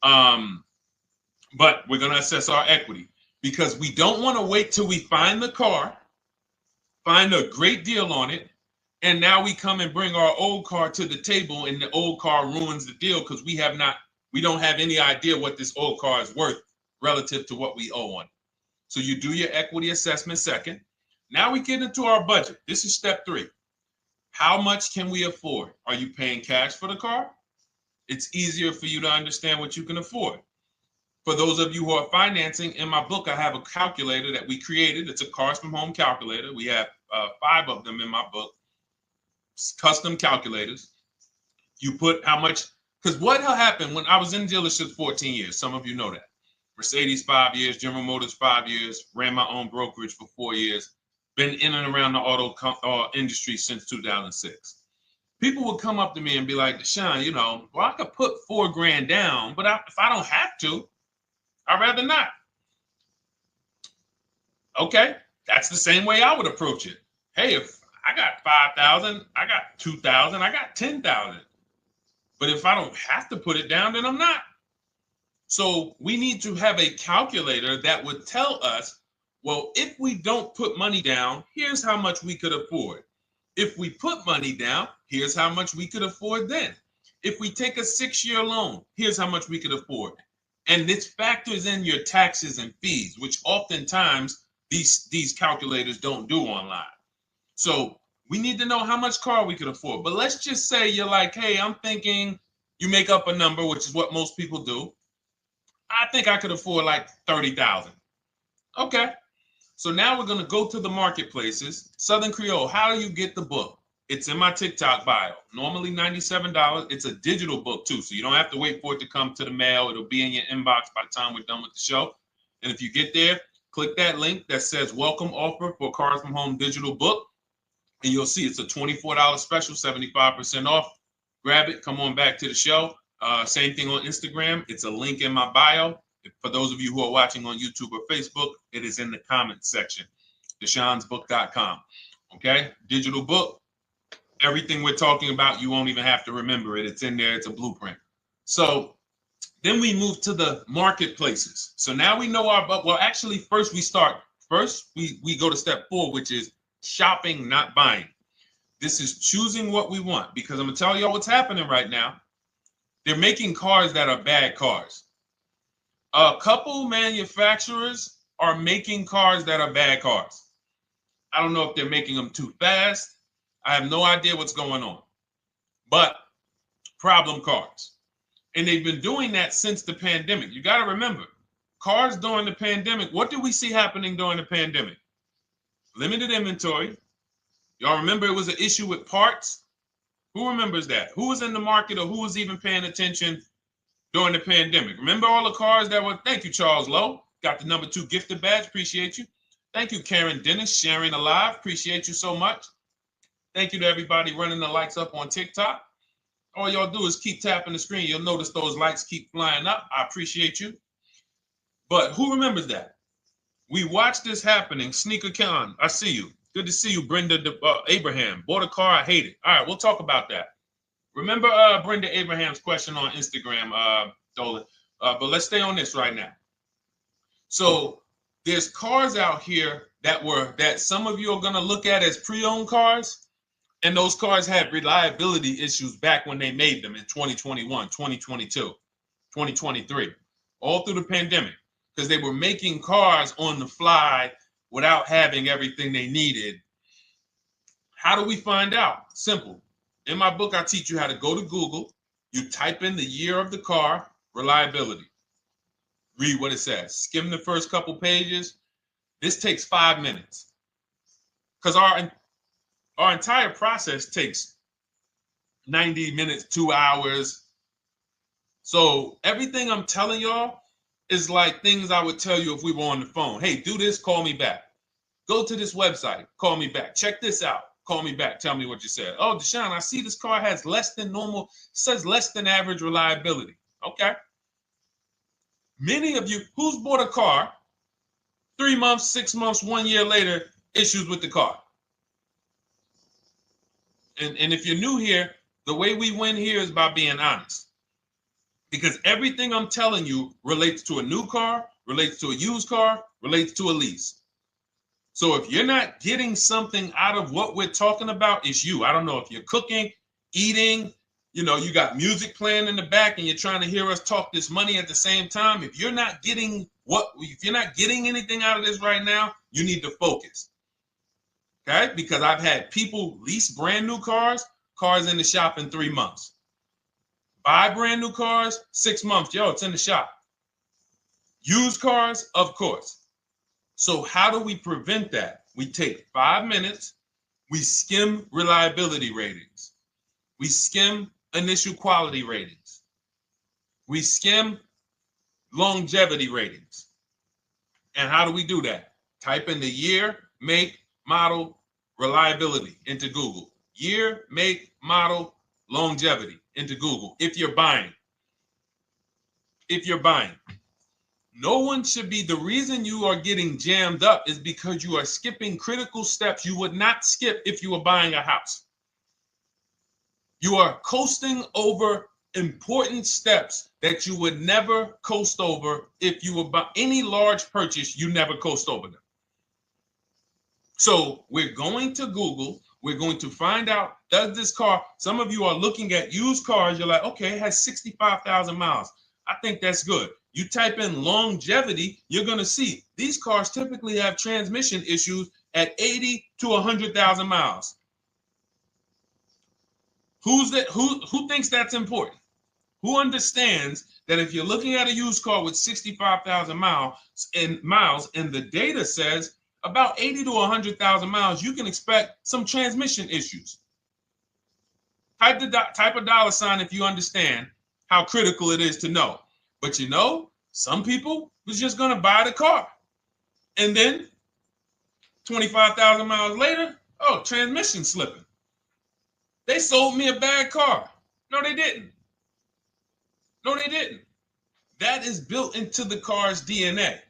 But we're going to assess our equity because we don't want to wait till we find the car, find a great deal on it, and now we come and bring our old car to the table and the old car ruins the deal because we don't have any idea what this old car is worth relative to what we owe on it. So you do your equity assessment second. Now we get into our budget. This is step three. How much can we afford? Are you paying cash for the car? It's easier for you to understand what you can afford. For those of you who are financing, in my book, I have a calculator that we created. It's a Cars from Home calculator. We have 5 of them in my book, custom calculators. You put how much, because what happened when I was in dealerships 14 years, some of you know that. Mercedes 5 years, General Motors 5 years, ran my own brokerage for 4 years, been in and around the auto industry since 2006. People would come up to me and be like, Deshone, I could put $4,000 down, but if I don't have to, I'd rather not. Okay, that's the same way I would approach it. Hey, if I got 5,000, I got 2,000, I got 10,000. But if I don't have to put it down, then I'm not. So we need to have a calculator that would tell us, well, if we don't put money down, here's how much we could afford. If we put money down, here's how much we could afford then. If we take a 6-year loan, here's how much we could afford. And this factors in your taxes and fees, which oftentimes these calculators don't do online. So we need to know how much car we could afford. But let's just say you're like, hey, I'm thinking, you make up a number, which is what most people do. I think I could afford like 30,000. Okay. So now we're going to go to the marketplaces. Southern Creole, how do you get the book? It's in my TikTok bio. Normally $97. It's a digital book too, so you don't have to wait for it to come to the mail. It'll be in your inbox by the time we're done with the show. And if you get there, click that link that says welcome offer for Cars from Home digital book. And you'll see it's a $24 special, 75% off. Grab it. Come on back to the show. Same thing on Instagram. It's a link in my bio. For those of you who are watching on YouTube or Facebook, it is in the comments section. DeshonesBook.com. Okay? Digital book. Everything we're talking about, you won't even have to remember it. It's in there. It's a blueprint. So then we move to the marketplaces. So now we know actually first we go to step 4, which is shopping, not buying. This is choosing what we want, because I'm gonna tell y'all what's happening right now. They're making cars that are bad cars. A couple manufacturers are making cars that are bad cars. I don't know if they're making them too fast. I have no idea what's going on, but problem cars. And they've been doing that since the pandemic. You got to remember, cars during the pandemic, what did we see happening during the pandemic? Limited inventory. Y'all remember it was an issue with parts? Who remembers that? Who was in the market or who was even paying attention during the pandemic? Remember all the cars that were, thank you, Charles Lowe. Got the #2 gifted badge, appreciate you. Thank you, Karen Dennis, sharing alive, appreciate you so much. Thank you to everybody running the likes up on TikTok. All y'all do is keep tapping the screen. You'll notice those likes keep flying up. I appreciate you. But who remembers that? We watched this happening. Sneaker Con, I see you. Good to see you, Brenda Abraham. Bought a car, I hate it. All right, we'll talk about that. Remember Brenda Abraham's question on Instagram, Dolan. But let's stay on this right now. So there's cars out here that some of you are going to look at as pre-owned cars. And those cars had reliability issues back when they made them in 2021, 2022, 2023, all through the pandemic, because they were making cars on the fly without having everything they needed. How do we find out? Simple. In my book, I teach you how to go to Google. You type in the year of the car, reliability. Read what it says. Skim the first couple pages. This takes 5 minutes. Because our entire process takes 90 minutes, 2 hours. So everything I'm telling y'all is like things I would tell you if we were on the phone. Hey, do this, call me back. Go to this website, call me back. Check this out, call me back. Tell me what you said. Oh, Deshone, I see this car has less than normal, says less than average reliability. Okay. Many of you, who's bought a car 3 months, 6 months, 1 year later, issues with the car? And if you're new here, the way we win here is by being honest. Because everything I'm telling you relates to a new car, relates to a used car, relates to a lease. So if you're not getting something out of what we're talking about, it's you. I don't know if you're cooking, eating, you got music playing in the back and you're trying to hear us talk this money at the same time. If you're not getting anything out of this right now, you need to focus. Okay? Because I've had people lease brand new cars in the shop in 3 months. Buy brand new cars, 6 months. Yo, it's in the shop. Used cars, of course. So how do we prevent that? We take 5 minutes. We skim reliability ratings. We skim initial quality ratings. We skim longevity ratings. And how do we do that? Type in the year, make, model, reliability into Google. Year, make, model, longevity into Google. If you're buying. No one should be, the reason you are getting jammed up is because you are skipping critical steps you would not skip if you were buying a house. You are coasting over important steps that you would never coast over if you were buying any large purchase, you never coast over them. So we're going to Google, we're going to find out, does this car, some of you are looking at used cars, you're like, okay, it has 65,000 miles. I think that's good. You type in longevity, you're going to see these cars typically have transmission issues at 80 to 100,000 miles. Who thinks that's important? Who understands that if you're looking at a used car with 65,000 miles and the data says about 80 to 100,000 miles, you can expect some transmission issues. Type a dollar sign if you understand how critical it is to know. But some people was just going to buy the car. And then 25,000 miles later, transmission slipping. They sold me a bad car. No, they didn't. That is built into the car's DNA.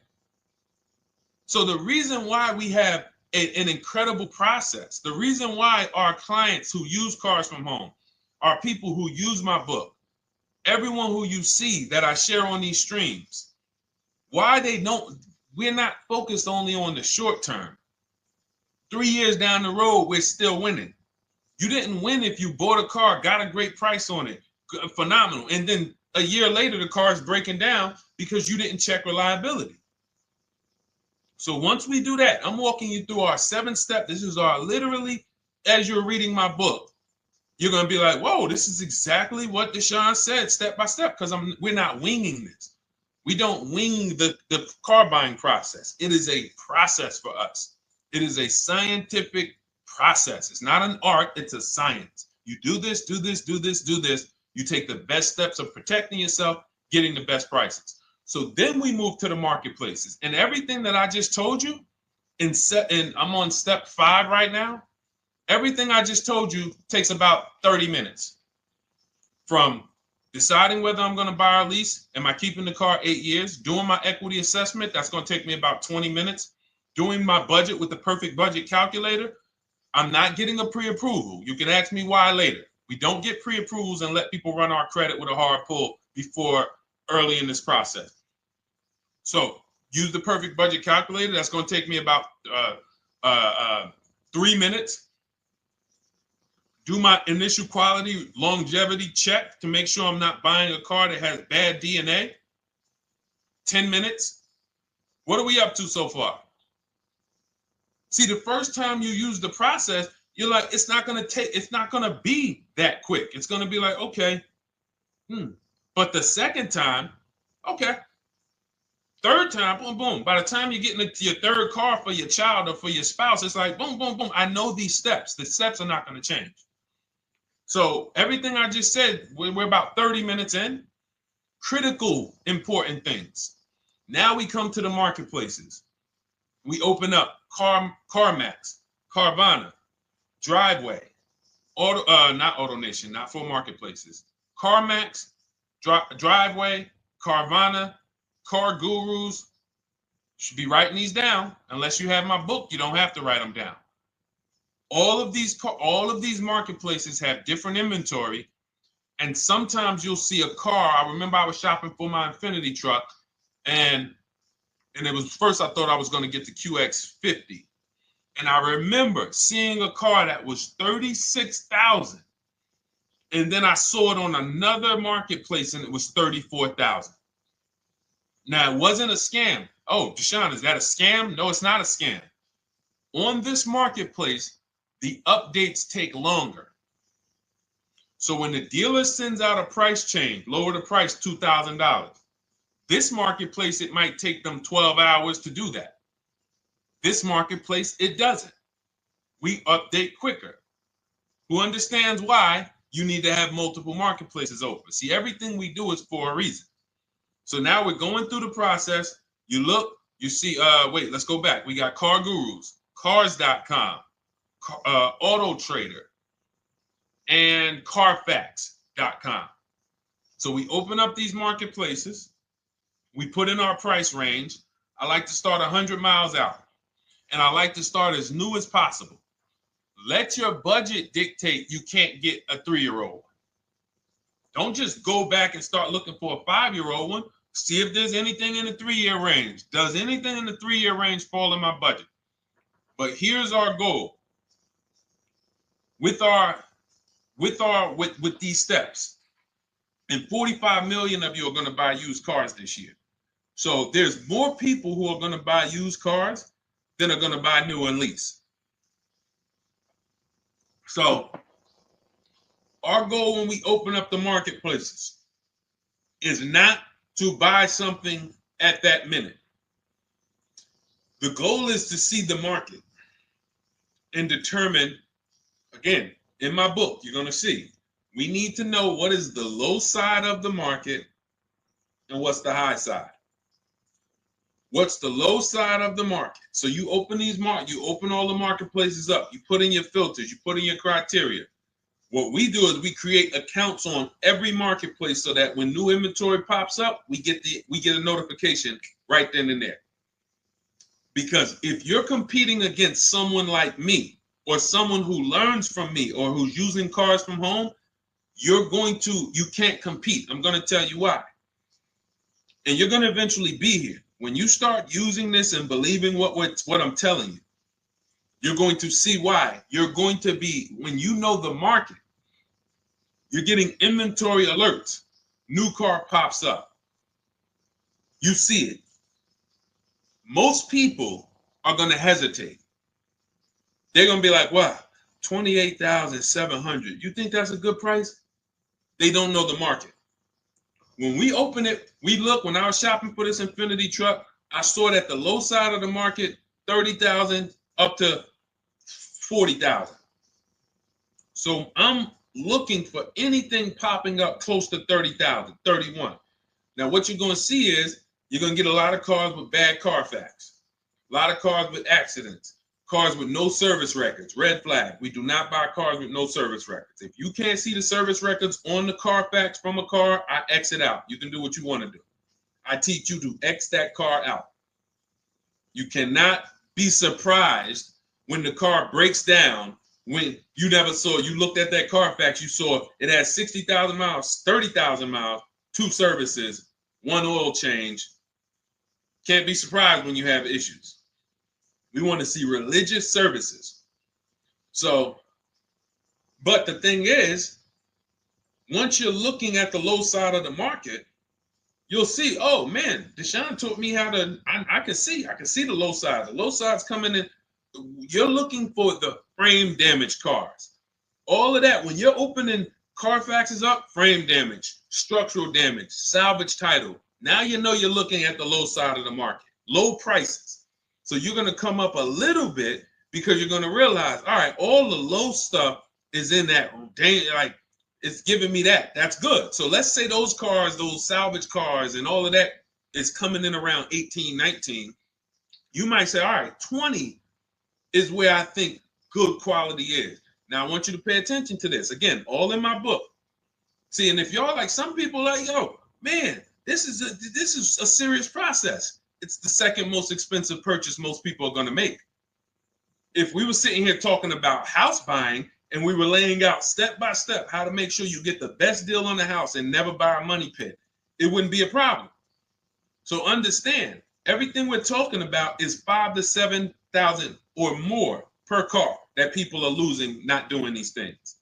So the reason why we have an incredible process, the reason why our clients who use cars from home are people who use my book, everyone who you see that I share on these streams, we're not focused only on the short term. 3 years down the road, we're still winning. You didn't win if you bought a car, got a great price on it, phenomenal, and then a year later the car is breaking down because you didn't check reliability. So once we do that, I'm walking you through our 7-step. This is our literally, as you're reading my book, you're going to be like, whoa, this is exactly what Deshone said step by step, because we're not winging this. We don't wing the car buying process. It is a process for us. It is a scientific process. It's not an art, it's a science. You do this, do this, do this, do this. You take the best steps of protecting yourself, getting the best prices. So then we move to the marketplaces. And everything that I just told you, and I'm on step 5 right now, everything I just told you takes about 30 minutes. From deciding whether I'm going to buy or lease, am I keeping the car 8 years, doing my equity assessment, that's going to take me about 20 minutes, doing my budget with the perfect budget calculator. I'm not getting a pre-approval. You can ask me why later. We don't get pre-approvals and let people run our credit with a hard pull before early in this process. So use the perfect budget calculator. That's going to take me about 3 minutes. Do my initial quality longevity check to make sure I'm not buying a car that has bad DNA. 10 minutes. What are we up to so far? See, the first time you use the process, you're like, it's not going to be that quick. It's going to be like, okay. But the second time, okay. Third time, boom, boom. By the time you're getting into your third car for your child or for your spouse, it's like, boom, boom, boom. I know these steps. The steps are not going to change. So everything I just said, we're about 30 minutes in. Critical, important things. Now we come to the marketplaces. We open up CarMax, Carvana, Driveway, not AutoNation, not for marketplaces. CarMax, Driveway, Carvana, Car Gurus. Should be writing these down. Unless you have my book, you don't have to write them down. All of these marketplaces have different inventory, and sometimes you'll see a car. I remember I was shopping for my Infinity truck, and it was first I thought I was going to get the QX50, and I remember seeing a car that was $36,000, and then I saw it on another marketplace, and it was $34,000. Now it wasn't a scam. Oh, Deshone, is that a scam? No, it's not a scam. On this marketplace, the updates take longer. So when the dealer sends out a price change, lower the price $2,000. This marketplace, it might take them 12 hours to do that. This marketplace, it doesn't. We update quicker. Who understands why you need to have multiple marketplaces open? See, everything we do is for a reason. So now we're going through the process. You look, you see, wait, let's go back. We got Car Gurus, Cars.com, Auto Trader, and Carfax.com. So we open up these marketplaces. We put in our price range. I like to start 100 miles out, and I like to start as new as possible. Let your budget dictate you can't get a 3-year-old. Don't just go back and start looking for a 5-year-old one. See if there's anything in the 3-year range. Does anything in the 3-year range fall in my budget? But here's our goal. With these steps, and 45 million of you are going to buy used cars this year. So there's more people who are going to buy used cars than are going to buy new and lease. So our goal when we open up the marketplaces is not to buy something at that minute. The goal is to see the market and determine, again, in my book, you're going to see, we need to know what is the low side of the market and what's the high side. What's the low side of the market? So you open you open all the marketplaces up. You put in your filters. You put in your criteria. What we do is we create accounts on every marketplace so that when new inventory pops up, we get a notification right then and there. Because if you're competing against someone like me or someone who learns from me or who's using cars from home, you can't compete. I'm going to tell you why. And you're going to eventually be here. When you start using this and believing what I'm telling you, You're going to see why. You're going to be, when you know the market, you're getting inventory alerts. New car pops up. You see it. Most people are going to hesitate. They're going to be like, wow, 28,700. You think that's a good price? They don't know the market. When we open it, we look, when I was shopping for this Infinity truck, I saw it at the low side of the market, 30,000 up to 40,000. So I'm looking for anything popping up close to 30,000, 31. Now, what you're going to see is you're going to get a lot of cars with bad Carfax, a lot of cars with accidents, cars with no service records, red flag. We do not buy cars with no service records. If you can't see the service records on the Carfax from a car, I exit out. You can do what you want to do. I teach you to X that car out. You cannot be surprised when the car breaks down, when you never saw, you looked at that Carfax, you saw it had 60,000 miles, 30,000 miles, 2 services, 1 oil change. Can't be surprised when you have issues. We want to see religious services. So, but the thing is, once you're looking at the low side of the market, you'll see, oh man, Deshone taught me how to, I can see the low side. The low side's coming in. You're looking for the frame damage cars. All of that, when you're opening Carfaxes up, frame damage, structural damage, salvage title. Now you know you're looking at the low side of the market, low prices. So you're going to come up a little bit because you're going to realize, all right, all the low stuff is in that, like, it's giving me that. That's good. So let's say those cars, those salvage cars and all of that is coming in around 18, 19. You might say, all right, 20 is where I think good quality is. Now, I want you to pay attention to this. Again, all in my book. See, and if y'all like, some people like, yo, man, this is a serious process. It's the second most expensive purchase most people are going to make. If we were sitting here talking about house buying and we were laying out step by step how to make sure you get the best deal on the house and never buy a money pit, it wouldn't be a problem. So understand, everything we're talking about is 5,000 to 7,000 or more per car that people are losing not doing these things.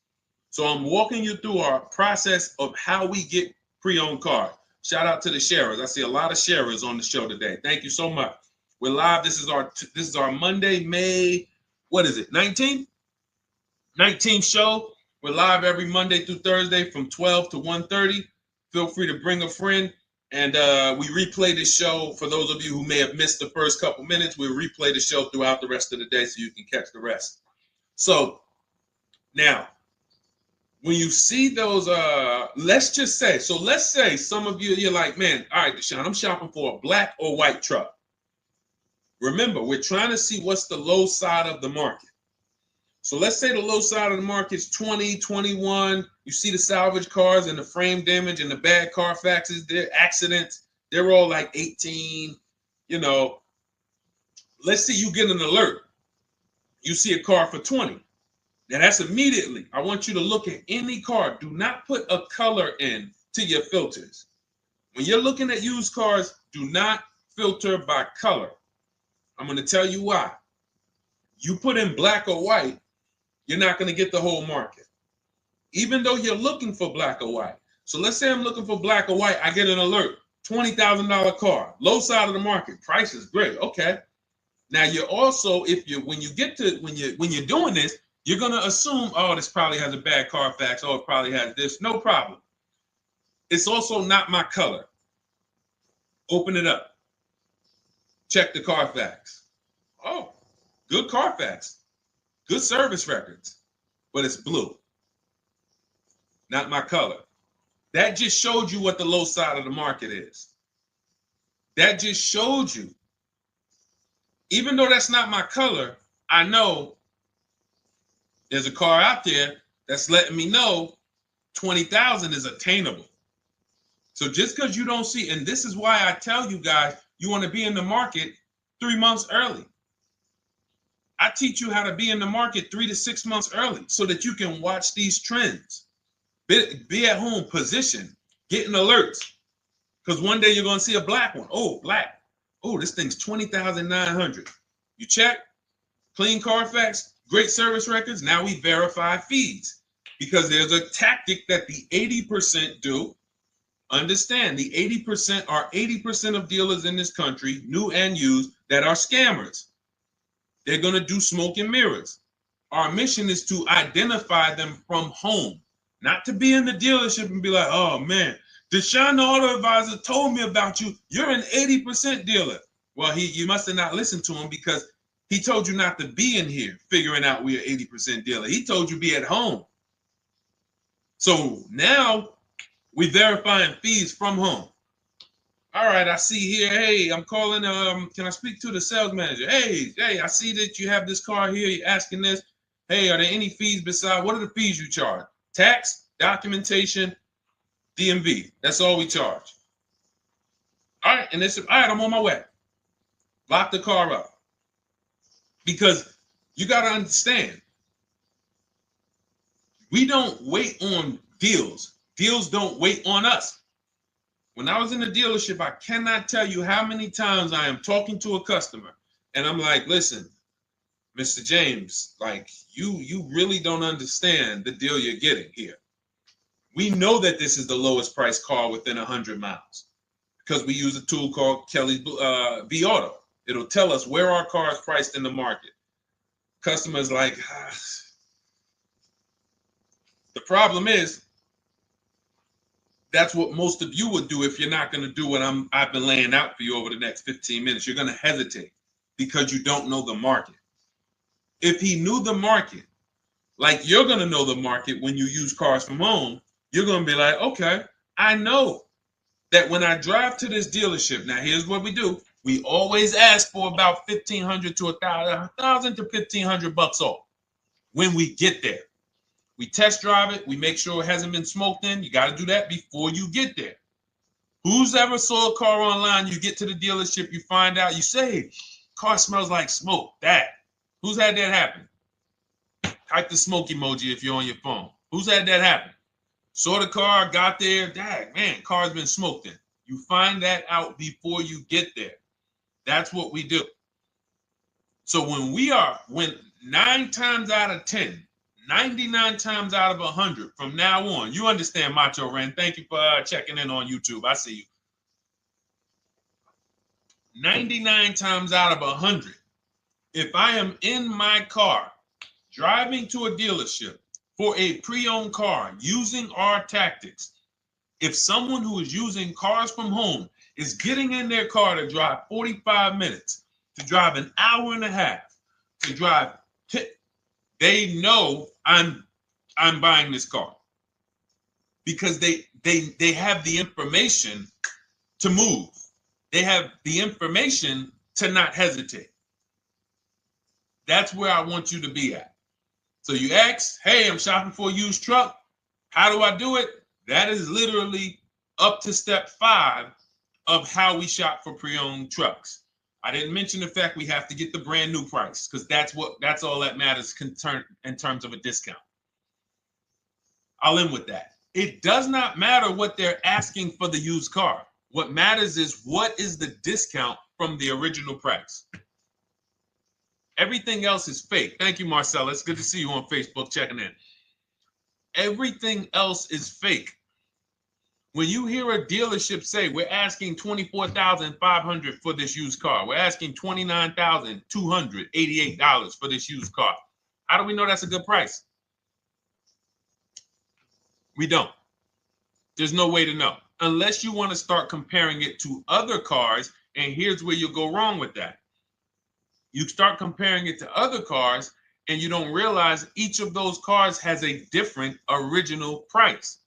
So I'm walking you through our process of how we get pre-owned cars. Shout out to the sharers. I see a lot of sharers on the show today. Thank you so much. We're live. This is our Monday, May, what is it, 19th? 19th show. We're live every Monday through Thursday from 12 to 1:30. Feel free to bring a friend. And we replay this show. For those of you who may have missed the first couple minutes, we'll replay the show throughout the rest of the day so you can catch the rest. So now, when you see those, let's say some of you, you're like, man, all right, Deshone, I'm shopping for a black or white truck. Remember, we're trying to see what's the low side of the market. So let's say the low side of the market is 20, 21. You see the salvage cars and the frame damage and the bad Carfaxes, their accidents, they're all like 18, you know. Let's say you get an alert. You see a car for 20. Now that's immediately, I want you to look at any car. Do not put a color in to your filters. When you're looking at used cars, do not filter by color. I'm going to tell you why. You put in black or white, you're not going to get the whole market, even though you're looking for black or white. So let's say I'm looking for black or white. I get an alert, $20,000 car, low side of the market. Price is great. Okay. Now you're also, when you're doing this, you're going to assume, oh, this probably has a bad Carfax. Oh, it probably has this. No problem. It's also not my color. Open it up. Check the Carfax. Oh, good Carfax. Good service records, but it's blue. Not my color. That just showed you what the low side of the market is. That just showed you. Even though that's not my color, I know there's a car out there that's letting me know 20,000 is attainable. So just because you don't see, and this is why I tell you guys, you want to be in the market 3 months early. I teach you how to be in the market 3 to 6 months early so that you can watch these trends. Be at home, position, getting alerts. Because one day you're going to see a black one. Oh, black. Oh, this thing's 20,900. You check. clean Carfax, great service records. Now we verify fees because there's a tactic that the 80% do. Understand, the 80% are 80% of dealers in this country, new and used, that are scammers. They're going to do smoke and mirrors. Our mission is to identify them from home, not to be in the dealership and be like, oh man, Deshone the Auto Advisor told me about you. You're an 80% dealer. Well, you must have not listened to him because he told you not to be in here figuring out we're 80% dealer. He told you be at home. So now we verifying fees from home. All right, I see here, hey, I'm calling, can I speak to the sales manager? Hey, I see that you have this car here, you're asking this. Hey, are there any fees besides, what are the fees you charge? Tax, documentation, DMV. That's all we charge. All right, and they said, all right, I'm on my way. Lock the car up. Because you got to understand, we don't wait on deals. Deals don't wait on us. When I was in the dealership, I cannot tell you how many times I am talking to a customer and I'm like, listen, Mr. James, like you really don't understand the deal you're getting here. We know that this is the lowest price car within 100 miles because we use a tool called Kelly's V Auto. It'll tell us where our car is priced in the market. Customers like, the problem is, that's what most of you would do if you're not going to do what I've been laying out for you over the next 15 minutes. You're going to hesitate because you don't know the market. If he knew the market, like you're going to know the market when you use cars from home, you're going to be like, okay, I know that when I drive to this dealership, now here's what we do. We always ask for about $1,500 to $1,000 to $1,500 off when we get there. We test drive it. We make sure it hasn't been smoked in. You got to do that before you get there. Who's ever saw a car online? You get to the dealership, you find out, you say, car smells like smoke. That. Who's had that happen? Type the smoke emoji if you're on your phone. Who's had that happen? Saw the car, got there, dang, man, car's been smoked in. You find that out before you get there. That's what we do. So when 9 times out of 10, 99 times out of 100 from now on, you understand, Macho Ren. Thank you for checking in on YouTube. I see you. 99 times out of 100, if I am in my car driving to a dealership for a pre-owned car using our tactics, if someone who is using cars from home is getting in their car to drive 45 minutes, to drive an hour and a half, to drive, they know I'm buying this car because they have the information to move. They have the information to not hesitate. That's where I want you to be at. So you ask, hey, I'm shopping for a used truck. How do I do it? That is literally up to step 5 of how we shop for pre-owned trucks. I didn't mention the fact we have to get the brand new price because that's all that matters in terms of a discount. I'll end with that. It does not matter what they're asking for the used car. What matters is what is the discount from the original price. Everything else is fake. Thank you, Marcella. It's good to see you on Facebook checking in. Everything else is fake. When you hear a dealership say, we're asking $24,500 for this used car, we're asking $29,288 for this used car, how do we know that's a good price? We don't. There's no way to know. Unless you want to start comparing it to other cars, and here's where you'll go wrong with that. You start comparing it to other cars, and you don't realize each of those cars has a different original price.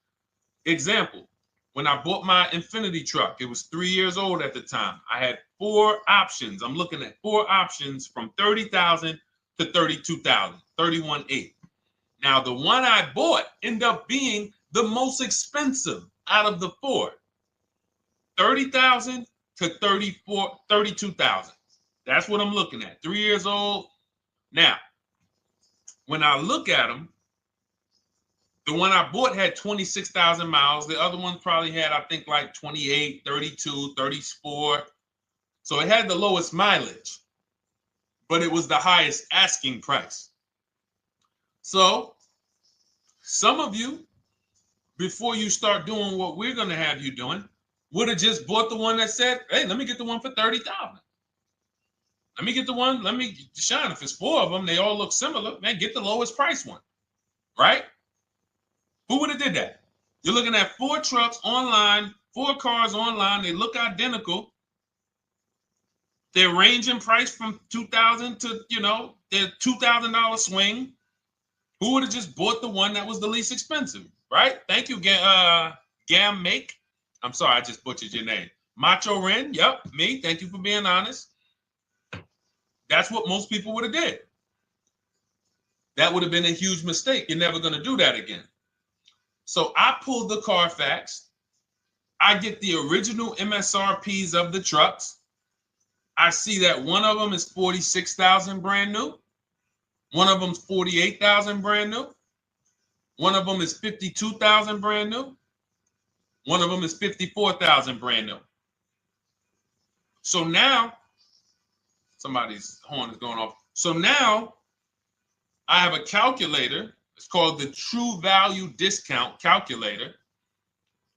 Example. When I bought my Infinity truck, it was 3 years old at the time. I had 4 options. I'm looking at 4 options from $30,000 to $32,000, $31,800. Now, the one I bought ended up being the most expensive out of the 4. $30,000 to $32,000. That's what I'm looking at. 3 years old. Now, when I look at them, the one I bought had 26,000 miles. The other one probably had, I think, like 28, 32, 34. So it had the lowest mileage. but it was the highest asking price. So some of you, before you start doing what we're going to have you doing, would have just bought the one that said, hey, let me get the one for $30,000. Let me get the one, Deshone, if it's 4 of them, they all look similar, man, get the lowest price one, right? Who would have did that? You're looking at 4 trucks online, 4 cars online, they look identical. They're ranging price from $2,000 to, their $2,000 swing. Who would have just bought the one that was the least expensive, right? Thank you, Gam Make. I'm sorry, I just butchered your name. Macho Ren, yep, me. Thank you for being honest. That's what most people would have did. That would have been a huge mistake. You're never going to do that again. So I pulled the Carfax. I get the original MSRPs of the trucks. I see that one of them is 46,000 brand new. One of them's 48,000 brand new. One of them is 52,000 brand new. One of them is 54,000 brand new. So now, somebody's horn is going off. So now I have a calculator. It's called the True Value Discount Calculator.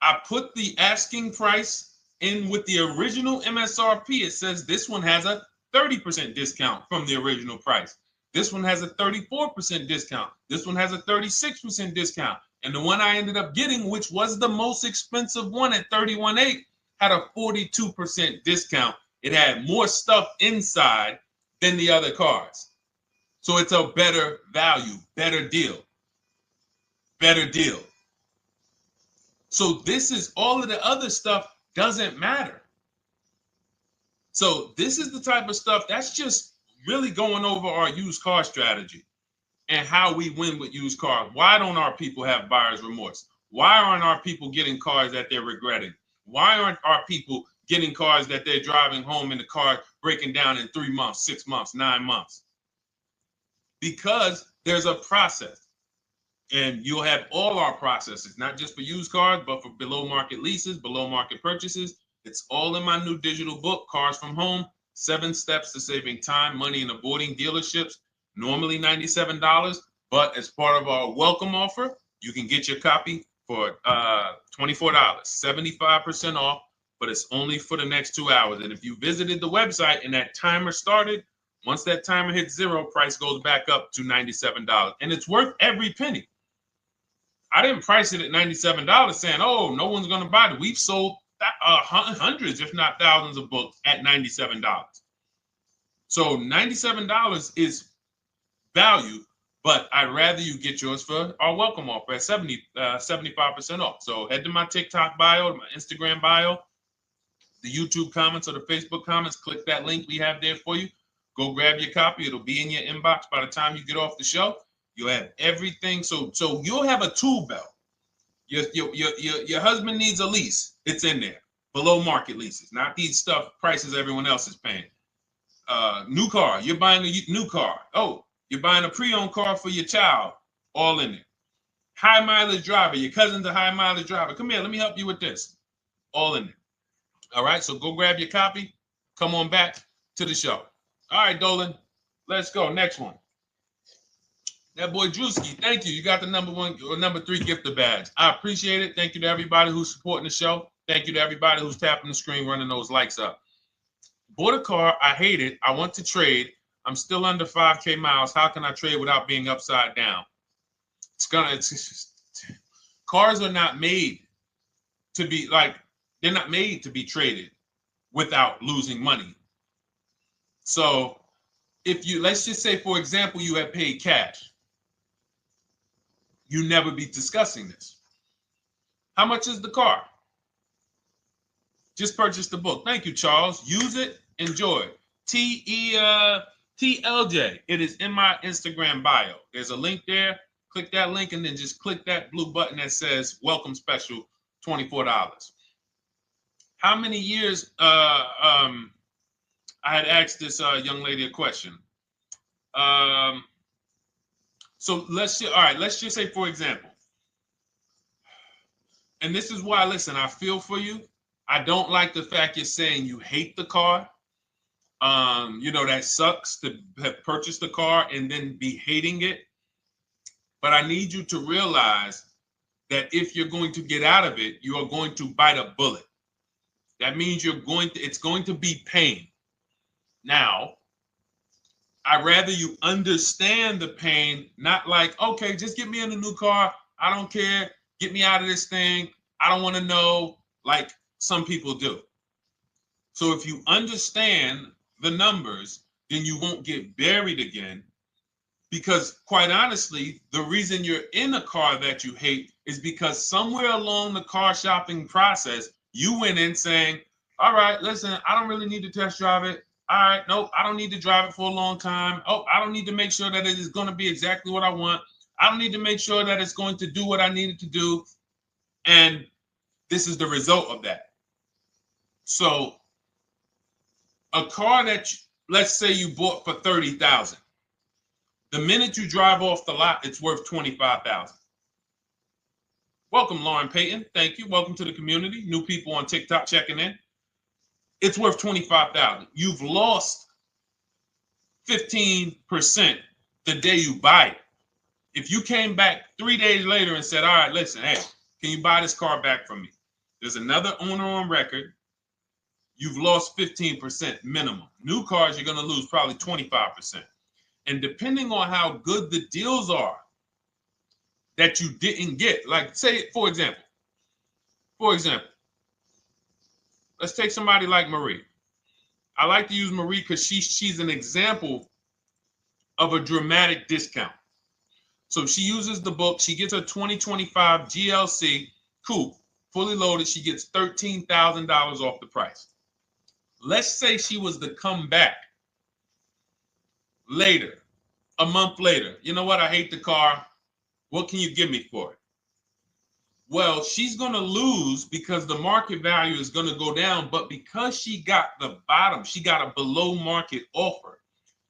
I put the asking price in with the original MSRP. It says this one has a 30% discount from the original price. This one has a 34% discount. This one has a 36% discount. And the one I ended up getting, which was the most expensive one at $31,800, had a 42% discount. It had more stuff inside than the other cars. So it's a better value, better deal. Better deal. So this is all of the other stuff doesn't matter. So this is the type of stuff that's just really going over our used car strategy and how we win with used cars. Why don't our people have buyer's remorse? Why aren't our people getting cars that they're regretting? Why aren't our people getting cars that they're driving home and the car breaking down in 3 months, 6 months, 9 months? Because there's a process. And you'll have all our processes, not just for used cars, but for below market leases, below market purchases. It's all in my new digital book, Cars from Home, 7 Steps to Saving Time, Money, and Avoiding Dealerships. Normally $97, but as part of our welcome offer, you can get your copy for $24, 75% off, but it's only for the next 2 hours. And if you visited the website and that timer started, once that timer hits 0, price goes back up to $97. And it's worth every penny. I didn't price it at $97 saying, oh, no one's going to buy it. We've sold hundreds, if not thousands of books at $97. So $97 is value, but I'd rather you get yours for our welcome offer at 75% off. So head to my TikTok bio, my Instagram bio, the YouTube comments or the Facebook comments, click that link we have there for you. Go grab your copy. It'll be in your inbox by the time you get off the show. You'll have everything. So you'll have a tool belt. Your husband needs a lease. It's in there. Below market leases, not these stuff prices everyone else is paying. New car. You're buying a new car. Oh, you're buying a pre-owned car for your child. All in there. High mileage driver. Your cousin's a high mileage driver. Come here. Let me help you with this. All in there. All right. So go grab your copy. Come on back to the show. All right, Dolan. Let's go. Next one. That boy Drewski, thank you. You got the number 1 or number 3 gifter badge. I appreciate it. Thank you to everybody who's supporting the show. Thank you to everybody who's tapping the screen, running those likes up. Bought a car. I hate it. I want to trade. I'm still under 5K miles. How can I trade without being upside down? Cars are not made to be they're not made to be traded without losing money. So if you, let's just say, for example, you have paid cash, you never be discussing this. How much is the car? Just purchase the book. Thank you, Charles. Use it, enjoy it. TLJ. It is in my Instagram bio. There's a link there. Click that link and then just click that blue button that says welcome special, $24. How many years I had asked this young lady a question. So let's just say, for example, and this is why, listen, I feel for you. I don't like the fact you're saying you hate the car. That sucks to have purchased a car and then be hating it. But I need you to realize that if you're going to get out of it, you are going to bite a bullet. That means it's going to be pain. Now, I'd rather you understand the pain, not like, okay, just get me in a new car. I don't care. Get me out of this thing. I don't want to know, like some people do. So if you understand the numbers, then you won't get buried again. Because quite honestly, the reason you're in a car that you hate is because somewhere along the car shopping process, you went in saying, all right, listen, I don't really need to test drive it. All right, nope, I don't need to drive it for a long time. Oh, I don't need to make sure that it is going to be exactly what I want. I don't need to make sure that it's going to do what I need it to do. And this is the result of that. So a car that, let's say you bought for $30,000. The minute you drive off the lot, it's worth $25,000. Welcome, Lauren Payton. Thank you. Welcome to the community. New people on TikTok checking in. It's worth $25,000. You've lost 15% the day you buy it. If you came back 3 days later and said, all right, listen, hey, can you buy this car back from me? There's another owner on record. You've lost 15% minimum. New cars, you're going to lose probably 25%. And depending on how good the deals are that you didn't get, like say, for example, let's take somebody like Marie. I like to use Marie because she's an example of a dramatic discount. So she uses the book. She gets her 2025 GLC coupe, fully loaded. She gets $13,000 off the price. Let's say she was to come back later, a month later. You know what? I hate the car. What can you give me for it? Well, she's going to lose because the market value is going to go down. But because she got the bottom, she got a below market offer,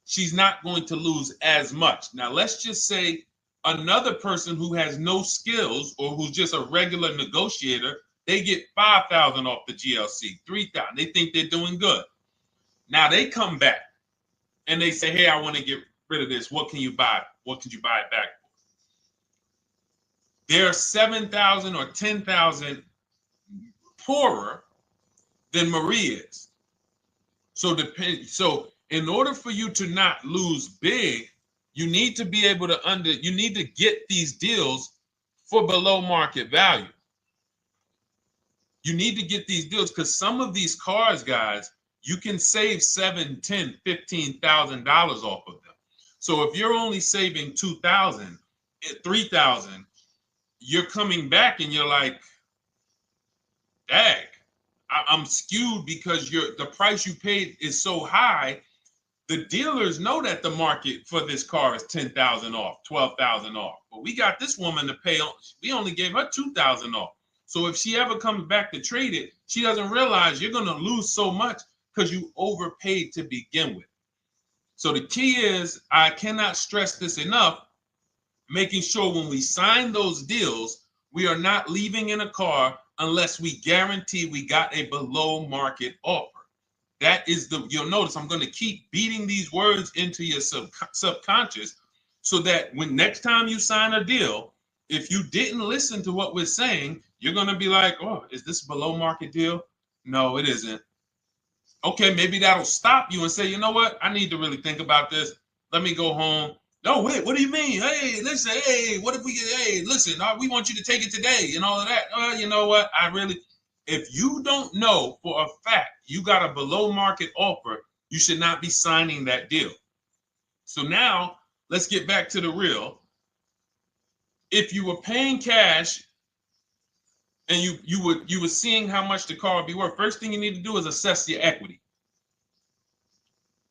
she's not going to lose as much. Now, let's just say another person who has no skills or who's just a regular negotiator, they get $5,000 off the GLC, $3,000. They think they're doing good. Now they come back and they say, hey, I want to get rid of this. What can you buy? What could you buy it back for? They're 7,000 or 10,000 poorer than Marie is. So in order for you to not lose big, you need to be able to you need to get these deals for below market value. You need to get these deals because some of these cars, guys, you can save $7,000, $10,000, $15,000 off of them. So if you're only saving $2,000, $3,000, you're coming back and you're like, dang, I'm skewed because the price you paid is so high. The dealers know that the market for this car is $10,000 off, $12,000 off. But we got this woman to pay, we only gave her $2,000 off. So if she ever comes back to trade it, she doesn't realize you're going to lose so much because you overpaid to begin with. So the key is, I cannot stress this enough, making sure when we sign those deals, we are not leaving in a car unless we guarantee we got a below market offer. That is you'll notice I'm going to keep beating these words into your subconscious so that when next time you sign a deal, if you didn't listen to what we're saying, you're going to be like, oh, is this a below market deal? No, it isn't. Okay, maybe that'll stop you and say, you know what? I need to really think about this. Let me go home. No, wait, what do you mean? Hey, listen, hey, what if we get, hey, listen, we want you to take it today and all of that. You know what? If you don't know for a fact you got a below market offer, you should not be signing that deal. So now let's get back to the real. If you were paying cash and you were seeing how much the car would be worth, first thing you need to do is assess your equity.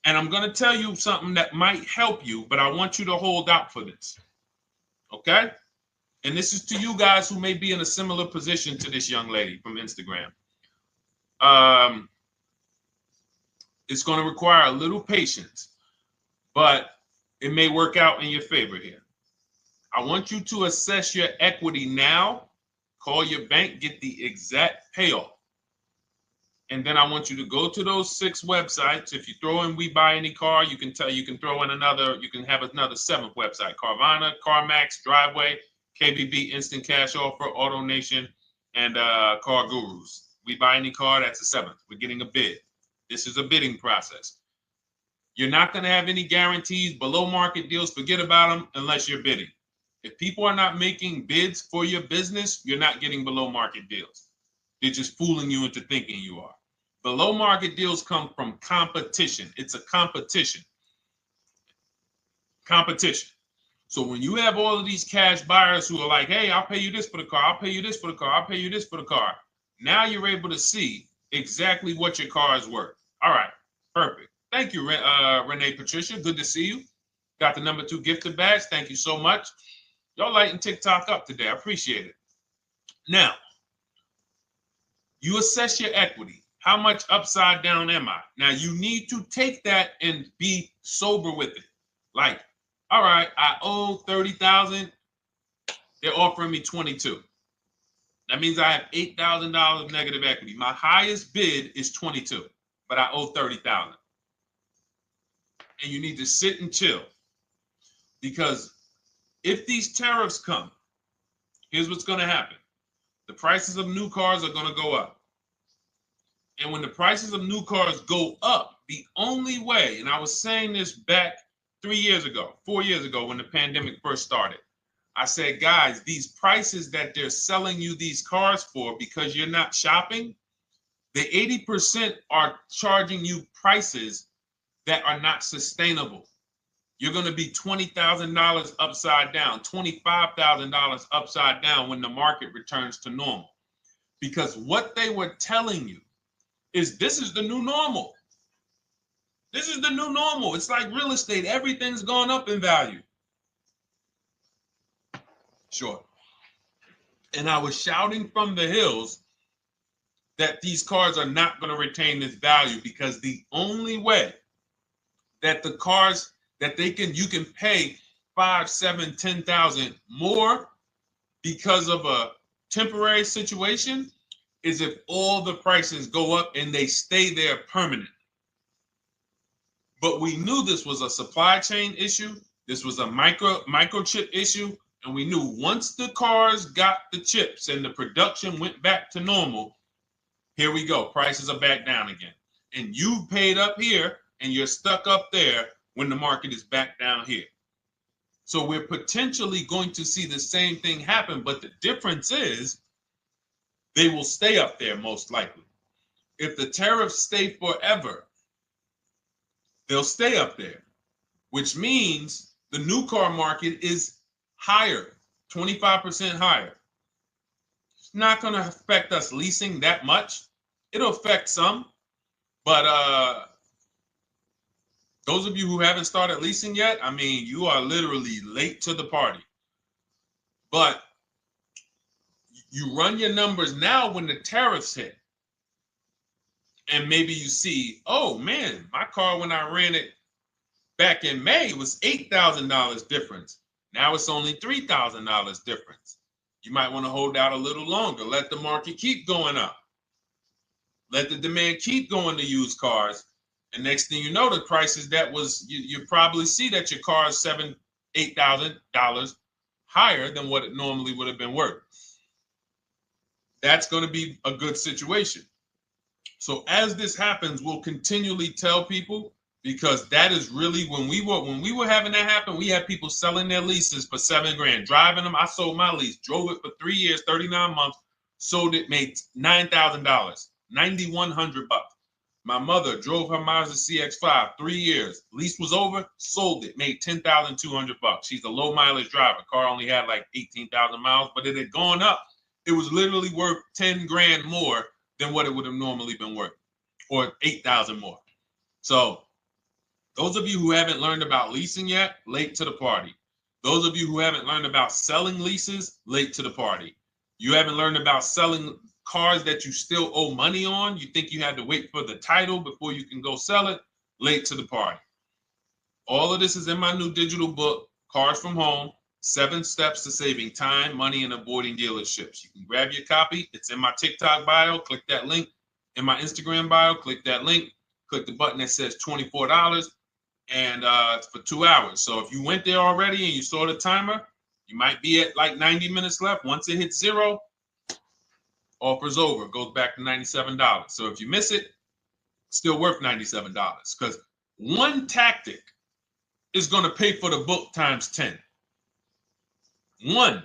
And I'm going to tell you something that might help you, but I want you to hold out for this. Okay? And this is to you guys who may be in a similar position to this young lady from Instagram. It's going to require a little patience, but it may work out in your favor here. I want you to assess your equity now. Call your bank, get the exact payoff. And then I want you to go to those 6 websites. If you throw in We Buy Any Car, you can throw in you can have another 7th website: Carvana, CarMax, Driveway, KBB, Instant Cash Offer, AutoNation, and Car Gurus. We Buy Any Car, that's the 7th. We're getting a bid. This is a bidding process. You're not going to have any guarantees, below market deals. Forget about them unless you're bidding. If people are not making bids for your business, you're not getting below market deals. They're just fooling you into thinking you are. Below market deals come from competition. It's a competition. Competition. So when you have all of these cash buyers who are like, hey, I'll pay you this for the car, I'll pay you this for the car, I'll pay you this for the car. Now you're able to see exactly what your car is worth. All right, perfect. Thank you, Renee Patricia. Good to see you. Got the number 2 gifted badge. Thank you so much. Y'all lighting TikTok up today. I appreciate it. Now, you assess your equity. How much upside down am I? Now, you need to take that and be sober with it. Like, all right, I owe $30,000. They're offering me 22. That means I have $8,000 negative equity. My highest bid is 22, but I owe 30,000. And you need to sit and chill, because if these tariffs come, here's what's going to happen. The prices of new cars are going to go up. And when the prices of new cars go up, the only way, and I was saying this back 4 years ago, when the pandemic first started, I said, guys, these prices that they're selling you these cars for, because you're not shopping, the 80% are charging you prices that are not sustainable. You're going to be $20,000 upside down, $25,000 upside down when the market returns to normal. Because what they were telling you is this is the new normal. This is the new normal. It's like real estate. Everything's gone up in value. Sure. And I was shouting from the hills that these cars are not going to retain this value, because the only way that the cars that you can pay 5, 7, 10,000 more because of a temporary situation is if all the prices go up and they stay there permanently. But we knew this was a supply chain issue. This was a microchip issue. And we knew once the cars got the chips and the production went back to normal, here we go. Prices are back down again. And you paid up here and you're stuck up there when the market is back down here. So we're potentially going to see the same thing happen. But the difference is they will stay up there most likely. If the tariffs stay forever, they'll stay up there, which means the new car market is higher, 25% higher. It's not going to affect us leasing that much. It'll affect some, but those of you who haven't started leasing yet, I mean, you are literally late to the party. But you run your numbers now when the tariffs hit. And maybe you see, oh man, my car when I ran it back in May was $8,000 difference. Now it's only $3,000 difference. You might want to hold out a little longer. Let the market keep going up. Let the demand keep going to used cars. And next thing you know, the prices that was, you probably see that your car is $7,000, $8,000 higher than what it normally would have been worth. That's going to be a good situation. So as this happens, we'll continually tell people, because that is really when we were having that happen, we had people selling their leases for $7,000, driving them. I sold my lease, drove it for 3 years, 39 months, sold it, made $9,000, $9,100. My mother drove her Mazda CX-5, 3 years, lease was over, sold it, made $10,200. She's a low mileage driver. Car only had like 18,000 miles, but it had gone up. It was literally worth $10,000 more than what it would have normally been worth, or 8,000 more. So those of you who haven't learned about leasing yet, late to the party. Those of you who haven't learned about selling leases, late to the party. You haven't learned about selling cars that you still owe money on. You think you had to wait for the title before you can go sell it, late to the party. All of this is in my new digital book, Cars from Home, 7 Steps to Saving Time, Money, and Avoiding Dealerships. You can grab your copy. It's in my TikTok bio. Click that link. in my Instagram bio. Click that link. Click the button that says $24, and it's for 2 hours. So if you went there already and you saw the timer, you might be at like 90 minutes left. Once it hits 0, offer's over. It goes back to $97. So if you miss it, still worth $97, because one tactic is going to pay for the book times 10. One.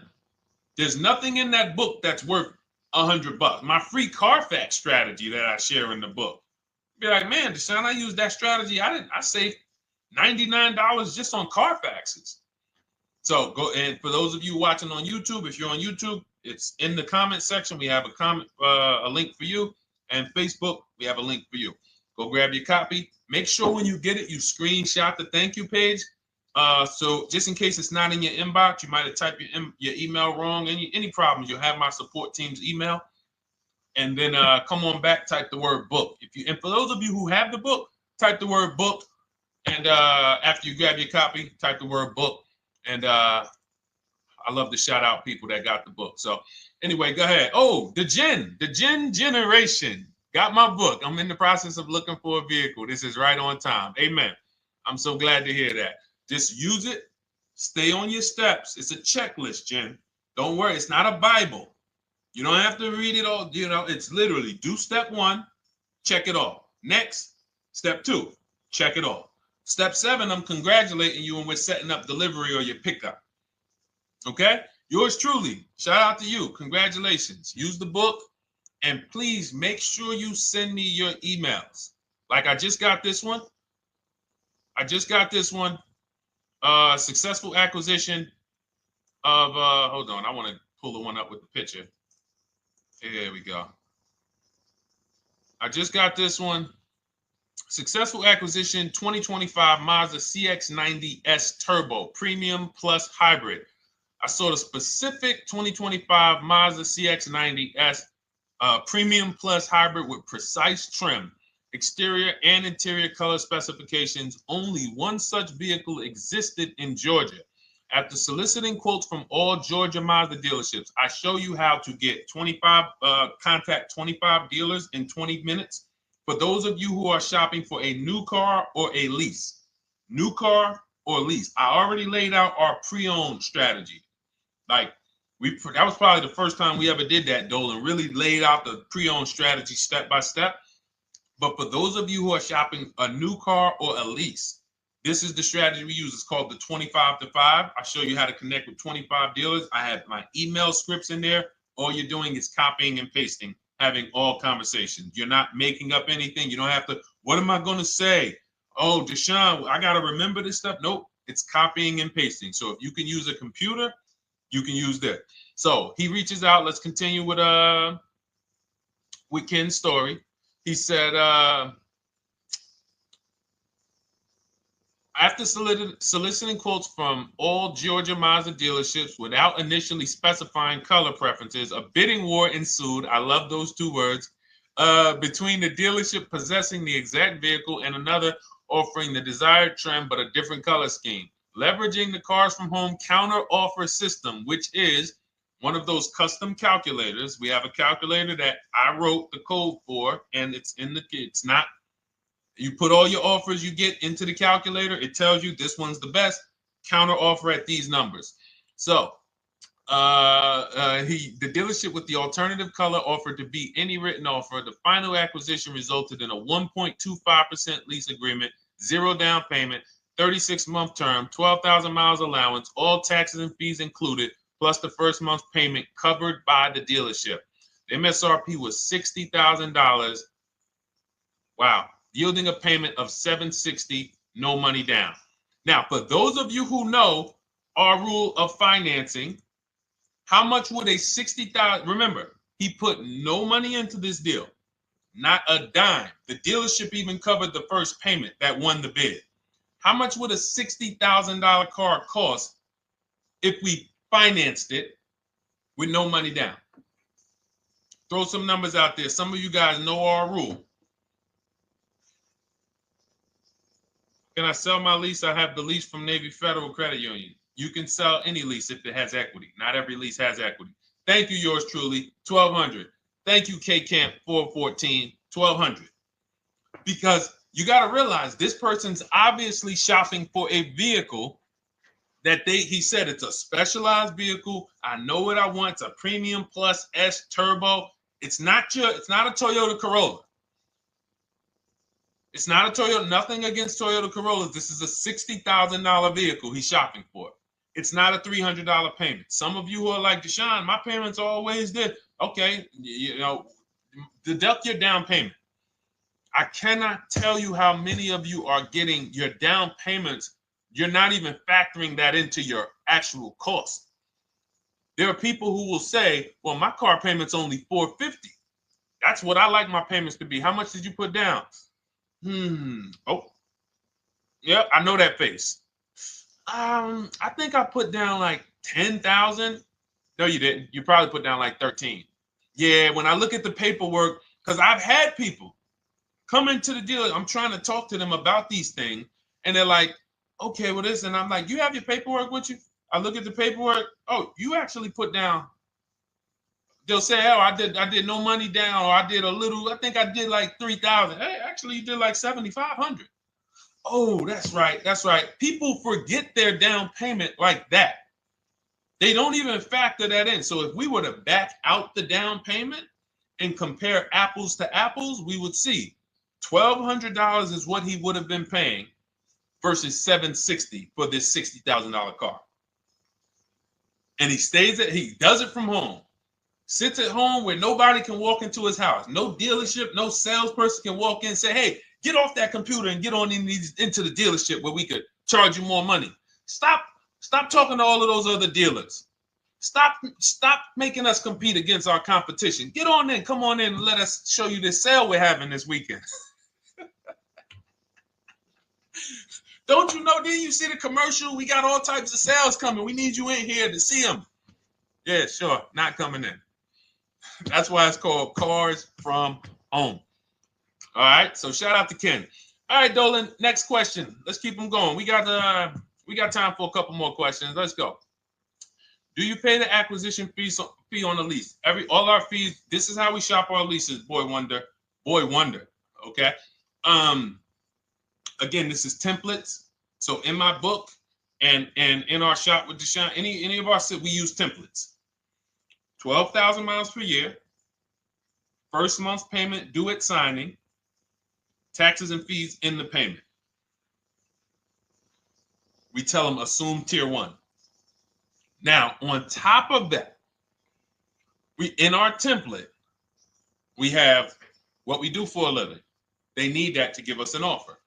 There's nothing in that book that's worth $100. My free Carfax strategy that I share in the book. Be like, man, Deshone, I used that strategy. I saved $99 just on Carfaxes. So go, and for those of you watching on YouTube, if you're on YouTube, it's in the comment section. We have a link for you, and Facebook, we have a link for you. Go grab your copy. Make sure when you get it, you screenshot the thank you page. So just in case it's not in your inbox, you might have typed your email wrong. Any problems, you'll have my support team's email. And then come on back, type the word book. And for those of you who have the book, type the word book. And after you grab your copy, type the word book. And I love to shout out people that got the book. So anyway, go ahead. Oh, the Gen Generation got my book. I'm in the process of looking for a vehicle. This is right on time. Amen. I'm so glad to hear that. Just use it. Stay on your steps. It's a checklist, Jen. Don't worry. It's not a Bible. You don't have to read it all. You know, it's literally do step 1, check it off. Next, step 2, check it off. Step 7, I'm congratulating you and we're setting up delivery or your pickup. Okay? Yours truly. Shout out to you. Congratulations. Use the book, and please make sure you send me your emails. Like I just got this one. Successful acquisition of, hold on, I want to pull the one up with the picture. Here we go. I just got this one. Successful acquisition 2025 Mazda CX-90S Turbo Premium Plus Hybrid. I saw the specific 2025 Mazda CX-90S Premium Plus Hybrid with precise trim, exterior and interior color specifications. Only one such vehicle existed in Georgia. After soliciting quotes from all Georgia Mazda dealerships, I show you how to get contact 25 dealers in 20 minutes. For those of you who are shopping for a new car or a lease, new car or lease, I already laid out our pre-owned strategy. Like that was probably the first time we ever did that, Dolan, really laid out the pre-owned strategy step by step. But for those of you who are shopping a new car or a lease, this is the strategy we use. It's called the 25 to 5. I show you how to connect with 25 dealers. I have my email scripts in there. All you're doing is copying and pasting, having all conversations. You're not making up anything. You don't have to, what am I going to say? Oh, Deshone, I got to remember this stuff. Nope, it's copying and pasting. So if you can use a computer, you can use that. So he reaches out. Let's continue with Ken's story. He said, after soliciting quotes from all Georgia Mazda dealerships without initially specifying color preferences, a bidding war ensued. I love those 2 words. Between the dealership possessing the exact vehicle and another offering the desired trim but a different color scheme. Leveraging the Cars from Home counter offer system, which is one of those custom calculators. We have a calculator that I wrote the code for, and it's not. You put all your offers you get into the calculator. It tells you this one's the best. Counter offer at these numbers. So the dealership with the alternative color offered to beat any written offer. The final acquisition resulted in a 1.25% lease agreement, 0 down payment, 36-month term, 12,000 miles allowance, all taxes and fees included, plus the first month's payment covered by the dealership. The MSRP was $60,000. Wow. Yielding a payment of $760, no money down. Now, for those of you who know our rule of financing, how much would a $60,000? Remember, he put no money into this deal, not a dime. The dealership even covered the first payment that won the bid. How much would a $60,000 car cost if we financed it with no money down? Throw some numbers out there. Some of you guys know our rule. Can I sell my lease? I have the lease from Navy Federal Credit Union. You can sell any lease if it has equity. Not every lease has equity. Thank you, yours truly, 1200. Thank you, K Camp 414, $1,200. Because you got to realize this person's obviously shopping for a vehicle that he said it's a specialized vehicle. I know what I want. It's a premium plus S turbo. It's not a Toyota Corolla. It's not a Toyota, nothing against Toyota Corollas. This is a $60,000 vehicle he's shopping for. It's not a $300 payment. Some of you who are like, Deshone, my payments are always there. Okay, deduct your down payment. I cannot tell you how many of you are getting your down payments. You're not even factoring that into your actual cost. There are people who will say, well, my car payment's only $450. That's what I like my payments to be. How much did you put down? Oh, yeah, I know that face. I think I put down like 10,000. No, you didn't. You probably put down like 13. Yeah, when I look at the paperwork, because I've had people come into the dealer, I'm trying to talk to them about these things, and they're like, okay, well, this, and I'm like, you have your paperwork with you? I look at the paperwork. Oh, you actually put down. They'll say, oh, I did no money down, or I did a little. I think I did like 3,000. Hey, actually, you did like 7,500. Oh, that's right. That's right. People forget their down payment like that. They don't even factor that in. So if we were to back out the down payment and compare apples to apples, we would see $1,200 is what he would have been paying versus $760 for this $60,000 car. And he does it from home. Sits at home where nobody can walk into his house. No dealership, no salesperson can walk in and say, hey, get off that computer and get on into the dealership where we could charge you more money. Stop talking to all of those other dealers. Stop making us compete against our competition. Get on in, come on in and let us show you this sale we're having this weekend. Don't you know, didn't you see the commercial? We got all types of sales coming. We need you in here to see them. Yeah, sure, not coming in. That's why it's called Cars from Home. All right, so shout out to Ken. All right, Dolan, next question. Let's keep them going. We got time for a couple more questions. Let's go. Do you pay the acquisition fee on the lease? All our fees, this is how we shop our leases, Boy Wonder. Okay. Again, this is templates. So in my book and in our shop with Deshone, any of our we use templates. 12,000 miles per year, first month's payment due at signing, taxes and fees in the payment. We tell them assume tier 1. Now, on top of that, in our template, we have what we do for a living. They need that to give us an offer.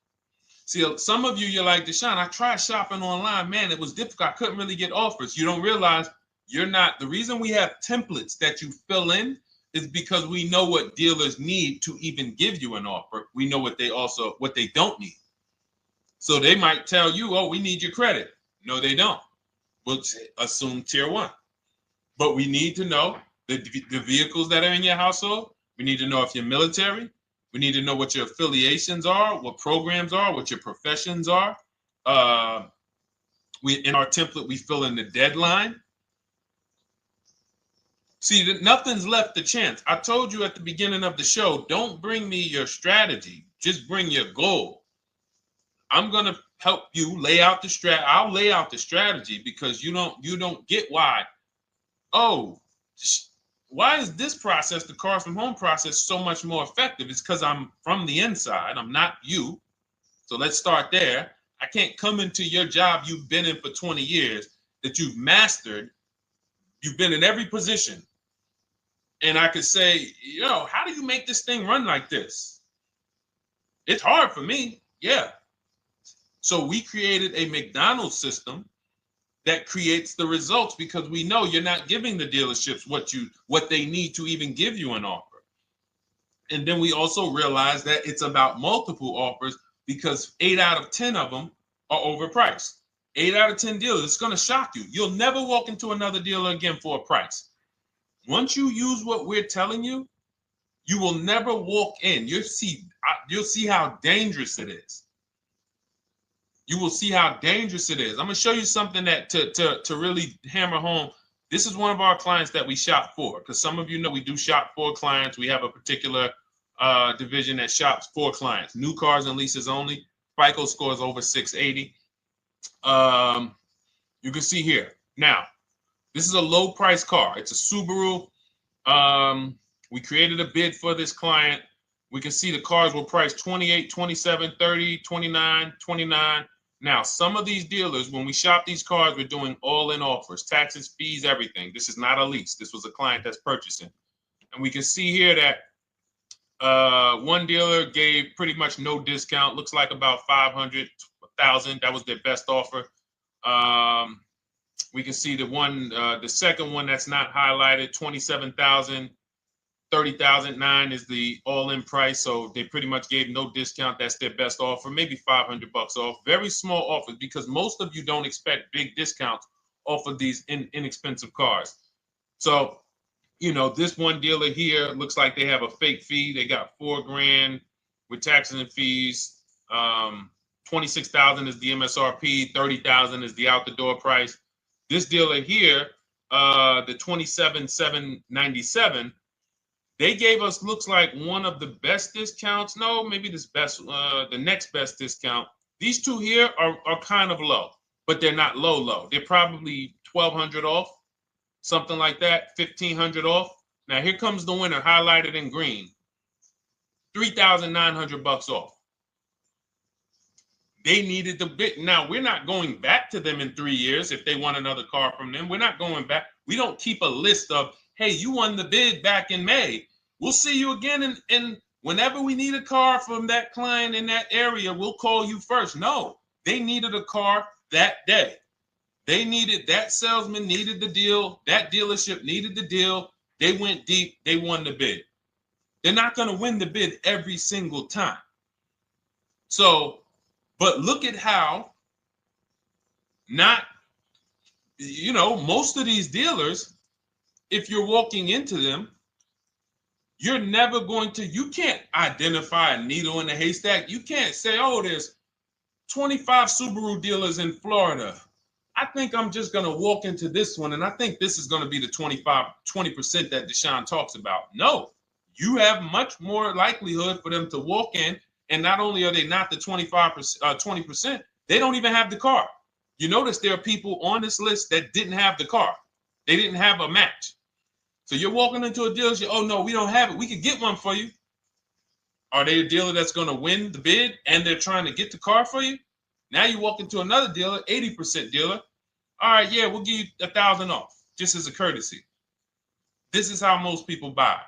See, some of you, you're like, Deshone, I tried shopping online. Man, it was difficult. I couldn't really get offers. You don't realize you're not. The reason we have templates that you fill in is because we know what dealers need to even give you an offer. We know what they don't need. So they might tell you, oh, we need your credit. No, they don't. We'll assume tier 1. But we need to know the vehicles that are in your household. We need to know if you're military. We need to know what your affiliations are, what programs are, what your professions are. In our template, we fill in the deadline. See, nothing's left to chance. I told you at the beginning of the show, don't bring me your strategy. Just bring your goal. I'm going to help you lay out the strat. I'll lay out the strategy because you don't get why. Oh, why is this process, the Cars from Home process, so much more effective? It's because I'm from the inside. I'm not you. So let's start there. I can't come into your job you've been in for 20 years that you've mastered. You've been in every position. And I could say, how do you make this thing run like this? It's hard for me. Yeah. So we created a McDonald's system that creates the results because we know you're not giving the dealerships what they need to even give you an offer. And then we also realize that it's about multiple offers because 8 out of 10 of them are overpriced. 8 out of 10 dealers, it's going to shock you. You'll never walk into another dealer again for a price. Once you use what we're telling you, you will never walk in. You'll see how dangerous it is. You will see how dangerous it is. I'm going to show you something that to really hammer home. This is one of our clients that we shop for because some of you know we do shop for clients. We have a particular division that shops for clients. New cars and leases only. FICO scores over 680. You can see here. Now, this is a low price car. It's a Subaru. We created a bid for this client. We can see the cars were priced 28, 27, 30, 29, 29. Now, some of these dealers, when we shop these cars, we're doing all-in offers, taxes, fees, everything. This is not a lease. This was a client that's purchasing. And we can see here that one dealer gave pretty much no discount. Looks like about 500, 1,000. That was their best offer. We can see the second one that's not highlighted, 27,000. 30,009 is the all-in price, so they pretty much gave no discount. That's their best offer, maybe $500 off. Very small offers because most of you don't expect big discounts off of these inexpensive cars. So, you know, this one dealer here looks like they have a fake fee. They got $4,000 with taxes and fees. 26,000 is the MSRP. 30,000 is the out-the-door price. This dealer here, the 27,797. They gave us, looks like, one of the best discounts. No, maybe the next best discount. These two here are kind of low, but they're not low. They're probably 1,200 off, something like that, 1,500 off. Now here comes the winner, highlighted in green, 3,900 bucks off. They needed the bid. Now we're not going back to them in 3 years if they want another car from them. We're not going back. We don't keep a list of, hey, you won the bid back in May. We'll see you again. And whenever we need a car from that client in that area, we'll call you first. No, they needed a car that day. They needed, that salesman needed the deal. That dealership needed the deal. They went deep. They won the bid. They're not going to win the bid every single time. So, but look at how most of these dealers, if you're walking into them, you're never going to, you can't identify a needle in a haystack. You can't say, oh, there's 25 Subaru dealers in Florida. I think I'm just going to walk into this one, and I think this is going to be the 20% that Deshone talks about. No, you have much more likelihood for them to walk in, and not only are they not the 20%, they don't even have the car. You notice there are people on this list that didn't have the car. They didn't have a match. So you're walking into a dealership, oh no, we don't have it. We could get one for you. Are they a dealer that's going to win the bid and they're trying to get the car for you? Now you walk into another dealer, 80% dealer. All right, yeah, we'll give you 1,000 off, just as a courtesy. This is how most people buy.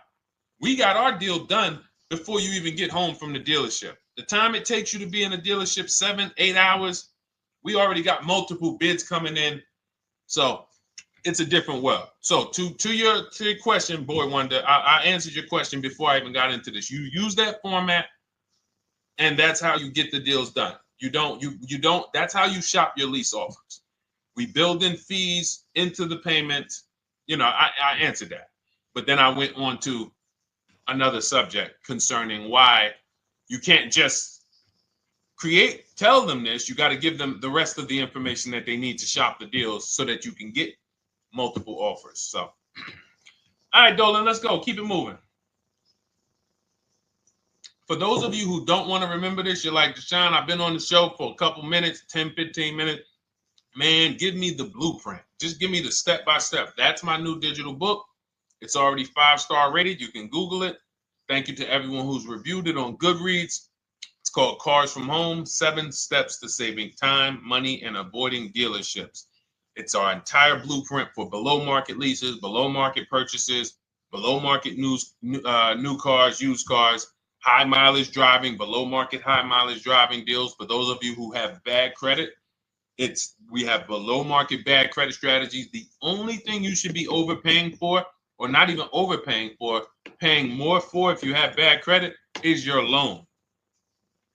We got our deal done before you even get home from the dealership. The time it takes you to be in a dealership, 7-8 hours, we already got multiple bids coming in. So it's a different world. So to your question, Boy Wonder, I answered your question before I even got into this. You use that format, and that's how you get the deals done. You don't, that's how you shop your lease offers. We build in fees into the payments. I answered that. But then I went on to another subject concerning why you can't just tell them this. You got to give them the rest of the information that they need to shop the deals so that you can get multiple offers. So, all right, Dolan, let's go. Keep it moving. For those of you who don't want to remember this, you're like, Deshone, I've been on the show for a couple minutes, 10, 15 minutes. Man, give me the blueprint. Just give me the step-by-step. That's my new digital book. It's already 5-star rated. You can Google it. Thank you to everyone who's reviewed it on Goodreads. It's called Cars from Home, 7 Steps to Saving Time, Money, and Avoiding Dealerships. It's our entire blueprint for below market leases, below market purchases, below market new cars, used cars, high mileage driving, below market high mileage driving deals. For those of you who have bad credit, we have below market bad credit strategies. The only thing you should be overpaying for, or not even overpaying for, paying more for if you have bad credit, is your loan.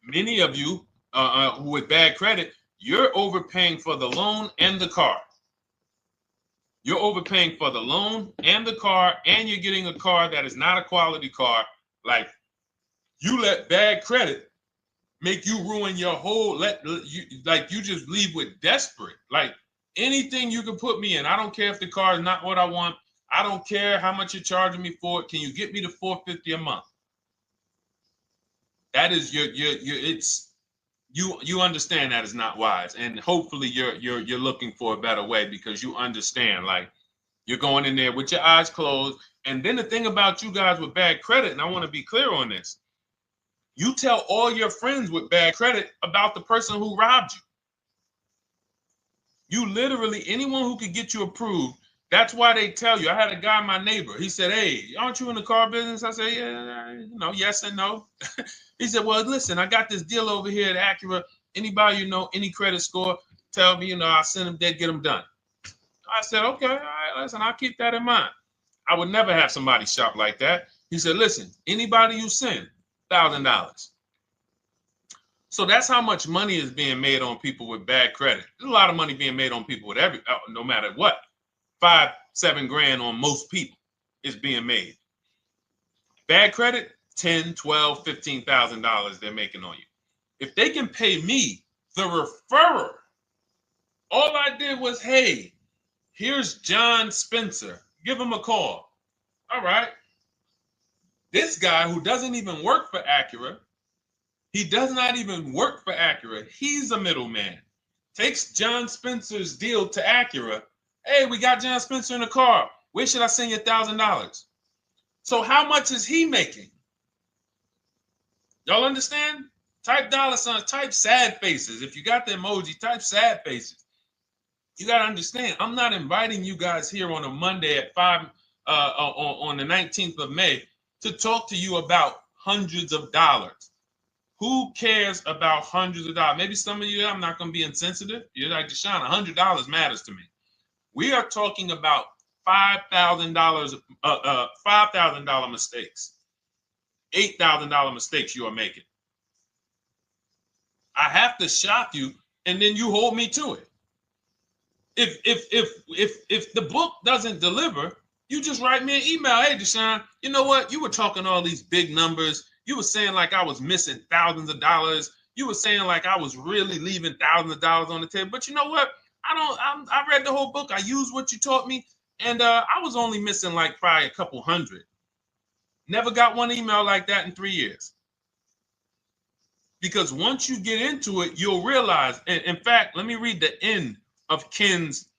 Many of you who with bad credit, you're overpaying for the loan and the car. You're overpaying for the loan and the car, and you're getting a car that is not a quality car. Like, you let bad credit make you ruin your whole, you just leave with desperate. Like, anything you can put me in. I don't care if the car is not what I want. I don't care how much you're charging me for it. Can you get me to $450 a month? That is you understand that is not wise, and hopefully you're looking for a better way, because you understand, like, you're going in there with your eyes closed. And then the thing about you guys with bad credit, and I want to be clear on this, you tell all your friends with bad credit about the person who robbed you. You literally, anyone who could get you approved, that's why they tell you. I had a guy, my neighbor, he said, "Hey, aren't you in the car business?" I said, "Yeah, yes and no." He said, "Well, listen, I got this deal over here at Acura. Anybody any credit score, tell me, I'll send them there, get them done." I said, "Okay, all right, listen, I'll keep that in mind." I would never have somebody shop like that. He said, "Listen, anybody you send, $1,000. So that's how much money is being made on people with bad credit. There's a lot of money being made on people with no matter what. 5-7 grand on most people is being made. Bad credit, $10, $12, $15,000 they're making on you. If they can pay me, the referrer, all I did was, hey, here's John Spencer. Give him a call. All right. This guy who doesn't even work for Acura, he does not even work for Acura. He's a middleman. Takes John Spencer's deal to Acura. Hey, we got John Spencer in the car. Where should I send you $1,000? So how much is he making? Y'all understand? Type dollar signs, type sad faces. If you got the emoji, type sad faces. You got to understand, I'm not inviting you guys here on a Monday at 5 on the 19th of May to talk to you about hundreds of dollars. Who cares about hundreds of dollars? Maybe some of you, I'm not going to be insensitive. You're like, Deshone, $100 matters to me. We are talking about $5,000 mistakes, $8,000 mistakes you are making. I have to shock you, and then you hold me to it. If the book doesn't deliver, you just write me an email. Hey, Deshone, you know what? You were talking all these big numbers. You were saying like I was missing thousands of dollars. You were saying like I was really leaving thousands of dollars on the table. But you know what? I read the whole book. I used what you taught me, and I was only missing like probably a couple hundred. Never got one email like that in 3 years. Because once you get into it, you'll realize. And in fact, let me read the end of Ken's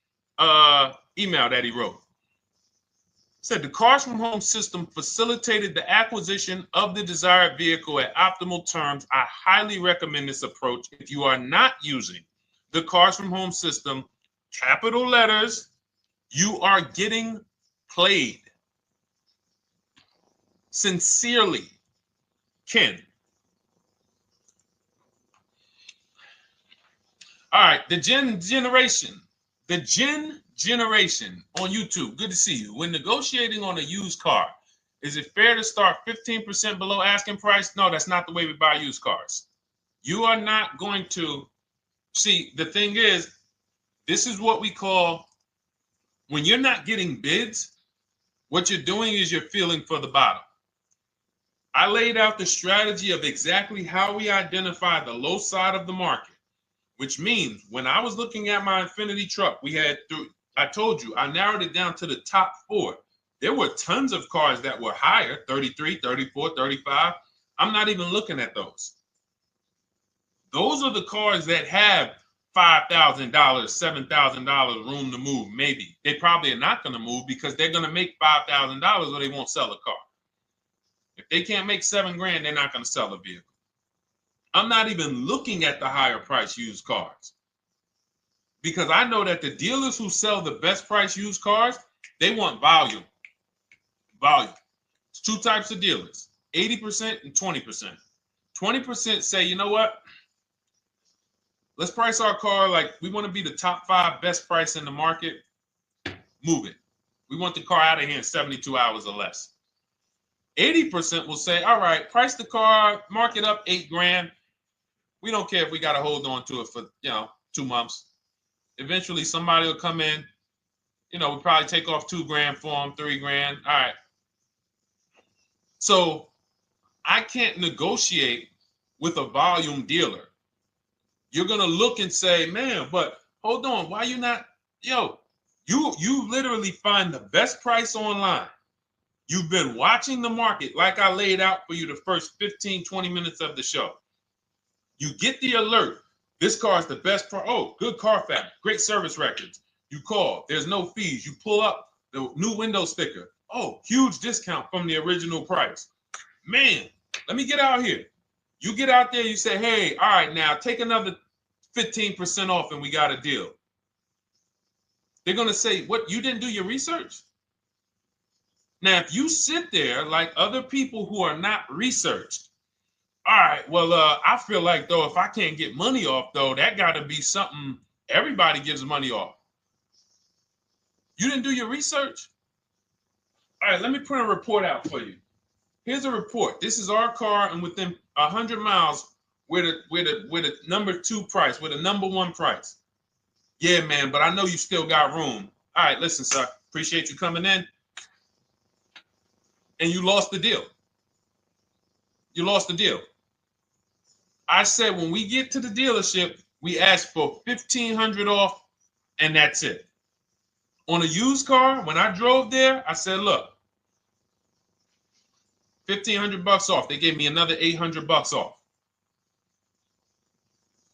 email that he wrote. It said, the Cars from Home system facilitated the acquisition of the desired vehicle at optimal terms. I highly recommend this approach. If you are not using the Cars from Home system, capital letters, you are getting played. Sincerely, Ken. All right, the Gen Generation on YouTube. Good to see you. When negotiating on a used car, is it fair to start 15% below asking price? No, that's not the way we buy used cars. You are not going to see. The thing is, this is what we call, when you're not getting bids, what you're doing is you're feeling for the bottom. I laid out the strategy of exactly how we identify the low side of the market. Which means when I was looking at my Infinity truck, I told you, I narrowed it down to the top 4. There were tons of cars that were higher, 33, 34, 35. I'm not even looking at those. Those are the cars that have $5,000, $7,000 room to move, maybe. They probably are not going to move because they're going to make $5,000 or they won't sell a car. If they can't make $7 grand, they're not going to sell a vehicle. I'm not even looking at the higher price used cars because I know that the dealers who sell the best price used cars, they want volume. Volume. It's 2 types of dealers, 80% and 20%. 20% say, you know what? Let's price our car like we want to be the top 5 best price in the market. Move it. We want the car out of here in 72 hours or less. 80% will say, all right, price the car, mark it up 8 grand. We don't care if we got to hold on to it for, 2 months. Eventually, somebody will come in. We'll probably take off 2 grand for them, 3 grand. All right. So I can't negotiate with a volume dealer. You're going to look and say, man, but hold on. Why you not? You literally find the best price online. You've been watching the market like I laid out for you the first 15, 20 minutes of the show. You get the alert. This car is the best car. Oh, good Carfax, great service records. You call. There's no fees. You pull up the new window sticker. Oh, huge discount from the original price. Man, let me get out here. You get out there, you say, hey, all right, now take another 15% off and we got a deal. They're going to say, what, you didn't do your research? Now, if you sit there like other people who are not researched, all right, well, I feel like, though, if I can't get money off, though, that got to be something everybody gives money off. You didn't do your research? All right, let me print a report out for you. Here's a report. This is our car, and within 100 miles, we're the number 2 price, we're the number 1 price. Yeah, man, but I know you still got room. All right, listen, sir, appreciate you coming in. And you lost the deal. You lost the deal. I said when we get to the dealership, we ask for $1,500 off, and that's it. On a used car, when I drove there, I said, look, $1,500 off. They gave me another $800 off.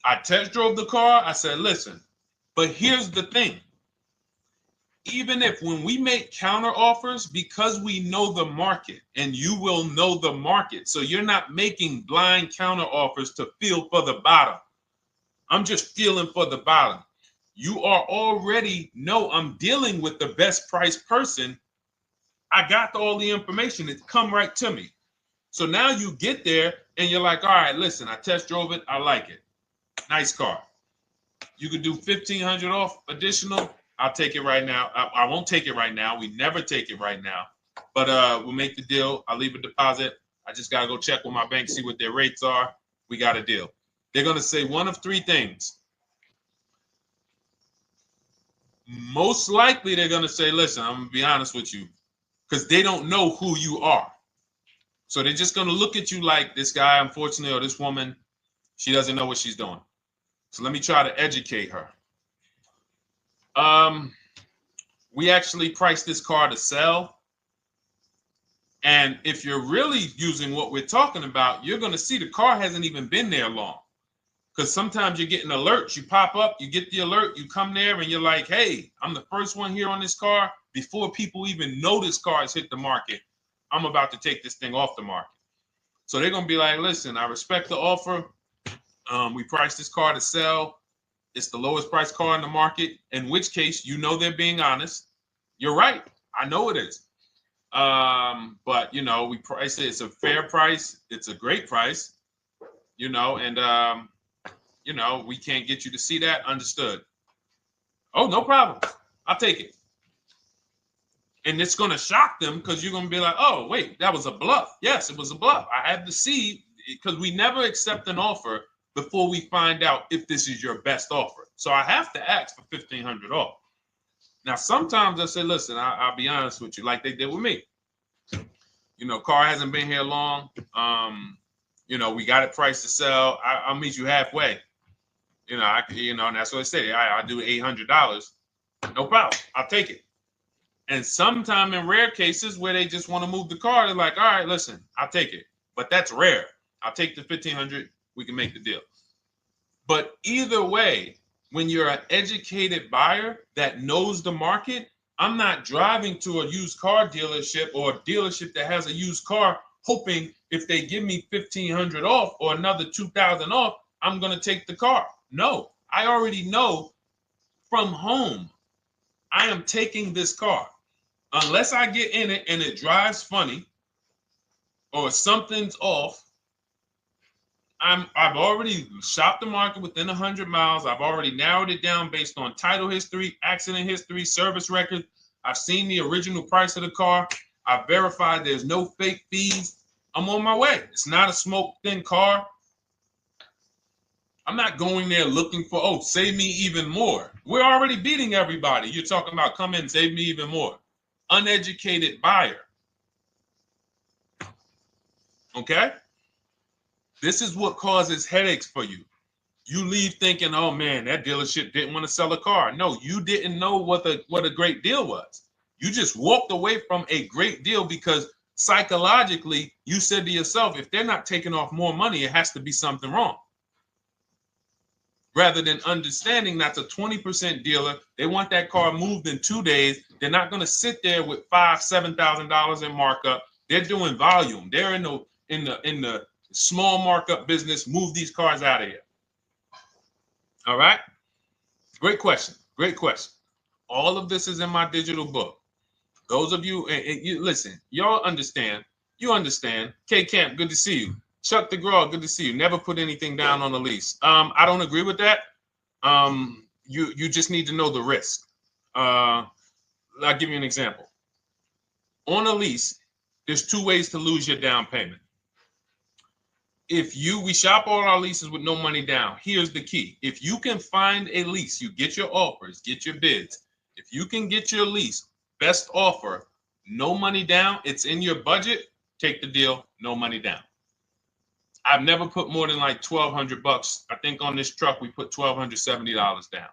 I test drove the car. I said, listen, but here's the thing. Even if when we make counter offers, because we know the market, and you will know the market, so you're not making blind counter offers to feel for the bottom. I'm just feeling for the bottom. You are already know I'm dealing with the best price person. I got all the information. It come right to me. So now you get there and you're like, all right, listen, I test drove it. I like it. Nice car. You could do $1,500 off additional. I'll take it right now. I won't take it right now. We never take it right now. But we'll make the deal. I'll leave a deposit. I just got to go check with my bank, see what their rates are. We got a deal. They're going to say one of 3 things. Most likely they're going to say, listen, I'm going to be honest with you, because they don't know who you are. So they're just going to look at you like this guy, unfortunately, or this woman, she doesn't know what she's doing. So let me try to educate her. We actually priced this car to sell. And if you're really using what we're talking about, you're going to see the car hasn't even been there long. Because sometimes you're getting alerts. You pop up, you get the alert, you come there, and you're like, hey, I'm the first one here on this car. Before people even know this car has hit the market, I'm about to take this thing off the market. So they're going to be like, listen, I respect the offer. We priced this car to sell. It's the lowest price car in the market, in which case, you know, they're being honest. You're right. I know it is. But, you know, we price it. It's a fair price. It's a great price, you know, and, you know, we can't get you to see that. Understood. Oh, no problem. I'll take it. And it's going to shock them because you're going to be like, oh, wait, that was a bluff. Yes, it was a bluff. I had to see, because we never accept an offer before we find out if this is your best offer. So I have to ask for $1,500 off. Now, sometimes I say, listen, I'll be honest with you, like they did with me. You know, car hasn't been here long. You know, we got it priced to sell. I'll meet you halfway. You know, and that's what I say. I do $800. No problem. I'll take it. And sometimes in rare cases where they just want to move the car, they're like, all right, listen, I'll take it. But that's rare. I'll take the $1,500. We can make the deal. But either way, when you're an educated buyer that knows the market, I'm not driving to a used car dealership or a dealership that has a used car hoping if they give me $1,500 off or another $2,000 off, I'm going to take the car. No, I already know from home, I am taking this car. Unless I get in it and it drives funny or something's off, I've already shopped the market within 100 miles. I've already narrowed it down based on title history, accident history, service record. I've seen the original price of the car. I've verified there's no fake fees. I'm on my way. It's not a smoke thin car. I'm not going there looking for, oh, save me even more. We're already beating everybody. You're talking about come in, save me even more. Uneducated buyer. Okay? This is what causes headaches for you. You leave thinking, oh man, that dealership didn't want to sell a car. No, you didn't know what a great deal was. You just walked away from a great deal because psychologically you said to yourself, if they're not taking off more money, it has to be something wrong. Rather than understanding that's a 20% dealer, they want that car moved in 2 days. They're not going to sit there with $5,000-$7,000 in markup. They're doing volume. They're in the small markup business. Move these cars out of here. All right. Great question. Great question. All of this is in my digital book. Those of you, and you listen, y'all understand. You understand. K Camp, good to see you. Chuck DeGraw, good to see you. Never put anything down on a lease. I don't agree with that. You just need to know the risk. I'll give you an example. On a lease, there's 2 ways to lose your down payment. We shop all our leases with no money down. Here's the key. If you can find a lease, you get your offers, get your bids. If you can get your lease, best offer, no money down, it's in your budget, take the deal, no money down. I've never put more than like $1,200. I think on this truck, we put $1,270 down.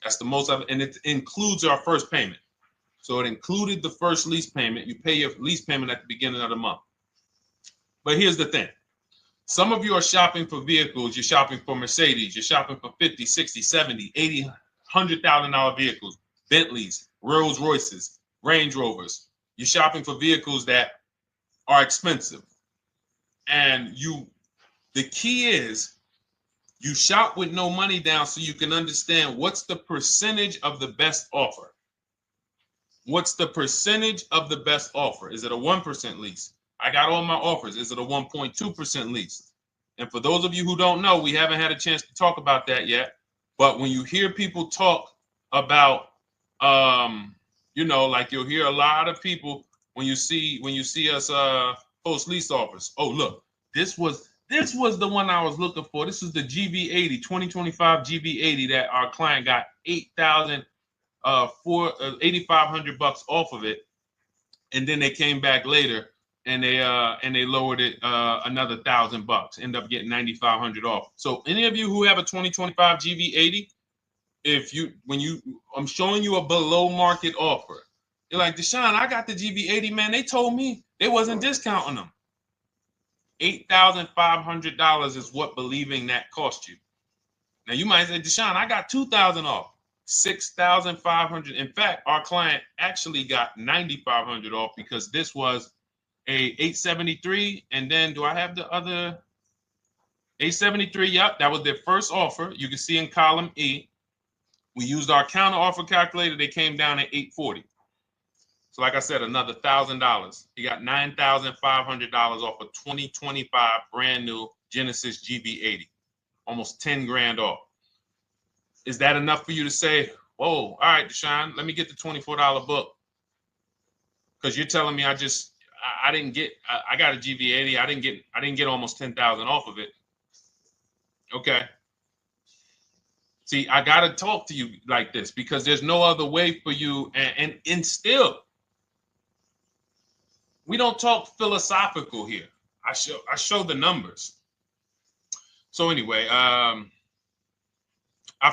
That's the most of it. And it includes our first payment. So it included the first lease payment. You pay your lease payment at the beginning of the month. But here's the thing. Some of you are shopping for vehicles. You're shopping for Mercedes. You're shopping for 50, 60, 70, 80, $100,000 vehicles, Bentleys, Rolls Royces, Range Rovers. You're shopping for vehicles that are expensive. And the key is you shop with no money down so you can understand what's the percentage of the best offer. What's the percentage of the best offer? Is it a 1% lease? I got all my offers. Is it a 1.2% lease? And for those of you who don't know, we haven't had a chance to talk about that yet. But when you hear people talk about, like you'll hear a lot of people when you see us post lease offers. Oh, look, this was the one I was looking for. This is the GV80, 2025 GV80 that our client got $8,500 off of it, and then they came back later and they lowered it another $1,000. End up getting $9,500 off. So any of you who have a 2025 GV80, I'm showing you a below market offer. You're like, Deshone, I got the GV80, man. They told me they wasn't discounting them. $8,500 is what believing that cost you. Now you might say, Deshone, I got $2,000 off. $6,500. In fact, our client actually got $9,500 off because this was a 873. And then do I have the other 873? Yep, that was their first offer. You can see in column E. We used our counter offer calculator. They came down at 840. So like I said, another $1,000. He got $9,500 off a 2025 brand new Genesis GV80, almost 10 grand off. Is that enough for you to say, whoa, all right, Deshone, let me get the $24 book? Because you're telling me I got a GV80. I didn't get almost 10,000 off of it. Okay. See, I got to talk to you like this because there's no other way for you. And still, we don't talk philosophical here. I show the numbers. So anyway, I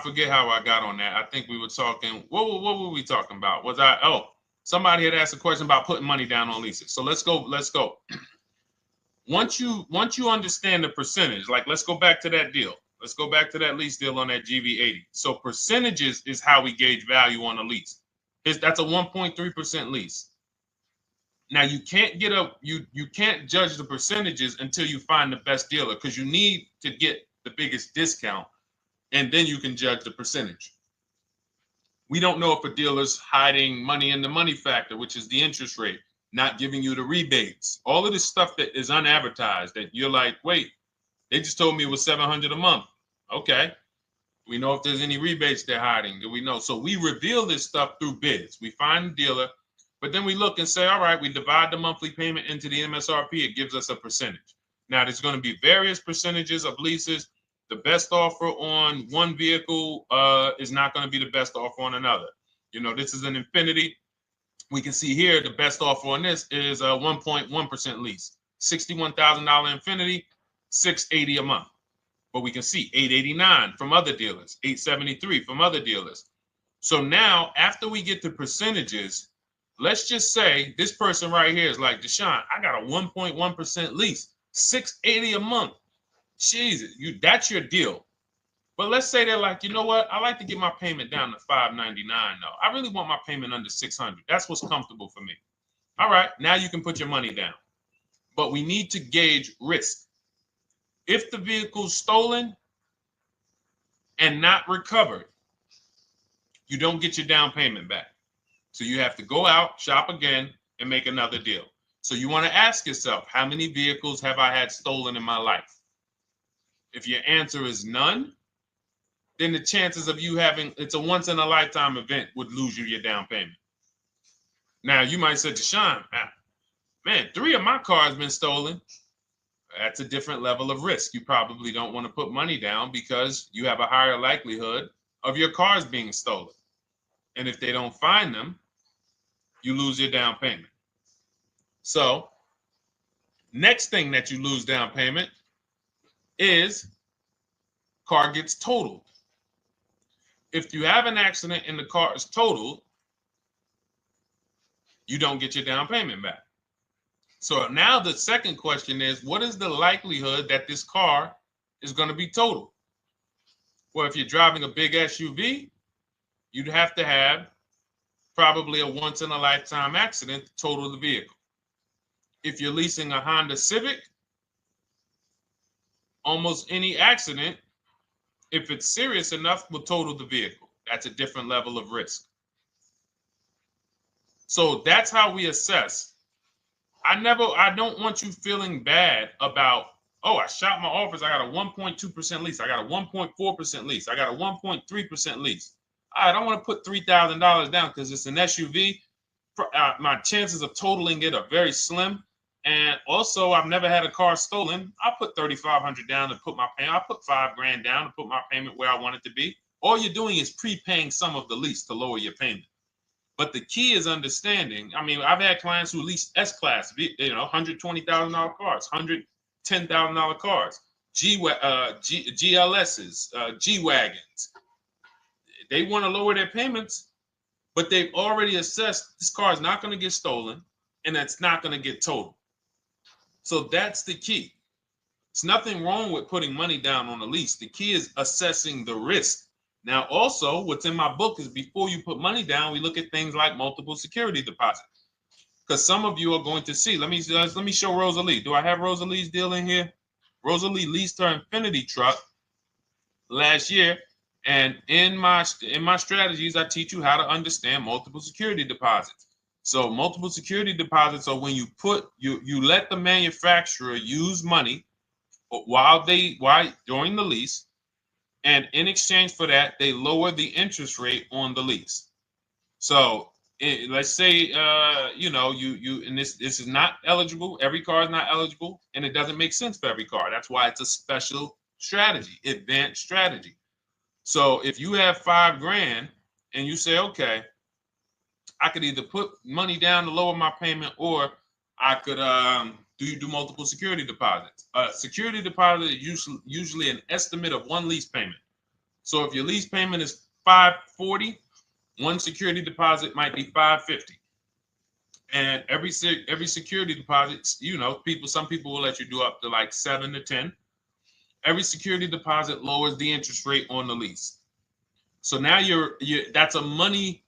forget how I got on that. I think we were talking. What were we talking about? Somebody had asked a question about putting money down on leases. So let's go. Once you understand the percentage, like let's go back to that deal. Let's go back to that lease deal on that GV80. So percentages is how we gauge value on a lease. That's a 1.3% lease. Now you can't you can't judge the percentages until you find the best dealer because you need to get the biggest discount, and then you can judge the percentage. We don't know if a dealer's hiding money in the money factor, which is the interest rate, not giving you the rebates, all of this stuff that is unadvertised that you're like, wait, they just told me it was $700 a month. Okay. We know if there's any rebates they're hiding. Do we know? So we reveal this stuff through bids. We find the dealer, but then we look and say, all right, we divide the monthly payment into the MSRP. It gives us a percentage. Now, there's going to be various percentages of leases. The best offer on one vehicle is not going to be the best offer on another. This is an Infinity. We can see here the best offer on this is a 1.1% lease. $61,000 Infinity, $680 a month. But we can see $889 from other dealers, $873 from other dealers. So now, after we get the percentages, let's just say this person right here is like, Deshone, I got a 1.1% lease, $680 a month. Jesus, that's your deal. But let's say they're like, you know what? I like to get my payment down to $599 though. I really want my payment under $600. That's what's comfortable for me. All right, now you can put your money down. But we need to gauge risk. If the vehicle's stolen and not recovered, you don't get your down payment back. So you have to go out, shop again, and make another deal. So you want to ask yourself, how many vehicles have I had stolen in my life? If your answer is none, then the chances of you having, it's a once in a lifetime event, would lose you your down payment. Now you might say, Deshone, man, 3 of my cars been stolen. That's a different level of risk. You probably don't want to put money down because you have a higher likelihood of your cars being stolen. And if they don't find them, you lose your down payment. So next thing that you lose down payment is car gets totaled. If you have an accident and the car is totaled, you don't get your down payment back. So now the second question is, what is the likelihood that this car is going to be totaled? Well, if you're driving a big SUV, you'd have to have probably a once in a lifetime accident to total the vehicle. If you're leasing a Honda Civic, almost any accident, if it's serious enough, will total the vehicle. That's a different level of risk. So that's how we assess. I don't want you feeling bad about, oh, I shot my office, I got a 1.2% lease, I got a 1.4% lease, I got a 1.3% lease. I don't want to put $3,000 down because it's an SUV. My chances of totaling it are very slim. And also, I've never had a car stolen. I put $3,500 down to put my payment. I put $5,000 down to put my payment where I want it to be. All you're doing is prepaying some of the lease to lower your payment. But the key is understanding. I mean, I've had clients who lease S-Class, $120,000 cars, $110,000 cars, GLSs, G-Wagons. They want to lower their payments, but they've already assessed this car is not going to get stolen and it's not going to get totaled. So that's the key. It's nothing wrong with putting money down on a lease. The key is assessing the risk. Now, also, what's in my book is before you put money down, we look at things like multiple security deposit. Because some of you are going to see, let me show Rosalie. Do I have Rosalie's deal in here? Rosalie leased her Infinity truck last year. And in my strategies, I teach you how to understand multiple security deposits. So multiple security deposits are when you let the manufacturer use money during the lease, and in exchange for that, they lower the interest rate on the lease. So let's say and this is not eligible. Every car is not eligible, and it doesn't make sense for every car. That's why it's a special strategy, advanced strategy. So if you have $5,000 and you say, okay, I could either put money down to lower my payment, or I could do multiple security deposits. Security deposit is usually an estimate of one lease payment. So if your lease payment is $540, one security deposit might be $550. And every security deposit, some people will let you do up to like 7 to 10. Every security deposit lowers the interest rate on the lease. So now that's a money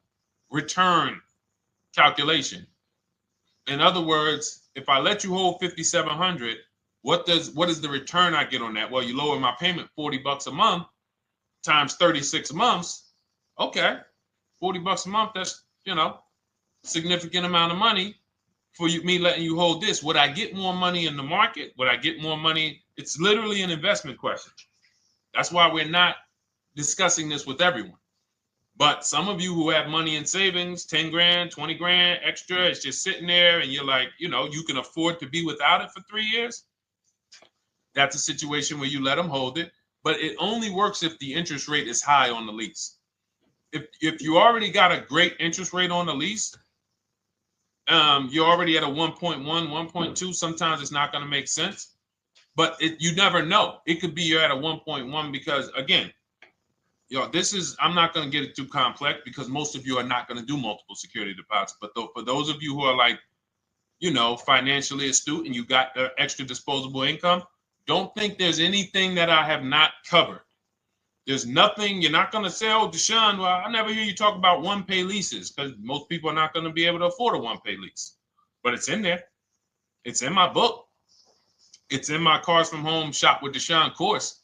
return calculation. In other words, if I let you hold $5,700, what is the return I get on that? Well, you lower my payment $40 a month times 36 months. Okay, $40 a month. That's significant amount of money for me letting you hold this. Would I get more money in the market? Would I get more money? It's literally an investment question. That's why we're not discussing this with everyone. But some of you who have money in savings, 10 grand, 20 grand extra, it's just sitting there and you're like, you can afford to be without it for 3 years. That's a situation where you let them hold it, but it only works if the interest rate is high on the lease. If you already got a great interest rate on the lease, you're already at a 1.1, 1.2. Sometimes it's not going to make sense, but you never know. It could be you're at a 1.1 because, again, this is, I'm not going to get it too complex because most of you are not going to do multiple security deposits. But for those of you who are like, financially astute and you got extra disposable income, don't think there's anything that I have not covered. There's nothing. You're not going to say, oh, Deshone, well, I never hear you talk about one-pay leases, because most people are not going to be able to afford a one-pay lease. But it's in there. It's in my book. It's in my Cars from Home Shop with Deshone course.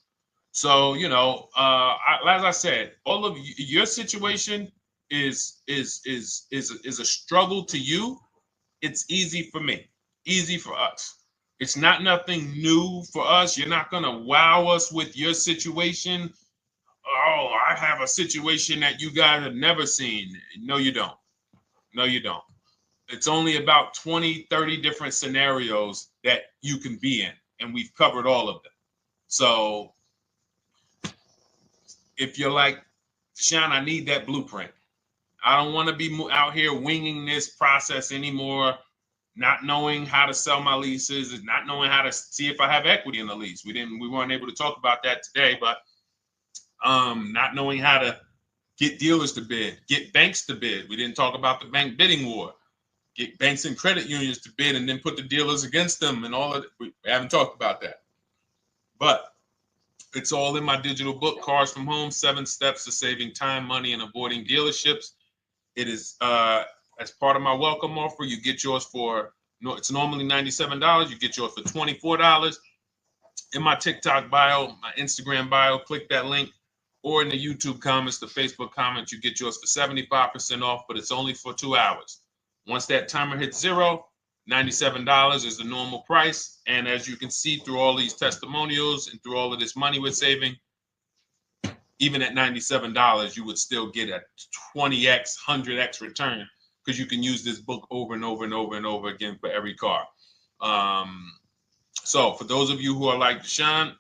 So, as I said, all of your situation is a struggle to you. It's easy for me, easy for us. It's not nothing new for us. You're not going to wow us with your situation. Oh, I have a situation that you guys have never seen. No, you don't. No, you don't. It's only about 20, 30 different scenarios that you can be in, and we've covered all of them. So if you're like, Deshone, I need that blueprint. I don't want to be out here winging this process anymore, not knowing how to sell my leases and not knowing how to see if I have equity in the lease. We weren't able to talk about that today, but not knowing how to get dealers to bid, get banks to bid. We didn't talk about the bank bidding war. Get banks and credit unions to bid and then put the dealers against them and all of it. We haven't talked about that. But it's all in my digital book, Cars from Home, 7 Steps to Saving Time, Money, and Avoiding Dealerships. It is as part of my welcome offer. You get yours it's normally $97. You get yours for $24. In my TikTok bio, my Instagram bio, click that link, or in the YouTube comments, the Facebook comments, you get yours for 75% off, but it's only for 2 hours. Once that timer hits 0, $97 is the normal price. And as you can see through all these testimonials and through all of this money we're saving, even at $97, you would still get a 20x, 100x return, because you can use this book over and over and over and over again for every car. So for those of you who are like, Deshone,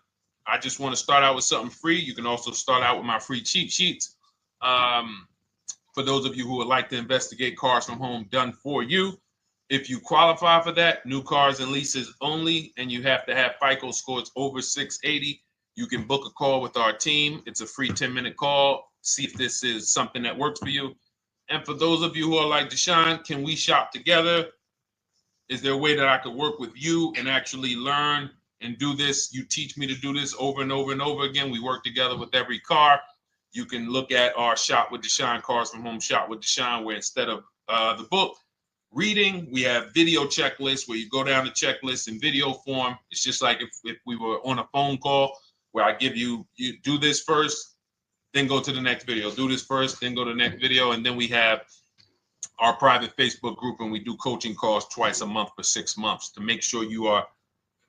I just want to start out with something free. You can also start out with my free cheat sheets. For those of you who would like to investigate Cars from Home done for you, if you qualify for that, new cars and leases only, and you have to have FICO scores over 680, you can book a call with our team. It's a free 10-minute call. See if this is something that works for you. And for those of you who are like, Deshone, can we shop together? Is there a way that I could work with you and actually learn and do this? You teach me to do this over and over and over again. We work together with every car. You can look at our Shop with Deshone, Cars from Home Shop with Deshone, where instead of the book reading, we have video checklists where you go down the checklist in video form. It's just like if we were on a phone call, where I give you do this first, then go to the next video. Do this first, then go to the next video. And then we have our private Facebook group, and we do coaching calls twice a month for 6 months to make sure you are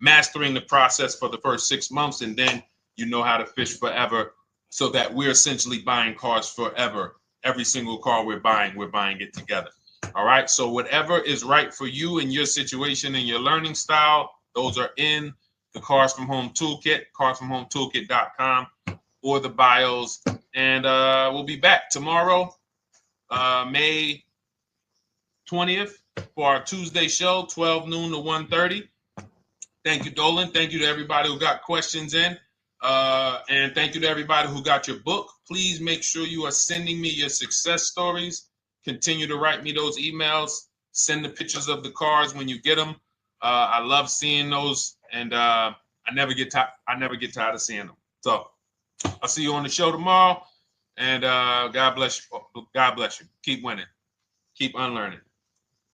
mastering the process for the first 6 months, and then you know how to fish forever, so that we're essentially buying cars forever. Every single car we're buying it together. All right. So whatever is right for you and your situation and your learning style, those are in the Cars from Home Toolkit, carsfromhometoolkit.com, or the bios. And we'll be back tomorrow, May 20th, for our Tuesday show, 12 noon to 1:30. Thank you, Dolan. Thank you to everybody who got questions in. And thank you to everybody who got your book. Please make sure you are sending me your success stories. Continue to write me those emails. Send the pictures of the cars when you get them. I love seeing those, and I never get tired of seeing them. So I'll see you on the show tomorrow, and God bless you. God bless you. Keep winning. Keep unlearning.